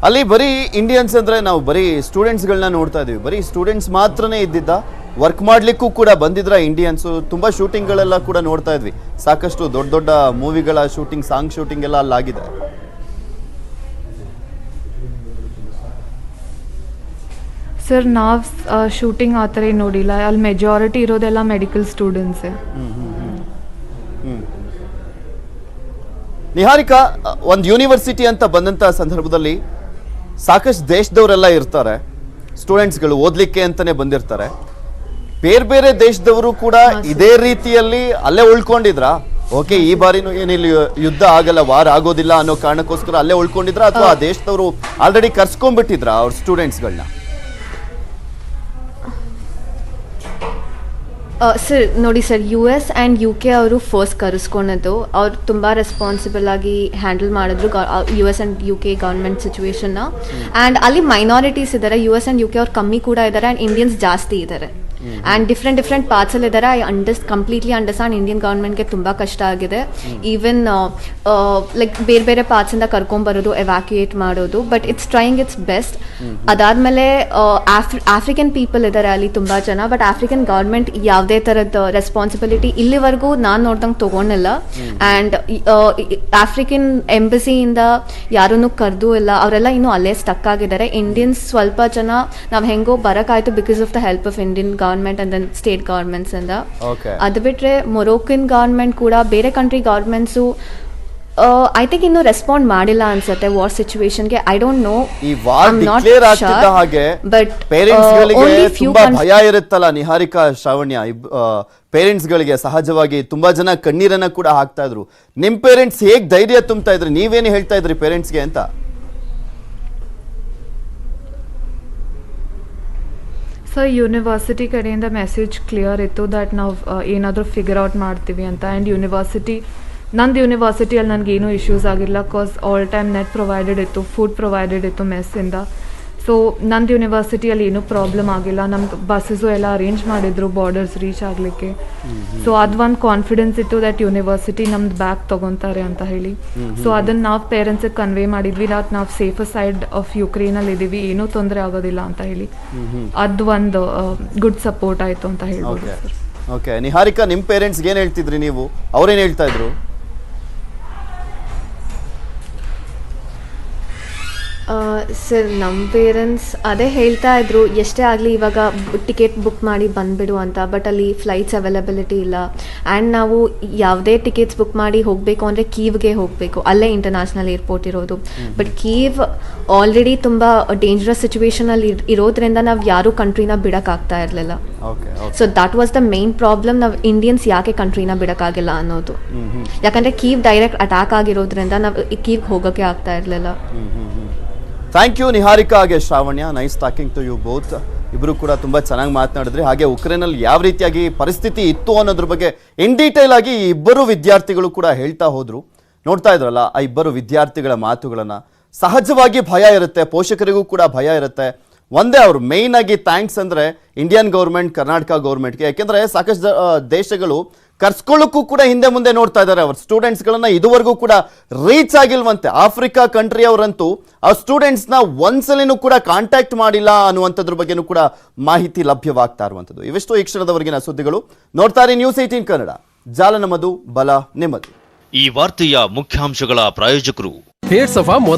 A: ಅಲ್ಲಿ ಬರೀ ಇಂಡಿಯನ್ಸ್ ಅಂದರೆ ನಾವು ಬರೀ ಸ್ಟೂಡೆಂಟ್ಸ್ಗಳನ್ನ ನೋಡ್ತಾ ಇದೀವಿ, ಬರೀ ಸ್ಟೂಡೆಂಟ್ಸ್ ಮಾತ್ರನೇ ಇದ್ದಿದ್ದ? ವರ್ಕ್ ಮಾಡಲಿಕ್ಕೂ ಕೂಡ ಬಂದಿದ್ರ ಇಂಡಿಯನ್ಸು? ತುಂಬ ಶೂಟಿಂಗ್ಗಳೆಲ್ಲ ಕೂಡ ನೋಡ್ತಾ ಇದ್ವಿ, ಸಾಕಷ್ಟು ದೊಡ್ಡ ದೊಡ್ಡ ಮೂವಿಗಳ ಶೂಟಿಂಗ್, ಸಾಂಗ್ ಶೂಟಿಂಗ್ ಎಲ್ಲ ಅಲ್ಲಾಗಿದೆ.
G: ಸರ್ ನಾವು ಶೂಟಿಂಗ್ ಆ ಥರ ನೋಡಿಲ್ಲ, ಅಲ್ಲಿ ಮೆಜಾರಿಟಿ ಇರೋದೆಲ್ಲ ಮೆಡಿಕಲ್ ಸ್ಟೂಡೆಂಟ್ಸೇ.
A: ನಿಹಾರಿಕಾ, ಒಂದು ಯೂನಿವರ್ಸಿಟಿ ಅಂತ ಬಂದಂಥ ಸಂದರ್ಭದಲ್ಲಿ ಸಾಕಷ್ಟು ದೇಶದವರೆಲ್ಲ ಇರ್ತಾರೆ, ಸ್ಟೂಡೆಂಟ್ಸ್ಗಳು ಓದಲಿಕ್ಕೆ ಅಂತಲೇ ಬಂದಿರ್ತಾರೆ. ಬೇರೆ ಬೇರೆ ದೇಶದವರು ಕೂಡ ಇದೇ ರೀತಿಯಲ್ಲಿ ಅಲ್ಲೇ ಉಳ್ಕೊಂಡಿದ್ರಾ? ಓಕೆ, ಈ ಬಾರಿನೂ ಏನಿಲ್ಲಿ ಯುದ್ಧ ಆಗಲ್ಲ, ವಾರ್ ಆಗೋದಿಲ್ಲ ಅನ್ನೋ ಕಾರಣಕ್ಕೋಸ್ಕರ ಅಲ್ಲೇ ಉಳ್ಕೊಂಡಿದ್ರ ಅಥವಾ ಆ ದೇಶದವರು ಆಲ್ರೆಡಿ ಕರ್ಸ್ಕೊಂಡ್ಬಿಟ್ಟಿದ್ರಾ ಅವ್ರ ಸ್ಟೂಡೆಂಟ್ಸ್ಗಳನ್ನ?
F: ಸರ್ ನೋಡಿ ಸರ್, US ಆ್ಯಂಡ್ UK ಅವರು ಫಸ್ಟ್ ಕರೆಸ್ಕೊಂಡಿದ್ದು, ಅವ್ರು ತುಂಬ ರೆಸ್ಪಾನ್ಸಿಬಲ್ ಆಗಿ ಹ್ಯಾಂಡಲ್ ಮಾಡಿದ್ರು US ಆ್ಯಂಡ್ UK ಗೌರ್ಮೆಂಟ್ ಸಿಚುವೇಶನ್ನ. ಆ್ಯಂಡ್ ಅಲ್ಲಿ ಮೈನಾರಿಟೀಸ್ ಇದ್ದಾರೆ, US ಆ್ಯಂಡ್ UK ಅವ್ರು ಕಮ್ಮಿ ಕೂಡ ಇದ್ದಾರೆ, ಆ್ಯಂಡ್ ಇಂಡಿಯನ್ಸ್ ಜಾಸ್ತಿ ಇದ್ದಾರೆ. ಆ್ಯಂಡ್ ಡಿಫ್ರೆಂಟ್ ಪಾರ್ಟ್ಸಲ್ಲಿ ಇದ್ದಾರೆ. ಐ ಕಂಪ್ಲೀಟ್ಲಿ ಅಂಡರ್ಸ್ಟ್ಯಾಂಡ್ ಇಂಡಿಯನ್ ಗೌರ್ಮೆಂಟ್ಗೆ ತುಂಬ ಕಷ್ಟ ಆಗಿದೆ. ಈವನ್ ಲೈಕ್ ಬೇರೆ ಬೇರೆ ಪಾರ್ಟ್ಸಿಂದ ಕರ್ಕೊಂಬರೋದು, ಎವ್ಯಾಕ್ಯುಯೇಟ್ ಮಾಡೋದು, but it's trying it's best. ಅದಾದಮೇಲೆ ಆಫ್ರಿಕನ್ ಪೀಪಲ್ ಇದ್ದಾರೆ ಅಲ್ಲಿ ತುಂಬ ಜನ, ಬಟ್ ಆಫ್ರಿಕನ್ ಗೌರ್ಮೆಂಟ್ ಯಾವುದೇ ಥರದ ರೆಸ್ಪಾನ್ಸಿಬಿಲಿಟಿ ಇಲ್ಲಿವರೆಗೂ ನಾನು ನೋಡ್ದಂಗೆ ತೊಗೊಂಡಿಲ್ಲ. ಆ್ಯಂಡ್ ಆಫ್ರಿಕನ್ ಎಂಬಸಿಯಿಂದ ಯಾರನ್ನು ಕರೆದೂ ಇಲ್ಲ, ಅವರೆಲ್ಲ ಇನ್ನೂ ಅಲ್ಲೇ ಸ್ಟಕ್ ಆಗಿದ್ದಾರೆ. ಇಂಡಿಯನ್ಸ್ ಸ್ವಲ್ಪ ಜನ ನಾವು ಹೆಂಗೋ ಬರೋಕ್ಕಾಯ್ತು because of the help of Indian government and then state governments ಇಂದ. ಅದು ಬಿಟ್ರೆ ಮೊರೊಕನ್ ಗವರ್ಮೆಂಟ್ ಕೂಡ ಬೇರೆ ಕಂಟ್ರಿ ಗವರ್ಮೆಂಟ್ಸು ಐ ಥಿಂಕ್ ಇನ್ನೂ ರೆಸ್ಪಾಂಡ್ ಮಾಡಿಲ್ಲ ಅನ್ಸುತ್ತೆ ವಾರ್ ಸಿಚುವೇಶನ್ಗೆ. ಐ ಡೋಂಟ್ ನೋ,
A: ಈ ವಾರ್ ಡಿಕ್ಲೇರ್ ಆಗ್ತಿದ್ದ ಹಾಗೆ
F: ಬಟ್
A: ಪೇರೆಂಟ್ಸ್ ಗಳಿಗೆ ತುಂಬಾ ಭಯ ಇರುತ್ತಲ್ಲ ನಿಹಾರಿಕಾ, ಶ್ರಾವಣ್ಯ, ಪೇರೆಂಟ್ಸ್ ಗಳಿಗೆ ಸಹಜವಾಗಿ ತುಂಬಾ ಜನ ಕಣ್ಣೀರನ್ನ ಕೂಡ ಹಾಕ್ತಾ ಇದ್ರು. ನಿಮ್ ಪೇರೆಂಟ್ಸ್ ಹೇಗ್ ಧೈರ್ಯ ತುಂಬ್ತಾ ಇದ್ರಿ? ನೀವೇನು ಹೇಳ್ತಾ ಇದ್ರಿ ಪೇರೆಂಟ್ಸ್ಗೆ ಅಂತ?
G: ಸೊ ಯೂನಿವರ್ಸಿಟಿ ಕಡೆಯಿಂದ ಮೆಸೇಜ್ ಕ್ಲಿಯರ್ ಇತ್ತು ದಟ್ ನಾವು ಏನಾದರೂ ಫಿಗರ್ ಔಟ್ ಮಾಡ್ತೀವಿ ಅಂತ. ಆ್ಯಂಡ್ ನಂದು ಯೂನಿವರ್ಸಿಟಿಯಲ್ಲಿ ನನಗೇನೂ ಇಶ್ಯೂಸ್ ಆಗಿಲ್ಲ, ಕಾಸ್ ಆಲ್ ಟೈಮ್ ನೆಟ್ ಪ್ರೊವೈಡೆಡ್ ಇತ್ತು, ಫುಡ್ ಪ್ರೊವೈಡೆಡ್ ಇತ್ತು ಮೆಸ್ಸಿಂದ. ಸೊ ನಂದು ಯೂನಿವರ್ಸಿಟಿಯಲ್ಲಿ ಏನೂ ಪ್ರಾಬ್ಲಮ್ ಆಗಿಲ್ಲ. ನಮ್ಗೆ ಬಸ್ಸಸ್ಸು ಎಲ್ಲ ಅರೇಂಜ್ ಮಾಡಿದ್ರು ಬಾರ್ಡರ್ಸ್ ರೀಚ್ ಆಗಲಿಕ್ಕೆ. ಸೊ ಅದೊಂದು ಕಾನ್ಫಿಡೆನ್ಸ್ ಇತ್ತು ದಟ್ ಯೂನಿವರ್ಸಿಟಿ ನಮ್ದು ಬ್ಯಾಗ್ ತೊಗೊತಾರೆ ಅಂತ ಹೇಳಿ. ಸೊ ಅದನ್ನು ನಾವು ಪೇರೆಂಟ್ಸಿಗೆ ಕನ್ವೆ ಮಾಡಿದ್ವಿ, ನಾವು ಸೇಫರ್ ಸೈಡ್ ಆಫ್ ಯುಕ್ರೇನಲ್ಲಿ ಇದ್ದೀವಿ, ಏನೂ ತೊಂದರೆ ಆಗೋದಿಲ್ಲ ಅಂತ ಹೇಳಿ. ಅದು ಒಂದು ಗುಡ್ ಸಪೋರ್ಟ್ ಆಯಿತು ಅಂತ ಹೇಳ್ಬೋದು.
A: ಓಕೆ, ನಿಹಾರಿಕಾ, ನಿಮ್ಮ ಪೇರೆಂಟ್ಸ್ಗೆ ಏನು ಹೇಳ್ತಿದ್ರಿ ನೀವು? ಅವ್ರೇನು ಹೇಳ್ತಾ ಇದ್ರು?
F: ಸರ್ ನಮ್ಮ ಪೇರೆಂಟ್ಸ್ ಅದೇ ಹೇಳ್ತಾ ಇದ್ರು, ಎಷ್ಟೇ ಆಗಲಿ ಇವಾಗ ಟಿಕೆಟ್ ಬುಕ್ ಮಾಡಿ ಬಂದುಬಿಡು ಅಂತ. ಬಟ್ ಅಲ್ಲಿ ಫ್ಲೈಟ್ಸ್ ಅವೈಲಬಿಲಿಟಿ ಇಲ್ಲ. ಆ್ಯಂಡ್ ನಾವು ಯಾವುದೇ ಟಿಕೆಟ್ಸ್ ಬುಕ್ ಮಾಡಿ ಹೋಗಬೇಕು ಅಂದರೆ ಕೀವ್ಗೆ ಹೋಗಬೇಕು, ಅಲ್ಲೇ ಇಂಟರ್ನ್ಯಾಷನಲ್ ಏರ್ಪೋರ್ಟ್ ಇರೋದು. ಬಟ್ ಕೀವ್ ಆಲ್ರೆಡಿ ತುಂಬ ಡೇಂಜರಸ್ ಸಿಚುವೇಶನಲ್ಲಿ ಇರೋದ್ರಿಂದ ನಾವು ಯಾರೂ ಕಂಟ್ರಿನ ಬಿಡೋಕ್ಕಾಗ್ತಾ ಇರಲಿಲ್ಲ. So that was the main problem, ನಾವು ಇಂಡಿಯನ್ಸ್ ಯಾಕೆ ಕಂಟ್ರಿನ ಬಿಡೋಕ್ಕಾಗಿಲ್ಲ ಅನ್ನೋದು. ಯಾಕಂದರೆ ಕೀವ್ ಡೈರೆಕ್ಟ್ ಅಟ್ಯಾಕ್ ಆಗಿರೋದ್ರಿಂದ ನಾವು ಕೀವ್ಗೆ ಹೋಗೋಕ್ಕೆ ಆಗ್ತಾ ಇರಲಿಲ್ಲ.
A: ಥ್ಯಾಂಕ್ ಯು ನಿಹಾರಿಕಾ ಹಾಗೆ Shravanya, nice talking to you both. ಇಬ್ಬರು ಕೂಡ ತುಂಬ ಚೆನ್ನಾಗಿ ಮಾತನಾಡಿದ್ರಿ. ಹಾಗೆ ಉಕ್ರೇನಲ್ಲಿ ಯಾವ ರೀತಿಯಾಗಿ ಪರಿಸ್ಥಿತಿ ಇತ್ತು ಅನ್ನೋದ್ರ ಬಗ್ಗೆ ಇನ್ ಡೀಟೇಲ್ ಆಗಿ ಈ ಇಬ್ಬರು ವಿದ್ಯಾರ್ಥಿಗಳು ಕೂಡ ಹೇಳ್ತಾ ಹೋದ್ರು. ನೋಡ್ತಾ ಇದ್ರಲ್ಲ ಆ ಇಬ್ಬರು ವಿದ್ಯಾರ್ಥಿಗಳ ಮಾತುಗಳನ್ನ. ಸಹಜವಾಗಿ ಭಯ ಇರುತ್ತೆ, ಪೋಷಕರಿಗೂ ಕೂಡ ಭಯ ಇರುತ್ತೆ. ಒಂದೇ ಅವರು ಮೇಯ್ನ್ ಆಗಿ ಥ್ಯಾಂಕ್ಸ್ ಅಂದರೆ ಇಂಡಿಯನ್ ಗೌರ್ಮೆಂಟ್, ಕರ್ನಾಟಕ ಗೌರ್ಮೆಂಟ್ಗೆ. ಯಾಕೆಂದರೆ ಸಾಕಷ್ಟು ದೇಶಗಳು ಕರ್ಸ್ಕೊಳ್ಳೋಕ್ಕೂ ಕೂಡ ಹಿಂದೆ ಮುಂದೆ ನೋಡ್ತಾ ಇದ್ದಾರೆ. ಅವ್ರ ಸ್ಟೂಡೆಂಟ್ಸ್ಗಳನ್ನ ಇದುವರೆಗೂ ಕೂಡ ರೀಚ್ ಆಗಿಲ್ವಂತೆ. ಆಫ್ರಿಕಾ ಕಂಟ್ರಿ ಅವರಂತೂ ಆ ಸ್ಟೂಡೆಂಟ್ಸ್ನ ಒಂದ್ಸಲಿನೂ ಕೂಡ ಕಾಂಟ್ಯಾಕ್ಟ್ ಮಾಡಿಲ್ಲ ಅನ್ನುವಂಥದ್ರ ಬಗ್ಗೆನೂ ಕೂಡ ಮಾಹಿತಿ ಲಭ್ಯವಾಗ್ತಾ ಇರುವಂಥದ್ದು. ಇವೆಷ್ಟು ಈ ಕ್ಷಣದವರೆಗಿನ ಸುದ್ದಿಗಳು. ನೋಡ್ತಾರೆ ನ್ಯೂಸ್ 18 ಕನ್ನಡ, ಜಾಲ ನಮ್ಮದು, ಬಲ ನಿಮ್ಮದು.
H: ಈ ವಾರ್ತೆಯ ಮುಖ್ಯಾಂಶಗಳ ಪ್ರಾಯೋಜಕರು
I: ಹೇರ್ ಸಫಾ ಮೊದಲ